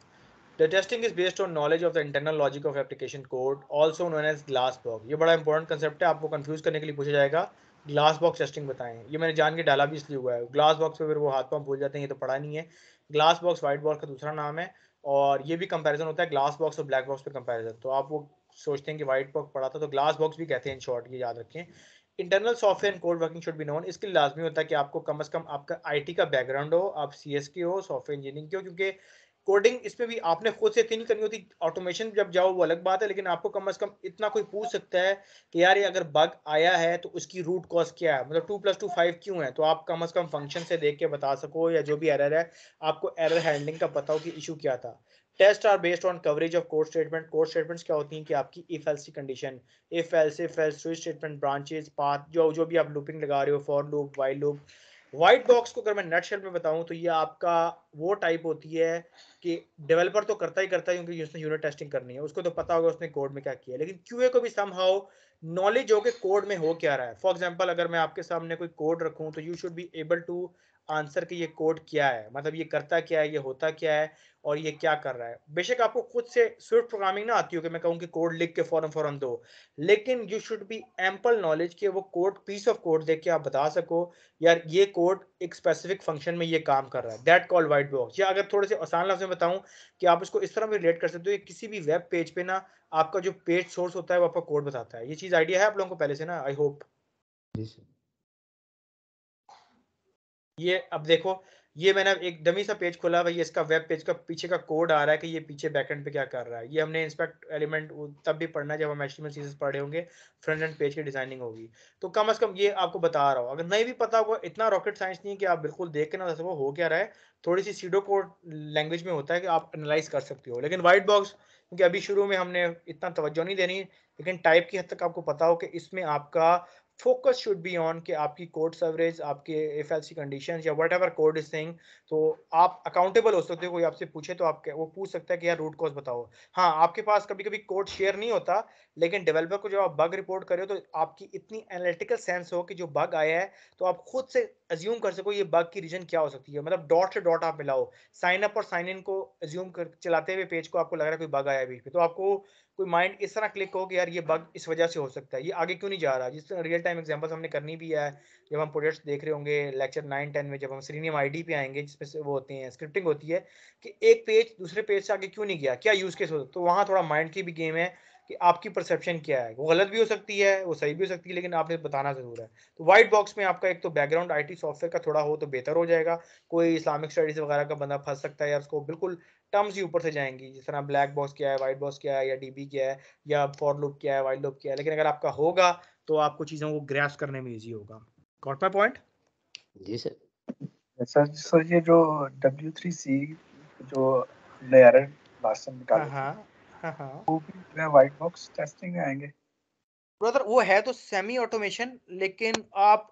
[SPEAKER 1] The testing is based on knowledge of the internal logic of application code, also known as glass box. ये बड़ा इंपॉर्टेंट कंसेप्ट है, आपको कंफ्यूज करने के लिए पूछा जाएगा। ग्लास बॉक्स टेस्टिंग बताएं, ये मैंने जान के डाला भी इसलिए हुआ है। ग्लास बॉक्स पे फिर वो हाथ पांव भूल जाते हैं, ये तो पढ़ा नहीं है। ग्लास बॉक्स व्हाइट बॉक्स का दूसरा नाम है, और ये भी कंपैरिजन होता है ग्लास बॉक्स और ब्लैक बॉक्स पे कंपैरिजन। तो आप वो सोचते हैं कि व्हाइट बॉक्स पढ़ा था, तो ग्लास बॉक्स भी कहते हैं इन शॉर्ट, ये याद रखें। Internal software and code working should be known, इसके लिए लाजमी होता है कि आपको कम से कम आपका आईटी का बैकग्राउंड हो, आप सीएस के हो, सॉफ्टवेयर इंजीनियरिंग के हो, क्योंकि कोडिंग इसमें भी आपने खुद से इतनी नहीं करनी होती। ऑटोमेशन जब जाओ वो अलग बात है, लेकिन आपको कम से कम इतना कोई पूछ सकता है कि यार ये अगर बग आया है तो उसकी रूट कॉज क्या है, मतलब 2+2=5 क्यों है, तो आप कम से कम फंक्शन से देख के बता सको, या जो भी एरर है आपको एरर हैंडलिंग का पता हो कि इशू क्या था। Test are based on coverage of code statement. Code statements क्या होती हैं कि आपकी इफ एल्स की condition, if else switch statement, branches, path, जो भी आप लूपिंग लगा रहे हो, for loop, while loop. White box को अगर मैं नटशेल में बताऊं तो ये आपका वो टाइप होती है कि डेवलपर तो करता ही करता है, क्योंकि उसने यूनिट टेस्टिंग करनी है, उसको तो पता होगा उसने कोड में क्या किया है। लेकिन क्यूए को भी समहाउ नॉलेज हो कि कोड में हो क्या रहा है। फॉर एग्जांपल, अगर मैं आपके सामने कोई कोड रखूं तो you should be able to answer कि ये कोड क्या है, मतलब ये करता क्या है, ये होता क्या है, और ये क्या कर रहा है। बेशक आपको खुद से स्विफ्ट प्रोग्रामिंग ना आती हो कि मैं कहूँ कि कोड लिख के फौरन फौरन दो, लेकिन you should B ample knowledge कि वो कोड, पीस ऑफ कोड देख के आप बता सको यार ये कोड एक स्पेसिफिक फंक्शन में ये काम कर रहा है। That called white box. या अगर थोड़े से आसान लफ्ज़ में बताऊं कि आप इसको इस तरह भी रिलेट कर सकते हो, किसी भी वेब पेज पे ना आपका जो पेज सोर्स होता है वो आपका कोड बताता है। ये चीज़ आइडिया है आप लोगों को पहले से ना, आई होप।
[SPEAKER 3] Ji sir.
[SPEAKER 1] ये अब देखो, ये मैंने एक डमी सा पेज खोला भाई, इसका वेब पेज का पीछे का कोड आ रहा है कि ये पीछे बैकएंड पे क्या कर रहा है। ये हमने इंस्पेक्ट एलिमेंट तब भी पढ़ना है जब हम एचटीएमएल सीएसएस पढ़े होंगे, फ्रंट एंड पेज की डिजाइनिंग होगी। तो कम से कम ये आपको बता रहा हूँ, अगर नहीं भी पता होगा, इतना रॉकेट साइंस नहीं है कि आप बिल्कुल देख के ना सको हो क्या रहा है। थोड़ी सी सीडो कोड लैंग्वेज में होता है कि आप एनालाइज कर सकते हो। लेकिन व्हाइट बॉक्स, क्योंकि अभी शुरू में हमने इतना तवज्जो नहीं देनी, लेकिन टाइप की हद तक आपको पता हो कि इसमें आपका फोकस शुड बी ऑन कि आपकी कोड कवरेज, आपके इफ एल्स की कंडीशंस, या what ever code is saying. तो आप अकाउंटेबल हो सकते हो, कोई आपसे पूछे तो आप वो पूछ सकता है कि यार रूट कॉज बताओ। हाँ, आपके पास कभी कभी कोड शेयर नहीं होता, लेकिन डेवलपर को जब आप बग रिपोर्ट करे हो तो आपकी इतनी एनालिटिकल सेंस हो कि जो बग आया है तो आप खुद से अज्यूम कर सको ये बग की रीजन क्या हो सकती है। मतलब डॉट से डॉट आप मिलाओ, साइन अप और साइन इन को अज्यूम कर चलाते हुए पेज को आपको लग रहा है कोई बग आया है बीच में, तो आपको कोई माइंड इस तरह क्लिक हो कि यार ये बग इस वजह से हो सकता है, ये आगे क्यों नहीं जा रहा। जिस रियल टाइम एग्जांपल्स हमने करनी भी है, जब हम प्रोजेक्ट्स देख रहे होंगे लेक्चर 9-10 में, जब हम सेलेनियम आईडी पे आएंगे जिसमें से वो होती हैं स्क्रिप्टिंग होती है कि एक पेज दूसरे पेज से आगे क्यों नहीं गया, क्या यूज केस हो, तो वहाँ थोड़ा माइंड की भी गेम है कि आपकी परसेप्शन क्या है। वो गलत भी हो सकती है, वो सही भी हो सकती है, लेकिन आपने बताना जरूर है। तो व्हाइट बॉक्स में आपका एक तो बैकग्राउंड आईटी सॉफ्टवेयर का थोड़ा हो तो बेहतर हो जाएगा। कोई इस्लामिक स्टडीज वगैरह का बंदा फंस सकता है यार, उसको बिल्कुल टर्म्स ही ऊपर से जाएंगी, जिस तरह ब्लैक बॉक्स क्या है, व्हाइट बॉक्स क्या है, या डीबी क्या है, या फॉर लूप क्या है, व्हाइल लूप क्या है। लेकिन अगर आपका होगा तो आपको चीज़ों को ग्रैस्प करने में इजी होगा। Got my point?
[SPEAKER 3] जी सर।
[SPEAKER 2] सर ये जो W3C जो हमने एरर लास्ट टाइम
[SPEAKER 1] हाँ
[SPEAKER 2] निकाले थे
[SPEAKER 1] हाँ हाँ हाँ
[SPEAKER 2] वो भी जो है व्हाइट बॉक्स टेस्टिंग में आएंगे।
[SPEAKER 1] ब्रदर, वो है तो सेमी ऑटोमेशन, लेकिन आप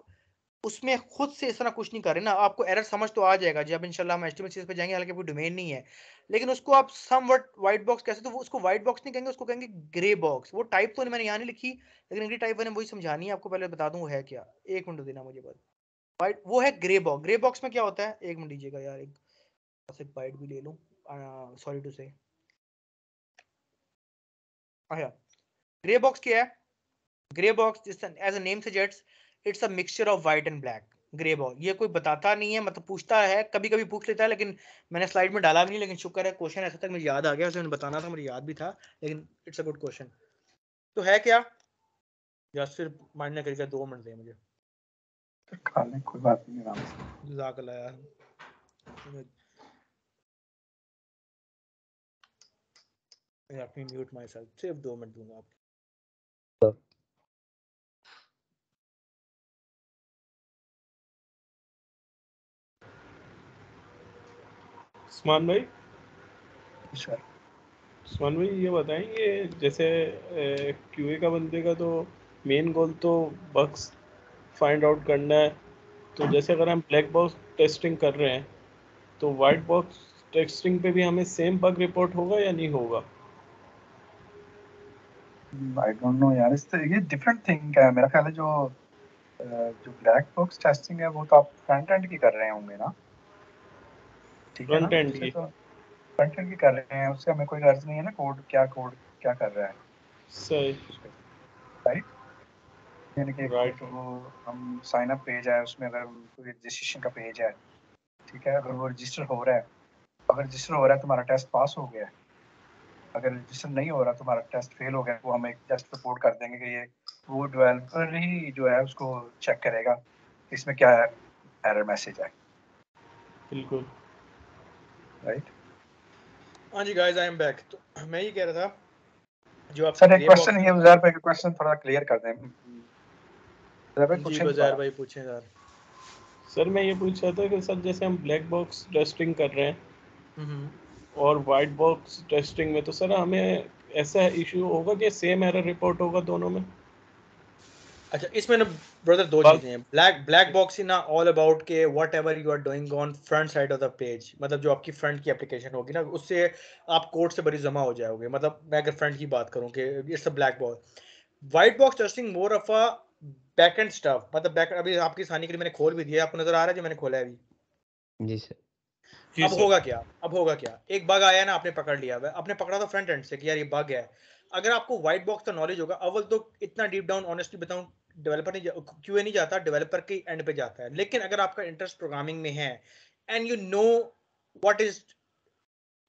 [SPEAKER 1] उसमें खुद से इस तरह कुछ नहीं कर रहे ना, आपको एरर समझ तो आ जाएगा जब इंशाल्लाह हम एचटीएमएल पे जाएंगे, हालांकि कोई डोमेन नहीं है, लेकिन उसको आप समवट व्हाइट बॉक्स कैसे, तो वो उसको व्हाइट बॉक्स नहीं कहेंगे, उसको कहेंगे ग्रे बॉक्स। वो टाइप तो मैंने यहाँ नहीं लिखी, लेकिन अगली टाइप मैंने वही समझानी है आपको, पहले बता दूं वो है क्या, एक मिनट देना मुझे बस। व्हाइट वो है ग्रे बॉक्स। ग्रे बॉक्स में क्या होता है, एक मिनट दीजिएगा यार, एक बाइट भी ले लूं, सॉरी टू से। अच्छा, ग्रे बॉक्स क्या है? Grey box as a name suggests, it's a mixture of white and black. Grey box ये कोई बताता नहीं है, मतलब पूछता है, कभी कभी पूछ लेता है, लेकिन मैंने स्लाइड में डाला भी नहीं, लेकिन शुक्र है क्वेश्चन ऐसा तक मुझे याद आ गया, उसे मैंने बताना था, मुझे याद भी था, लेकिन इट्स अ गुड क्वेश्चन। तो है क्या, जस्ट फिर माइंड ना करिएगा, 2 मिनट दें मुझे।
[SPEAKER 2] खाने कोई बात नहीं, आराम से।
[SPEAKER 1] जज़ाकल्लाह यार, मैं अपनी म्यूट माई सेल्फ, सिर्फ 2 मिनट दूंगा आपको।
[SPEAKER 4] उस्मान भाई,
[SPEAKER 2] सर
[SPEAKER 4] उस्मान भाई ये बताएंगे, जैसे क्यूए का बंदे का तो मेन गोल तो बग्स फाइंड आउट करना है, तो जैसे अगर हम ब्लैक बॉक्स टेस्टिंग कर रहे हैं तो वाइट बॉक्स टेस्टिंग पे भी हमें सेम बग रिपोर्ट होगा या नहीं होगा?
[SPEAKER 2] आई डोंट नो यार, इस ये डिफरेंट थिंग है मेरा ख्याल है। जो ब्लैक बॉक्स टेस्टिंग है वो तो आप फ्रंट एंड की कर रहे होंगे ना, ठीक है ना?
[SPEAKER 4] फ्रंट एंड
[SPEAKER 2] उससे
[SPEAKER 4] की।
[SPEAKER 2] तो फ्रंट एंड की कर रहे हैं, उससे हमें कोई गर्ज नहीं है ना कोड क्या कर रहा है,
[SPEAKER 4] सही।
[SPEAKER 2] राइट? यानी कि
[SPEAKER 4] राइट।
[SPEAKER 2] वो हम साइन अप पेज है, उसमें अगर कोई रजिस्ट्रेशन का पेज है, ठीक है, अगर वो रजिस्टर हो रहा है, अगर रजिस्टर हो रहा है तुम्हारा टेस्ट पास हो गया है, अगर रजिस्टर नहीं हो रहा तुम्हारा टेस्ट फेल हो गया, वो हमें टेस्ट रिपोर्ट कर देंगे कि ये वो डेवलपर ही जो है उसको चेक करेगा इसमें क्या एरर मैसेज है,
[SPEAKER 4] बिल्कुल।
[SPEAKER 2] राइट?
[SPEAKER 1] हाँ जी गाइस, आई एम बैक। तो मैं ये कह रहा था, जो आपकी
[SPEAKER 2] सर एक
[SPEAKER 1] ग्रे
[SPEAKER 2] क्वेश्चन
[SPEAKER 1] बॉक्स,
[SPEAKER 2] ये उज़ैर भाई का क्वेश्चन थोड़ा क्लियर कर दें। उज़ैर भाई
[SPEAKER 1] जी
[SPEAKER 2] क्वेश्चन
[SPEAKER 1] बज़ैर
[SPEAKER 2] दोबारा।
[SPEAKER 1] भाई पूछें सर।
[SPEAKER 4] सर मैं ये पूछ रहा था कि सर जैसे हम ब्लैक बॉक्स टेस्टिंग कर रहे हैं
[SPEAKER 1] हम्म,
[SPEAKER 4] और वाइट बॉक्स टेस्टिंग में, तो सर हमें ऐसा इशू होगा कि सेम एरर रिपोर्ट होगा दोनों में?
[SPEAKER 1] अच्छा, इसमें ना ब्रदर 2
[SPEAKER 4] बग।
[SPEAKER 1] चीजें हैं। ब्लैक बॉक्स इज ना ऑल अबाउट के whatever you are doing on front side of the page, मतलब जो आपकी फ्रंट की एप्लीकेशन होगी ना, उससे आप कोड से बड़ी जमा हो जाओगे। मतलब मैं अगर फ्रंट की बात करूं कि it's a black box. White box testing more of a back and stuff, मतलब बैक, अभी आपकी आसानी के लिए मैंने खोल भी दिया, आपको नजर आ रहा है जो मैंने खोला है अभी।
[SPEAKER 3] जी सर।
[SPEAKER 4] जी
[SPEAKER 1] अब
[SPEAKER 4] सर।
[SPEAKER 1] होगा क्या, अब होगा क्या, एक बग आया ना, आपने पकड़ लिया, आपने पकड़ा तो फ्रंट एंड से कि यार ये बग है। अगर आपको व्हाइट बॉक्स का नॉलेज होगा, अव्वल तो इतना डीप डाउन ऑनेस्टली बताऊं, डेवलपर नहीं क्यूए नहीं जाता, डेवलपर के एंड पे जाता है। लेकिन अगर आपका इंटरेस्ट प्रोग्रामिंग में है and you know what is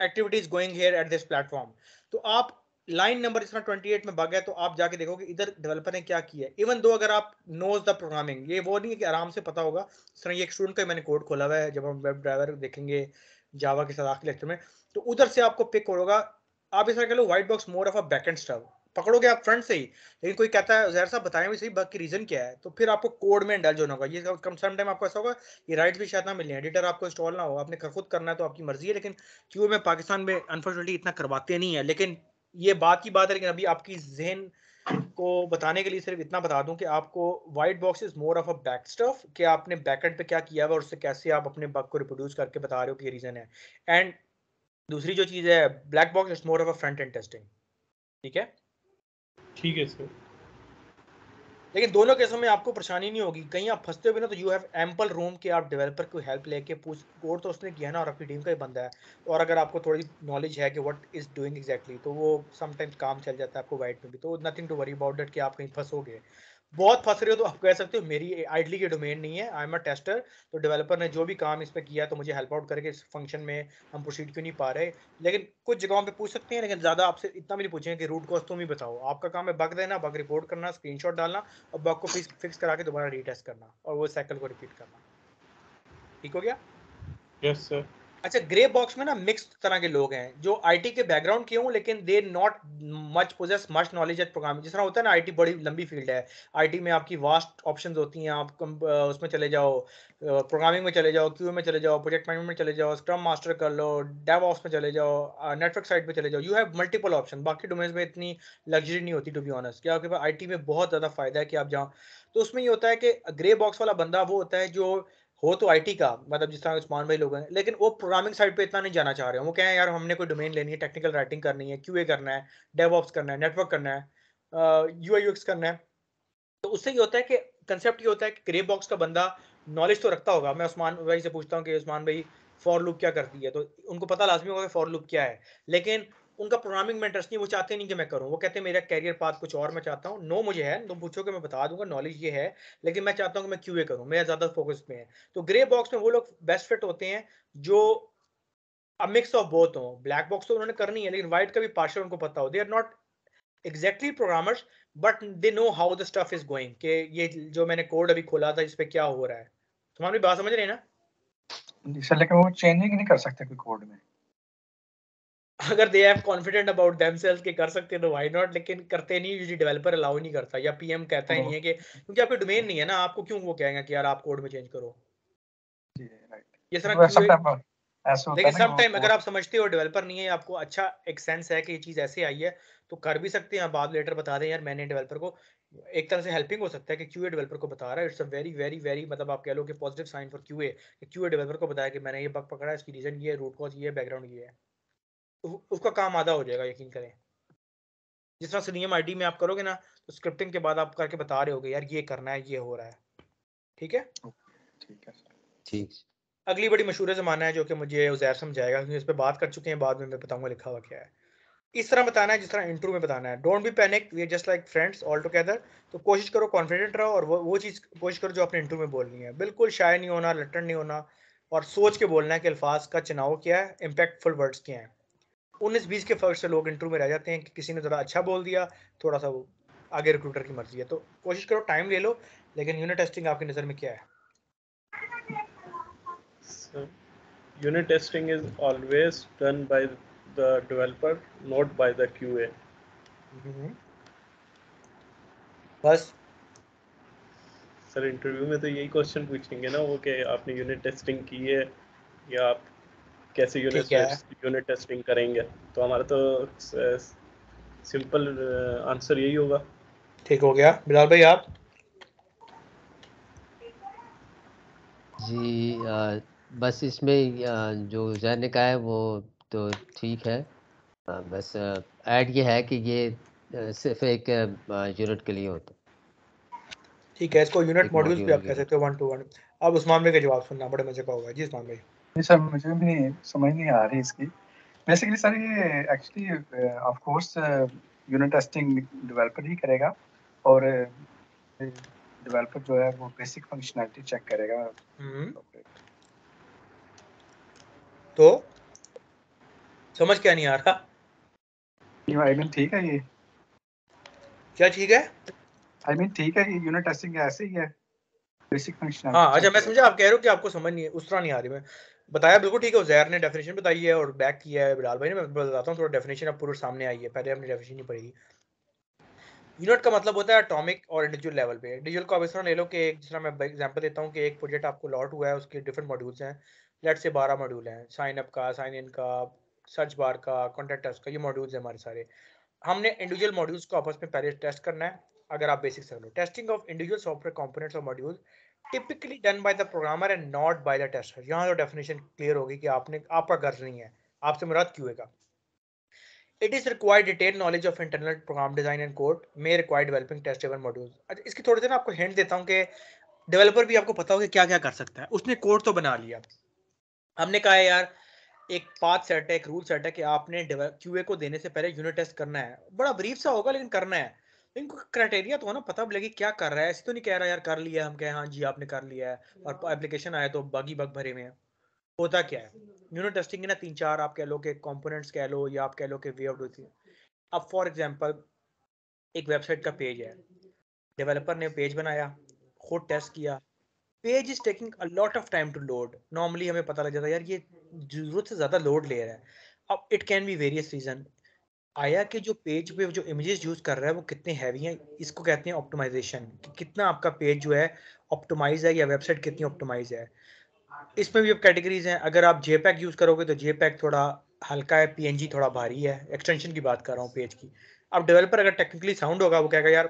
[SPEAKER 1] activities going here at this platform, तो आप लाइन नंबर इस तरह 28 में बग है, तो आप जाके देखोगे इधर डेवलपर ने क्या किया है। इवन दो अगर आप नोज द प्रोग्रामिंग, ये वो नहीं है कि आराम से पता होगा। इस तरह ये एक स्टूडेंट का मैंने कोड खोला हुआ है, जब हम वेब ड्राइवर देखेंगे जावा के साथ आखिरी लेक्चर में, तो उधर से आपको पिक होगा। आप इस तरह कह लो white box more of a backend stuff, पकड़ोगे आप फ्रंट से ही। लेकिन कोई कहता है जहर साहब बताएं भी सही बग की रीजन क्या है, तो फिर आपको कोड में इंडल्ज होना होगा। ये कम सम टाइम आपको ऐसा होगा, ये राइट्स भी शायद ना मिले, एडिटर आपको इंस्टॉल ना हो, आपने खुद करना है तो आपकी मर्जी है। लेकिन क्यों में पाकिस्तान में अनफॉर्चुनेटली इतना करवाते नहीं है। लेकिन ये बात की बात है, लेकिन अभी आपकी जहन को बताने के लिए सिर्फ इतना बता दूं कि आपको white box is more of a back stuff, कि आपने बैकएंड पे क्या किया है और उससे कैसे आप अपने बग को रिप्रोड्यूस करके बता रहे हो कि ये रीजन है। एंड दूसरी जो चीज है, black box is more of a front end testing, ठीक है।
[SPEAKER 4] ठीक है सर।
[SPEAKER 1] लेकिन दोनों केसों में आपको परेशानी नहीं होगी, कहीं आप फंसते हो ना, तो यू हैव एम्पल रूम कि आप डेवलपर को हेल्प लेके पूछ, कोड तो उसने किया ना और आपकी टीम का ही बंदा है, और अगर आपको थोड़ी नॉलेज है कि व्हाट इज डूइंग एग्जैक्टली, तो वो समटाइम्स काम चल जाता है आपको वाइट में भी। तो nothing to worry about that कि आप कहीं फंसोगे। बहुत फंस रहे हो तो आप कह सकते हो मेरी आइडली की डोमेन नहीं है, आई एम अ टेस्टर, तो डेवलपर ने जो भी काम इस पे किया तो मुझे हेल्प आउट करके इस फंक्शन में हम प्रोसीड क्यों नहीं पा रहे। लेकिन कुछ जगहों पे पूछ सकते हैं, लेकिन ज्यादा आपसे इतना भी नहीं पूछेंगे कि रूट कॉज तुम ही बताओ। आपका काम है बग देना, बग रिपोर्ट करना, स्क्रीनशॉट डालना और बग को फिक्स करा के दोबारा रीटेस्ट करना और वो साइकिल को रिपीट करना। ठीक हो गया?
[SPEAKER 4] Yes sir.
[SPEAKER 1] अच्छा, ग्रे बॉक्स में ना मिक्स तरह के लोग हैं, जो आईटी के बैकग्राउंड के हों लेकिन they not much possess much knowledge at programming. जिस तरह होता है ना, आईटी बड़ी लंबी फील्ड है, आईटी में आपकी वास्ट ऑप्शंस होती हैं, आप उसमें चले जाओ, प्रोग्रामिंग में चले जाओ, क्यू में चले जाओ, प्रोजेक्ट मैनेजमेंट में चले जाओ, स्क्रम मास्टर कर लो, डेवऑप्स में चले जाओ, नेटवर्क साइड पे चले जाओ, यू हैव मल्टीपल ऑप्शन। बाकी डोमेन्स में इतनी लग्जरी नहीं होती टू बी ऑनेस्ट, क्या आपके पास आईटी में बहुत ज़्यादा फायदा है कि आप जहाँ तो उसमें ये होता है कि ग्रे बॉक्स वाला बंदा वो होता है जो हो तो आईटी का, मतलब जिस तरह उस्मान भाई लोग हैं, लेकिन वो प्रोग्रामिंग साइड पे इतना नहीं जाना चाह रहे हो। वो कहें यार हमने कोई डोमेन लेनी है, टेक्निकल राइटिंग करनी है, क्यूए करना है, डेवऑप्स करना है, नेटवर्क करना है, यूआई यूएक्स करना है। तो उससे ये होता है कि कंसेप्ट ये होता है कि ग्रे बॉक्स का बंदा नॉलेज तो रखता होगा। मैं उस्मान भाई से पूछता हूँ कि उस्मान भाई फॉर लूप क्या करती है, तो उनको पता लाजमी होगा कि फॉर लूप क्या है, लेकिन उनका प्रोग्रामिंग में इंटरेस्ट नहीं, वो चाहते नहीं कि मैं करूं। वो कहते हैं मेरा कैरियर पाथ कुछ और मैं चाहता हूँ। नो मुझे है, तुम पूछोगे मैं बता दूंगा, नॉलेज ये है, लेकिन मैं चाहता हूँ कि मैं क्यूए करूँ, मेरा ज्यादा फोकस में है। तो ग्रे बॉक्स में वो लोग बेस्ट फिट होते हैं जो मिक्स ऑफ बोथ हो। ब्लैक बॉक्स तो उन्होंने करनी है, लेकिन व्हाइट का भी पार्शल उनको पता हो। They are not exactly programmers, but they know how the stuff is going, कि ये जो मैंने कोड अभी खोला था इस पे क्या हो रहा है। तुम्हारी बात समझ रहे हैं ना?
[SPEAKER 2] सर लेकिन वो चेंजिंग नहीं कर सकते कोई कोड में।
[SPEAKER 1] अगर they have confident about themselves के कर सकते हैं तो व्हाई नॉट, लेकिन करते नहीं, यूजुअली डेवलपर अलाउ नहीं करता, या पीएम कहता ही नहीं है कि क्योंकि आपका डोमेन नहीं है ना, आपको क्यों वो कहेंगे कि यार आप कोड में चेंज करो।
[SPEAKER 2] जी राइट।
[SPEAKER 1] ये तरह
[SPEAKER 2] तो ऐसा
[SPEAKER 1] क्यूए,
[SPEAKER 2] टाइम ऐसा होता
[SPEAKER 1] लेकिन
[SPEAKER 2] है ना
[SPEAKER 1] सम टाइम
[SPEAKER 2] कि
[SPEAKER 1] अगर आप समझते हो डेवलपर नहीं है, आपको अच्छा एक सेंस है कि ये चीज ऐसे आई है, तो कर भी सकते हैं। आप बाद लेटर बता दें यार मैंने डेवलपर को, एक तरह से हेल्पिंग हो सकता है कि क्यूए डेवलपर को बता रहा है। It's a very very very, मतलब आप कह लो कि पॉजिटिव साइन फॉर क्यूए, कि क्यूए डेवलपर को बताया कि मैंने ये बग पकड़ा है, इसकी रीजन ये है, रूट कॉज ये है, बैकग्राउंड ये है, तो उसका काम आधा हो जाएगा, यकीन करें। जिस तरह सिनियम आईडी में आप करोगे ना, तो स्क्रिप्टिंग के बाद आप करके बता रहे होगे यार ये करना है, ये हो रहा है। ठीक है,
[SPEAKER 2] ठीक है सर।
[SPEAKER 3] ठीक।
[SPEAKER 1] अगली बड़ी मशहूर ज़माना है जो कि मुझे उज़ैर समझाएगा, क्योंकि इस पर बात कर चुके हैं, बाद में मैं बताऊंगा लिखा हुआ क्या है। इस तरह बताना है जिस तरह इंट्रो में बताना है। Don't be panic, we are just like friends all together. तो कोशिश करो कॉन्फिडेंट रहो, और वो चीज़ कोशिश करो जो अपने इंट्रो में बोलनी है। बिल्कुल शाय नहीं होना, लट्टन नहीं होना, और सोच के बोलना है कि अल्फाज का चुनाव क्या है, इम्पैक्टफुल वर्ड्स क्या हैं। 19-20 के फर्क से लोग इंटरव्यू में रह जाते हैं कि किसी ने ज़रा अच्छा बोल दिया, थोड़ा सा, वो आगे रिक्रूटर की मर्जी है। तो कोशिश करो, टाइम ले लो, लेकिन यूनिट टेस्टिंग आपकी नज़र में क्या है?
[SPEAKER 4] So, unit testing is always done by the developer, not by the QA.
[SPEAKER 1] बस
[SPEAKER 4] सर इंटरव्यू में तो यही क्वेश्चन पूछेंगे ना वो कि आपने यूनिट टेस्टिंग की है या आप कैसे
[SPEAKER 1] ठीक है,
[SPEAKER 4] यूनिट टेस्टिंग करेंगे, तो हमारा तो सिंपल आंसर यही होगा।
[SPEAKER 1] ठीक हो गया। बिलाल भाई आप?
[SPEAKER 3] जी बस इसमें जो जैन ने कहा है वो तो ठीक है। बस ऐड ये है कि ये सिर्फ एक यूनिट के लिए होता
[SPEAKER 1] ठीक है, इसको
[SPEAKER 3] है,
[SPEAKER 1] यूनिट
[SPEAKER 3] एक
[SPEAKER 1] मॉड्यूल्स भी
[SPEAKER 3] मॉड्यूल
[SPEAKER 1] आप कह
[SPEAKER 3] यूनिट।
[SPEAKER 1] सकते हो, 1 to 1। अब उस्मान भाई का जवाब सुनना बड़े मजे का होगा जी। उस्मान भाई
[SPEAKER 2] नहीं सर मुझे भी समझ नहीं आ रही इसकी। बेसिकली सर ये actually of course unit testing developer ही करेगा, और डेवलपर जो है वो बेसिक फंक्शनैलिटी चेक करेगा।
[SPEAKER 1] तो समझ क्या नहीं आ रहा?
[SPEAKER 2] आई मीन ठीक है ये,
[SPEAKER 1] क्या ठीक है?
[SPEAKER 2] आई मीन ठीक है ये यूनिट टेस्टिंग ऐसे ही है, बेसिक
[SPEAKER 1] हाँ
[SPEAKER 2] फंक्शनैलिटी
[SPEAKER 1] अच्छा,
[SPEAKER 2] चेक
[SPEAKER 1] मैं
[SPEAKER 2] करेगा।
[SPEAKER 1] समझा, आप कह रहे हो कि आपको समझ नहीं है, उस तरह नहीं आ रही। मैं बताया बिल्कुल ठीक है, उज़ैर ने डेफिनेशन बताई है और बैक किया है बिलाल भाई ने। मैं बताता हूँ थोड़ा, डेफिनेशन अब पूरे सामने आई है, पहले हमने डेफिनेशन नहीं पढ़ी। यूनिट का मतलब होता है एटॉमिक और इंडिविजुअल लेवल पे। इंडिविजुअल को आप इस तरह ले लो कि एक, जिस तरह मैं एग्जांपल देता हूँ कि एक प्रोजेक्ट आपको लॉट हुआ है, उसके डिफरेंट मॉड्यूल्स हैं। लेट से 12 मॉड्यूल हैं, साइन अप का, साइन इन का, सर्च बार का, कॉन्टैक्ट अस का, ये मॉड्यूल्स हैं हमारे सारे। हमने इंडिविजुअल मॉड्यूल्स को आपस में पहले टेस्ट करना है। अगर आप बेसिक समझ लो, testing of individual software components और module typically done by the programmer and not by the tester. यहाँ तो डेफिनेशन क्लियर होगी कि आपने, आपका गर्ज नहीं है, आपसे मुराद क्यूए का। It is required detailed knowledge of internal program design and code may require developing test driven modules। अच्छा, इसकी थोड़ी देर ना आपको हिंट देता हूँ कि डेवलपर भी आपको पता हो कि क्या क्या कर सकता है। उसने कोड तो बना लिया, हमने कहा है यार एक पाथ सेट है, एक रूल सेट है कि आपने क्यूए को देने से पहले यूनिट टेस्ट करना है। बड़ा ब्रीफ सा होगा लेकिन करना है। इनको क्राइटेरिया तो ना पता लगे क्या कर रहा है। ऐसे तो नहीं कह रहा यार कर लिया, हम कहें हाँ जी आपने कर लिया है, और एप्लीकेशन आया तो बग ही बग भरे में है। होता क्या है यूनिट टेस्टिंग के ना 3-4 आप कह लो कि कंपोनेंट्स कह लो, या आप कह लो कि वे ऑफ डूइंग। अब फॉर एग्जांपल एक वेबसाइट का पेज है, डेवलपर ने पेज बनाया, खुद टेस्ट किया, page is taking a lot of time to load. Normally हमें पता लग जाता है यार ये जरूरत से ज्यादा लोड ले रहा है। अब it can be various reason. आया कि जो पेज पे जो इमेजेस यूज कर रहा है वो कितने हैवी हैं, इसको कहते हैं ऑप्टिमाइजेशन, कि कितना आपका पेज जो है ऑप्टिमाइज है, या वेबसाइट कितनी ऑप्टिमाइज है। इसमें भी अब कैटेगरीज हैं। अगर आप जेपैग यूज करोगे तो जेपैग थोड़ा हल्का है, पीएनजी थोड़ा भारी है। एक्सटेंशन की बात कर रहा हूँ पेज की। अब डेवलपर अगर टेक्निकली साउंड होगा वो कहेगा यार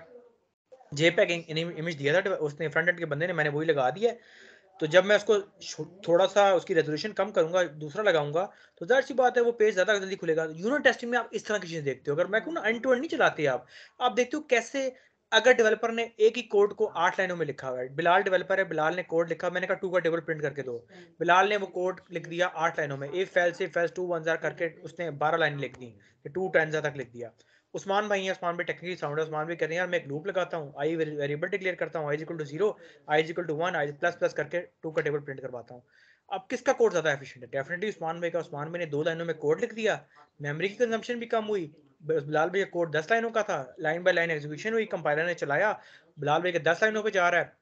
[SPEAKER 1] JPEG इमेज दिया था उसने फ्रंट एंड के बंदे ने, मैंने वही लगा दिया है। तो जब मैं उसको थोड़ा सा उसकी रेजोल्यूशन कम करूंगा, दूसरा लगाऊंगा, तो जाहिर सी बात है वो पेज ज्यादा जल्दी खुलेगा। यूनिट टेस्टिंग में आप इस तरह की चीजें देखते हो। अगर मैं कहूँ ना एंड टू एंड नहीं चलाते आप देखते हो कैसे अगर डेवलपर ने एक ही कोड को 8 लाइनों में लिखा हुआ है, बिलाल डेवलपर है, बिलाल ने कोड लिखा, मैंने कहा 2 का टेबल प्रिंट करके दो, बिलाल ने वो कोड लिख दिया 8 लाइनों में, if else if else 2 1 jar करके उसने 12 लाइन लिख दी, 2 10 तक लिख दिया। उस्मान भाई है, उस्मान भाई टेक्निकली साउंड है, उस्मान भाई कहते हैं यार मैं एक लूप लगाता हूँ, आई वेरिएबल डिक्लेयर करता हूँ, i equal to 0, i equal to 1, i plus plus करके 2 का टेबल प्रिंट करवाता हूँ। अब किसका कोड ज्यादा एफिशिएंट है? डेफिनेटली उस्मान भाई का। उस्मान भाई ने 2 लाइनों में कोड लिख दिया, मेमोरी की कंजम्पशन भी कम हुई। बिलाल भाई का कोड 10 लाइनों का था, लाइन बाय लाइन एग्जीक्यूशन हुई, कंपाइलर ने चलाया, बिलाल भाई के 10 लाइनों पे जा रहा है,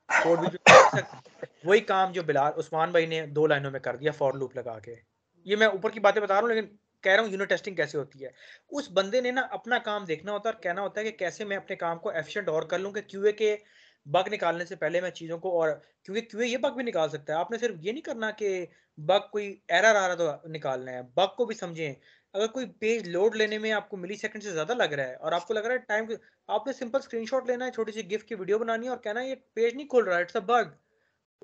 [SPEAKER 1] कोड भी वही काम जो बिलाल उस्मान भाई ने 2 लाइनों में कर दिया फॉर लूप लगा के। ये मैं ऊपर की बातें बता रहा हूँ, लेकिन कह रहा हूँ यूनिट टेस्टिंग कैसे होती है। उस बंदे ने ना अपना काम देखना होता है और कहना होता है कि कैसे मैं अपने काम को एफिशिएंट और कर लूँ कि क्यूए के बग निकालने से पहले मैं चीज़ों को, और क्योंकि क्यूए ये बग भी निकाल सकता है, आपने सिर्फ ये नहीं करना कि बग कोई एरर आ रहा तो निकालना है, बग को भी समझें। अगर कोई पेज लोड लेने में आपको मिली सेकंड से ज़्यादा लग रहा है और आपको लग रहा है टाइम, आपने सिंपल स्क्रीनशॉट लेना है, छोटी सी गिफ की वीडियो बनानी है और कहना है ये पेज नहीं खुल रहा, इट्स अ बग।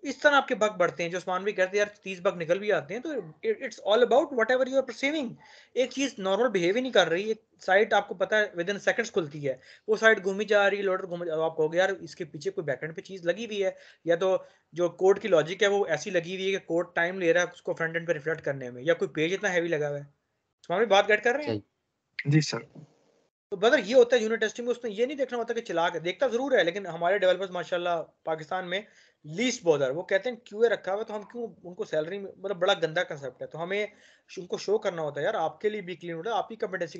[SPEAKER 1] इस तरह आपके बग बढ़ते हैं, जो उस्मान भी कहते हैं यार 30 बग निकल भी आते हैं, तो it's all about whatever you are perceiving. एक चीज नॉर्मल बिहेव ही नहीं कर रही, एक साइट आपको पता है विद इन सेकंड्स खुलती है, वो साइट घूमी जा रही है, लोडर घूम, आप कहोगे यार इसके पीछे कोई बैकएंड पे चीज लगी हुई है, या तो जो कोड की लॉजिक है वो ऐसी लगी हुई है कि कोड टाइम ले रहा है उसको फ्रंट एंड पे रिफ्लेक्ट करने में, या कोई पेज इतना हैवी लगा हुआ है। उस्मान भी बात गेट कर रहे हैं?
[SPEAKER 3] सही।
[SPEAKER 2] जी सर।
[SPEAKER 1] तो ब्रदर ये होता है यूनिट टेस्टिंग में, उसमें ये नहीं देखना होता कि चला के देखता जरूर है, लेकिन हमारे डेवलपर्स माशाल्लाह पाकिस्तान में लीस्ट बॉदर, वो कहते हैं क्यूए रखा हुआ है तो हम क्यों उनको सैलरी, मतलब बड़ा गंदा कंसेप्ट है। तो हमें उनको शो करना होता है यार आपके लिए भी क्लीन होता है, आपकी कॉम्पिटेंसी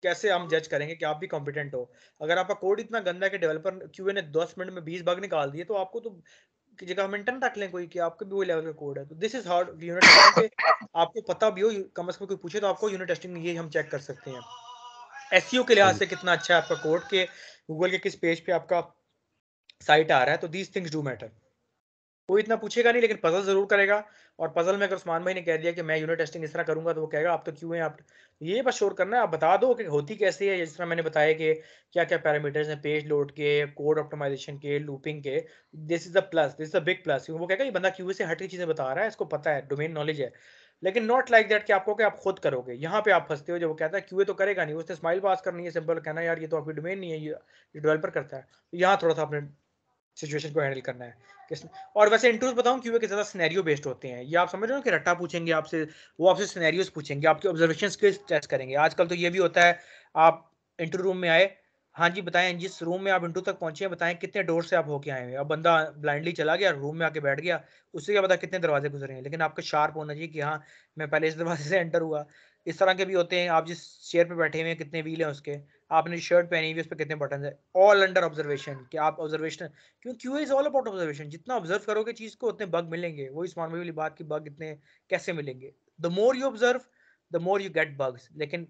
[SPEAKER 1] कैसे हम जज करेंगे कि आप भी कॉम्पिटेंट हो। अगर आपका कोड इतना गंदा है कि डेवलपर क्यूए ने 10 मिनट में 20 बग निकाल दिए, तो आपको तो की जगह हम इंटर्न रख लें कोई कि आपके भी वही लेवल का कोड है। तो this is hard unit testing पे आपको पता भी हो, कम से कम कोई पूछे तो आपको यूनिट टेस्टिंग में ये हम चेक कर सकते हैं एसईओ के लिहाज
[SPEAKER 3] सही।
[SPEAKER 1] से कितना अच्छा है आपका कोड, के गूगल के किस पेज पे आपका साइट आ रहा है। तो दीज थिंग्स डू मैटर। कोई इतना पूछेगा नहीं, लेकिन पजल जरूर करेगा। और पजल में अगर उस्मान भाई ने कह दिया कि मैं यूनिट टेस्टिंग इस तरह करूंगा, तो वो कहेगा आप तो क्यों हैं, आप ये बस शोर करना है, आप बता दो कि होती कैसे है। जिस तरह मैंने बताया कि क्या क्या पैरामीटर्स हैं पेज लोड के, कोड ऑप्टिमाइजेशन के, लूपिंग के। This is the plus, this is the big plus. वो कहेगा ये बंदा क्यूए से हट की चीजें बता रहा है, इसको पता है, डोमेन नॉलेज है। लेकिन नॉट लाइक दैट कि आपको कि आप खुद करोगे, यहाँ पे आप फंसते हो। जब वो कहता है क्यूए तो करेगा नहीं, उसने स्माइल पास करनी है, सिंपल कहना यार ये तो आपकी डोमेन नहीं है, ये डेवलपर करता है। यहाँ थोड़ा सा अपने सिचुएशन को हैंडल करना है किस। और वैसे इंटरव्यूज बताऊं क्यों के ज़्यादा सिनेरियो बेस्ड होते हैं, ये आप समझ रहे हो कि रट्टा पूछेंगे आपसे, वो आपसे सिनेरियोज पूछेंगे, आपके ऑब्जर्वेशन स्किल्स टेस्ट करेंगे। आजकल तो ये भी होता है, आप इंटरव्यू रूम में आए, हाँ जी बताएं जिस रूम में आप इंटरव्यू तक पहुंचे हैं बताएं कितने डोर से आप होके आए हैं। अब बंदा ब्लाइंडली चला गया रूम में आके बैठ गया, उससे क्या पता कितने दरवाजे गुजरे हैं, लेकिन आपको शार्प होना चाहिए कि हाँ मैं पहले इस दरवाजे से एंटर हुआ। इस तरह के भी होते हैं, आप जिस चेयर पे बैठे हुए हैं कितने व्हील हैं उसके, आपने शर्ट पहनी हुई उस पर कितने बटन है, ऑल अंडर ऑब्जर्वेशन कि आप ऑब्जर्वेशन। क्यों QA is all about observation, जितना ऑब्जर्व करोगे चीज को उतने बग मिलेंगे। वही स्मार्ट वाली बात की बग इतने कैसे मिलेंगे, the more you observe the more you get bugs, लेकिन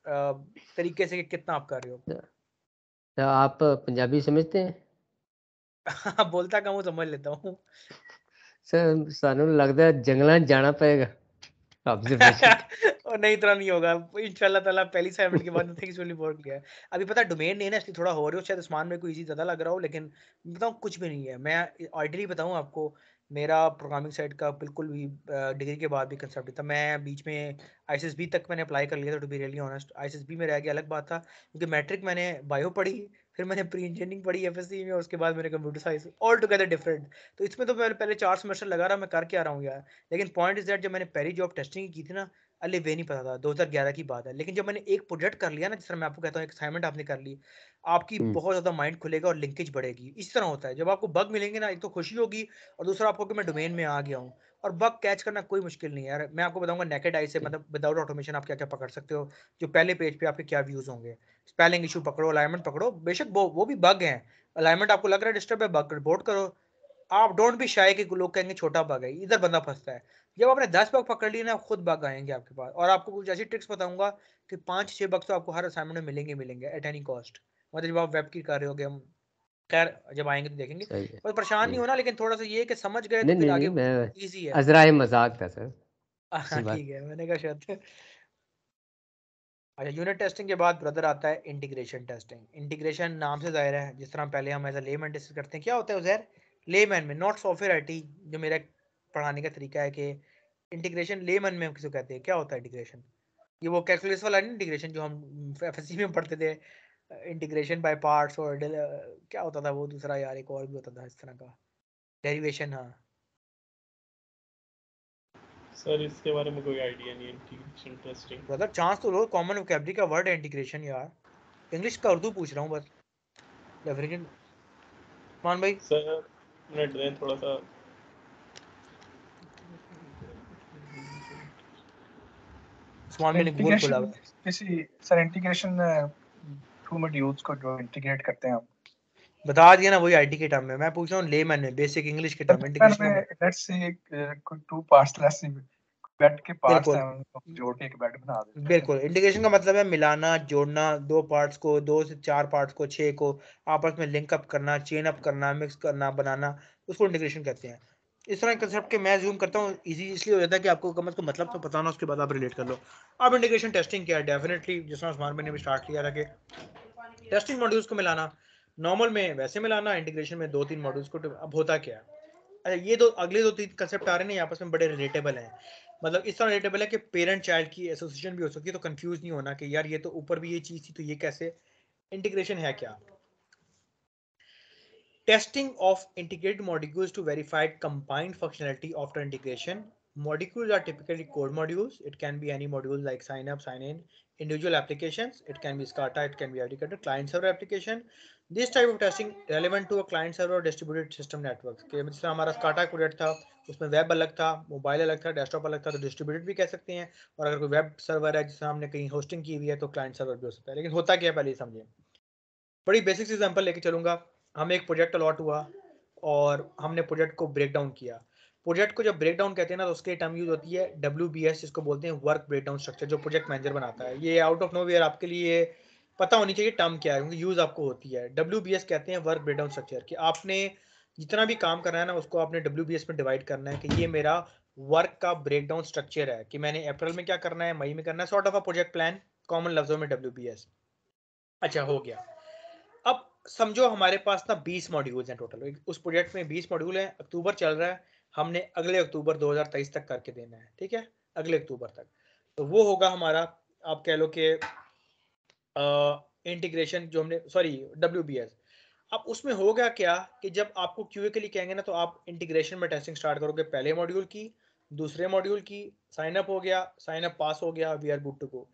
[SPEAKER 1] तरीके से कितना आप कर रहे हो।
[SPEAKER 3] तो आप पंजाबी समझते हैं?
[SPEAKER 1] बोलता कम हूँ, समझ लेता हूँ।
[SPEAKER 3] सर सानू लगता है जंगलां जाना पड़ेगा ऑब्जर्वेशन।
[SPEAKER 1] और नहीं इतना नहीं होगा इंशाल्लाह ताला, पहली असाइनमेंट के बाद थिंग्स विल बी वर्क किया है। अभी पता डोमेन नहीं है ना, इसलिए थोड़ा हो रही हो, शायद उस्मान में कोई इजी ज्यादा लग रहा हो, लेकिन बताऊँ कुछ भी नहीं है। मैं आइडियली बताऊँ आपको, मेरा प्रोग्रामिंग साइड का बिल्कुल भी डिग्री के बाद भी कंसेप्ट था। मैं बीच में आईएसएसबी तक मैंने अप्लाई कर लिया था, to be really honest. ISSB में रह गया अलग बात था, क्योंकि मैट्रिक मैंने बायो पढ़ी, फिर मैंने प्री इंजीनियरिंग पढ़ी एफएससी में, उसके बाद मैंने computer science, all together different. तो इसमें तो मैं पहले 4 सेमेस्टर लगा रहा, मैं कर क्या रहा हूँ यार। लेकिन पॉइंट इज दैट जब मैंने पहली जॉब टेस्टिंग की थी ना, अरे वे नहीं पता था, 2011 की बात है। लेकिन जब मैंने एक प्रोजेक्ट कर लिया ना, जिस तरह मैं आपको कहता हूँ एक असाइनमेंट आपने कर ली, आपकी बहुत ज्यादा माइंड खुलेगा और लिंकेज बढ़ेगी। इस तरह होता है, जब आपको बग मिलेंगे ना, एक तो खुशी होगी और दूसरा आपको कि मैं डोमेन में आ गया हूँ। और बग कैच करना कोई मुश्किल नहीं है यार, मैं आपको बताऊंगा नेकेड आई से, मतलब विदाउट ऑटोमेशन आप क्या क्या पकड़ सकते हो। जो पहले पेज पे आपके क्या व्यूज होंगे, स्पेलिंग इशू पकड़ो, अलाइनमेंट पकड़ो, बेशक वो भी बग है। अलाइनमेंट आपको लग रहा है डिस्टर्ब है, बग रिपोर्ट करो। आप डोंट बी शाय कि लोग कहेंगे छोटा बग है, इधर बंदा फंसता है। जब आपने 10 बग पकड़ लिए ना, खुद बग आएंगे आपके पास। और आपको कुछ ऐसी ट्रिक्स बताऊंगा कि 5-6 बग तो आपको हर असाइनमेंट में मिलेंगे मिलेंगे एट एनी कॉस्ट। मतलब जब आप वेब की कर रहे होगे, हम खैर जब आएंगे तो देखेंगे।
[SPEAKER 3] सही है।
[SPEAKER 1] और परेशान नहीं होना, लेकिन थोड़ा सा ये कि समझ गए तो
[SPEAKER 3] नहीं
[SPEAKER 1] फिर
[SPEAKER 3] नहीं नहीं,
[SPEAKER 1] आगे
[SPEAKER 3] मैं
[SPEAKER 1] इजी है।
[SPEAKER 3] अजराए मजाक था सर।
[SPEAKER 1] हाँ
[SPEAKER 3] बात
[SPEAKER 1] ठीक है, मैंने कहा शायद अच्छा, यूनिट टेस्टिंग के बाद ब्रदर आता है इंटीग्रेशन टेस्टिंग। इंटीग्रेशन नाम से जाहिर है, जिस तरह पहले हम एज अ लेमैन डिस्कस करते हैं, क्या होता है उज़ैर लेमैन में, नॉट सॉफ्टवेयर आईटी, जो मेरा पढ़ाने का तरीका है कि इंटीग्रेशन लेमैन में हम किसको कहते हैं, क्या होता है इंटीग्रेशन? ये वो कैलकुलस वाला नहीं इंटीग्रेशन जो हम एफएससी में पढ़ते थे, इंटीग्रेशन बाय पार्ट्स, और क्या होता था वो दूसरा यार, एक और भी होता था इस तरह का, डेरिवेशन। हाँ
[SPEAKER 4] सर इसके बारे में कोई आइडिया नहीं है, इंटीग्रेशन टेस्टिंग।
[SPEAKER 1] ब्रदर, चांस तो लो, कॉमन वोकैबुलरी का वर्ड है इंटीग्रेशन यार, इंग्लिश का उर्दू पूछ रहा हूँ बस, डेफिनेशन। मान भाई
[SPEAKER 4] सर मिनट दें थोड़ा सा।
[SPEAKER 1] उस्मान भाई ने गूगल खोला
[SPEAKER 2] इंटीग्रेशन
[SPEAKER 1] हुआ है।
[SPEAKER 2] किसी सर इंटीग्रेशन टू मॉड्यूल्स को जो इंटीग्रेट करते हैं हम,
[SPEAKER 1] बता दिया ना, वही आईटी के टर्म में, मैं पूछ रहा हूँ लेमैन में, बेसिक इंग्लिश के टर्म,
[SPEAKER 2] लेमन
[SPEAKER 1] इंटीग्रेशन का
[SPEAKER 2] में
[SPEAKER 1] मतलब।
[SPEAKER 2] लेट्स से कोई two parts, let's say bed के पार्ट्स
[SPEAKER 1] बिल्कुल
[SPEAKER 2] हैं, उनको जोड़ के एक बेड बना देते हैं।
[SPEAKER 1] बिल्कुल, इंटीग्रेशन का मतलब है मिलाना, जोड़ना, दो पार्ट्स को, दो से चार पार्ट्स को, छः को आपस में लिंक अप करना, चेन अप करना, मिक्स करना, बनाना, उसको इंटीग्रेशन कहते हैं। इस तरह के कंसेप्ट के मैं जूम करता हूँ, इजी इसलिए हो जाता है कि आपको कम से कम मतलब तो पता ना, उसके बाद आप रिलेट कर लो। अब इंटीग्रेशन टेस्टिंग क्या है, डेफिनेटली जिस तरह उस्मान भाई ने भी स्टार्ट किया था कि टेस्टिंग मॉड्यूल्स को मिलाना, नॉर्मल में वैसे मिलाना, इंटीग्रेशन में दो तीन मॉड्यूल्स को। अब होता क्या है, अच्छा ये दो अगले दो तीन कंसेप्ट आ रहे हैं ना, आपस में बड़े रिलेटेबल हैं। मतलब इस तरह रिलेटेबल है कि पेरेंट चाइल्ड की एसोसिएशन भी हो सकती है, तो कंफ्यूज नहीं होना कि यार ये तो ऊपर भी ये चीज थी तो ये कैसे, इंटीग्रेशन है क्या? Testing of integrated modules to verify combined functionality after integration. Modules are typically core modules. It can be any module like sign up, sign in, individual applications. It can be SCADA, it can be dedicated client server application. This type of testing relevant to a client server or distributed system networks. कि जैसे हमारा SCADA project था, उसमें web अलग था, mobile अलग था, desktop अलग था, तो डिस्ट्रीब्यूटेड भी कह सकते हैं। और अगर कोई वेब सर्वर है जिससे हमने कहीं होस्टिंग की हुई है तो क्लाइंट सर्वर भी हो सकता है। लेकिन होता क्या है पहले समझिए, बड़ी बेसिक एग्जांपल लेके चलूंगा। हमें एक प्रोजेक्ट अलॉट हुआ और हमने प्रोजेक्ट को ब्रेक डाउन किया। प्रोजेक्ट को जब ब्रेक डाउन कहते हैं ना, तो उसके टर्म यूज होती है WBS, जिसको बोलते हैं वर्क ब्रेक डाउन स्ट्रक्चर, जो प्रोजेक्ट मैनेजर बनाता है। ये आउट ऑफ नोवेयर आपके लिए पता होनी चाहिए टर्म क्या है, क्योंकि यूज आपको होती है। WBS कहते हैं वर्क ब्रेक डाउन स्ट्रक्चर, कि आपने जितना भी काम करना है ना, उसको आपने WBS में डिवाइड करना है कि ये मेरा वर्क का ब्रेक डाउन स्ट्रक्चर है, कि मैंने अप्रैल में क्या करना है, मई में करना है, sort of a project plan, common लफ्जों में WBS। अच्छा हो गया। अब समझो हमारे पास ना 20 मॉड्यूल्स हैं टोटल, उस प्रोजेक्ट में 20 मॉड्यूल हैं, अक्टूबर चल रहा है, हमने अगले अक्टूबर 2023 तक करके देना है, ठीक है, अगले अक्टूबर तक। तो वो होगा हमारा, आप कह लो कि इंटीग्रेशन जो हमने, सॉरी WBS। अब उसमें होगा क्या कि जब आपको QA के लिए कहेंगे ना, तो आप इंटीग्रेशन में टेस्टिंग स्टार्ट करोगे, पहले मॉड्यूल की, दूसरे मॉड्यूल की, साइन अप हो गया, साइन अप पास हो गया, we are good to go.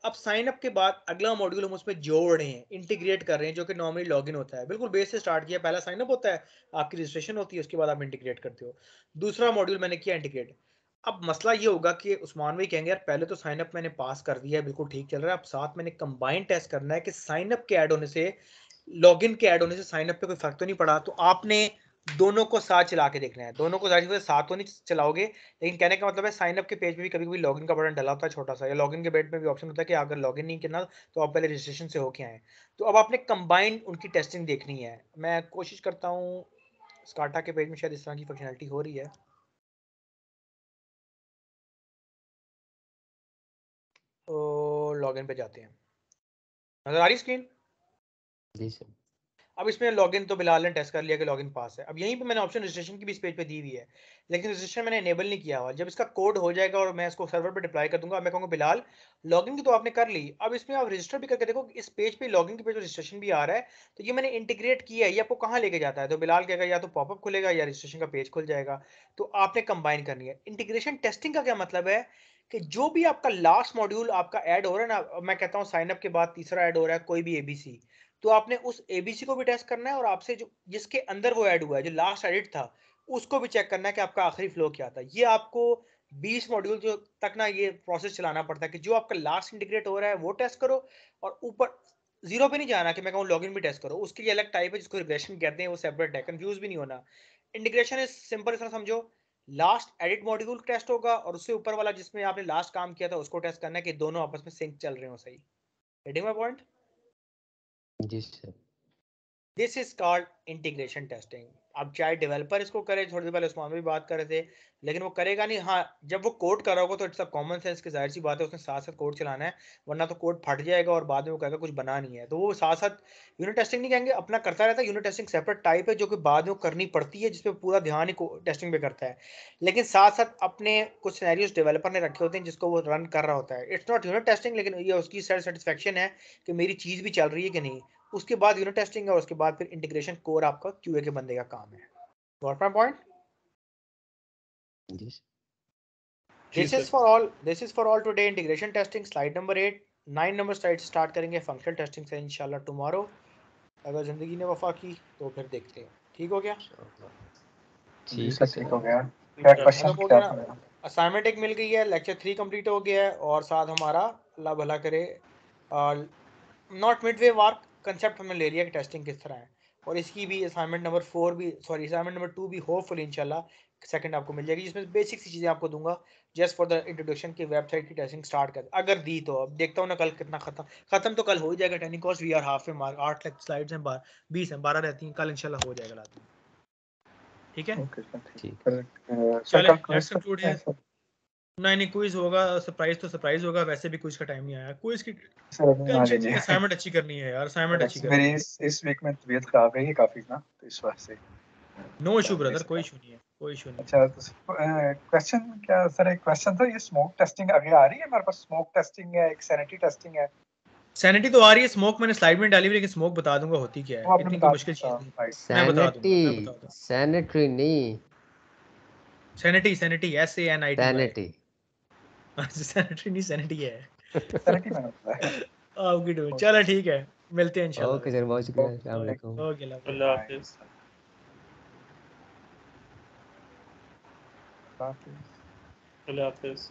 [SPEAKER 1] अब साइन अप के बाद अगला मॉड्यूल हम उसमें जोड़ रहे हैं, इंटीग्रेट कर रहे हैं, जो कि नॉर्मली लॉगिन होता है। बिल्कुल बेस से स्टार्ट किया, पहला साइन अप होता है, आपकी रजिस्ट्रेशन होती है, उसके बाद आप इंटीग्रेट करते हो। दूसरा मॉड्यूल मैंने किया इंटीग्रेट। अब मसला ये होगा कि उस्मान भाई कहेंगे यार पहले तो साइन अप मैंने पास कर दिया है, बिल्कुल ठीक चल रहा है, अब साथ मैंने कंबाइन टेस्ट करना है कि साइन अप के ऐड होने से, लॉगिन के ऐड होने से साइन अप पे कोई फर्क तो नहीं पड़ा। तो आपने दोनों को साथ चला के देखना है, दोनों को साथ तो नहीं चलाओगे, लेकिन कहने का मतलब है साइन अप के पेज पे भी कभी कभी लॉगिन का बटन डला होता है छोटा सा, या लॉगिन के पेज पे भी ऑप्शन होता है कि अगर लॉगिन नहीं करना तो आप पहले रजिस्ट्रेशन से होके आए। तो अब आपने कंबाइन उनकी टेस्टिंग देखनी है। मैं कोशिश करता हूँ, स्काटा के पेज में शायद इस तरह की फंक्शनलिटी हो रही है, तो लॉगिन पे जाते हैं, नजर आ रही स्क्रीन?
[SPEAKER 3] जी सर।
[SPEAKER 1] अब इसमें लॉगिन तो बिलाल ने टेस्ट कर लिया कि लॉगिन पास है। अब यहीं पे मैंने ऑप्शन रजिस्ट्रेशन की भी इस पेज पे दी हुई है, लेकिन रजिस्ट्रेशन मैंने इनेबल नहीं किया हुआ। जब इसका कोड हो जाएगा और मैं इसको सर्वर पे डिप्लॉय कर दूंगा, मैं कहूँगा बिलाल लॉगिन की तो आपने कर ली, अब इसमें आप रजिस्टर भी करके देखो, इस पेज पे लॉगिन के पेज रजिस्ट्रेशन भी आ रहा है, तो ये मैंने इंटीग्रेट किया है, ये आपको कहाँ लेके जाता है? तो बिलाल कहेगा या तो पॉपअप खुलेगा या रजिस्ट्रेशन का पेज खुल जाएगा। तो आपने कंबाइन करनी है। इंटीग्रेशन टेस्टिंग का क्या मतलब है कि जो भी आपका लास्ट मॉड्यूल आपका ऐड हो रहा है ना, मैं कहता हूँ साइन अप के बाद तीसरा ऐड हो रहा है कोई भी ABC, तो आपने उस ABC को भी टेस्ट करना है, और आपसे जो जिसके अंदर वो ऐड हुआ है, जो लास्ट एडिट था, उसको भी चेक करना है कि आपका आखिरी फ्लो क्या था। ये आपको 20 मॉड्यूल जो तक ना ये प्रोसेस चलाना पड़ता है कि जो आपका लास्ट इंटीग्रेट हो रहा है वो टेस्ट करो, और ऊपर जीरो पे नहीं जाना कि मैं कहूँ लॉगिन भी टेस्ट करो, उसके लिए अलग टाइप है जिसको रिग्रेशन कहते हैं, वो सेपरेट है, कंफ्यूज भी नहीं होना। इंटीग्रेशन इज सिंपल, इतना समझो, लास्ट एडिट मॉड्यूल टेस्ट होगा और उससे ऊपर वाला जिसमें आपने लास्ट काम किया था उसको टेस्ट करना है कि दोनों आपस में सिंक चल रहे हो सही। Getting my point?
[SPEAKER 3] जी sir.
[SPEAKER 1] This is called integration testing. अब चाहे डेवलपर इसको करे, थोड़ी देर पहले उस्मान भी बात कर रहे थे, लेकिन वो करेगा नहीं। हाँ, जब वो कोड कर रहा होगा तो इट्स अ कॉमन सेंस की जाहिर सी बात है उसने साथ साथ कोड चलाना है, वरना तो कोड फट जाएगा और बाद में वो कहेगा कुछ बना नहीं है। तो वो साथ साथ यूनिट टेस्टिंग नहीं कहेंगे, अपना करता रहता है। यूनिट टेस्टिंग सेपरेट टाइप है जो कि बाद में करनी पड़ती है, जिसपे पूरा ध्यान ही टेस्टिंग पे करता है, लेकिन साथ साथ अपने कुछ सिनेरियोस डेवलपर ने रखे होते हैं जिसको वो रन कर रहा होता है। इट्स नॉट यूनिट टेस्टिंग, लेकिन ये उसकी सेल्फ सेटिस्फेक्शन है कि मेरी चीज भी चल रही है कि नहीं। उसके बाद यूनिट टेस्टिंग है, उसके बाद फिर इंटीग्रेशन कोर आपका क्यूए के बंदे का काम है। Got my point? This is for all today integration testing. Slide number 8, 9 number slide start करेंगे फंक्शनल टेस्टिंग से इंशाल्लाह टुमारो, अगर जिंदगी ने वफा की तो फिर देखते हैं। ठीक हो गया?
[SPEAKER 2] जी सर ठीक हो गया। क्या क्वेश्चन
[SPEAKER 1] हो
[SPEAKER 2] क्या
[SPEAKER 1] गया।
[SPEAKER 2] था?
[SPEAKER 1] असाइनमेंट एक मिल गई है, लेक्चर 3 कंप्लीट हो गया है, और साथ हमारा अल्लाह भला करे नॉट मिडवे वार्क कंसेप्ट हमने ले लिया कि टेस्टिंग किस तरह है, और इसकी भी असाइनमेंट नंबर 4 भी, सॉरी असाइनमेंट नंबर 2 भी होपफुली इंशाल्लाह सेकंड आपको मिल जाएगी, जिसमें बेसिक सी चीज़ें आपको दूंगा जस्ट फॉर द इंट्रोडक्शन की वेबसाइट की टेस्टिंग स्टार्ट कर, अगर दी तो। अब देखता हूँ ना कल कितना खत्म तो कल हो ही जाएगा। टेनिंग कॉस्ट वी आर हाफ में मार्क 8 स्लाइड्स हैं, 20 हैं, 12 रहती हैं, कल इंशाल्लाह हो जाएगा लाजमी। ठीक है,
[SPEAKER 2] ओके सर ठीक
[SPEAKER 3] ठीक।
[SPEAKER 2] है। सर
[SPEAKER 1] चले
[SPEAKER 2] कल
[SPEAKER 1] लेट्स
[SPEAKER 2] क्विज
[SPEAKER 1] कंक्लूड
[SPEAKER 2] करते हैं
[SPEAKER 1] हियर।
[SPEAKER 2] सर।
[SPEAKER 1] नहीं क्विज होगा, सरप्राइज तो सरप्राइज होगा, वैसे भी क्विज का टाइम नहीं आया। क्विज की
[SPEAKER 2] सर अभी मान
[SPEAKER 1] टेंशन नहीं,
[SPEAKER 2] लीजिए
[SPEAKER 1] असाइनमेंट अच्छी करनी है यार, असाइनमेंट अच्छी करनी
[SPEAKER 2] मेरी
[SPEAKER 1] है।
[SPEAKER 2] इस वीक में तबीयत खराब रही है काफी ना, तो इस वजह से
[SPEAKER 1] नो इशू
[SPEAKER 2] नहीं
[SPEAKER 1] ब्रदर, कोई
[SPEAKER 2] सका।
[SPEAKER 1] इशू नहीं है, कोई इशू नहीं है।
[SPEAKER 2] अच्छा तो क्वेश्चन क्या सर, एक क्वेश्चन था, ये स्मोक टेस्टिंग आगे आ रही है हमारे पास? स्मोक टेस्टिंग है, एक सैनिटी टेस्टिंग है।
[SPEAKER 1] सैनिटी तो आ रही है, स्मोक मैंने स्लाइड में डाली हुई, लेकिन स्मोक बता दूंगा होती क्या
[SPEAKER 2] वो
[SPEAKER 1] है,
[SPEAKER 2] आपने
[SPEAKER 1] इतनी कोई
[SPEAKER 2] बता
[SPEAKER 1] मुश्किल
[SPEAKER 2] दिया
[SPEAKER 1] चीज
[SPEAKER 2] था
[SPEAKER 1] नहीं।
[SPEAKER 2] राइट।
[SPEAKER 1] मैं बता दूंगा, मैं
[SPEAKER 3] सैनिटी,
[SPEAKER 1] बता दूंगा।
[SPEAKER 3] सैनिटरी नहीं,
[SPEAKER 1] sanity, sanity SANITY।
[SPEAKER 3] Sanity.
[SPEAKER 1] Sanitary नहीं, सैनिटी है।
[SPEAKER 2] सैनिटी मैंने बताया।
[SPEAKER 1] आपकी डूइंग, चलो ठीक है, मिलते हैं इंशाल्लाह
[SPEAKER 3] ओके
[SPEAKER 1] फिर।
[SPEAKER 3] सर, बहुत शुक्रिया,
[SPEAKER 2] ओके
[SPEAKER 3] अस्सलाम
[SPEAKER 2] सर,
[SPEAKER 3] वालेकुम।
[SPEAKER 1] ओके,
[SPEAKER 4] अल्लाह हाफिज़।
[SPEAKER 2] बाय।
[SPEAKER 4] अल्लाह हाफिज़।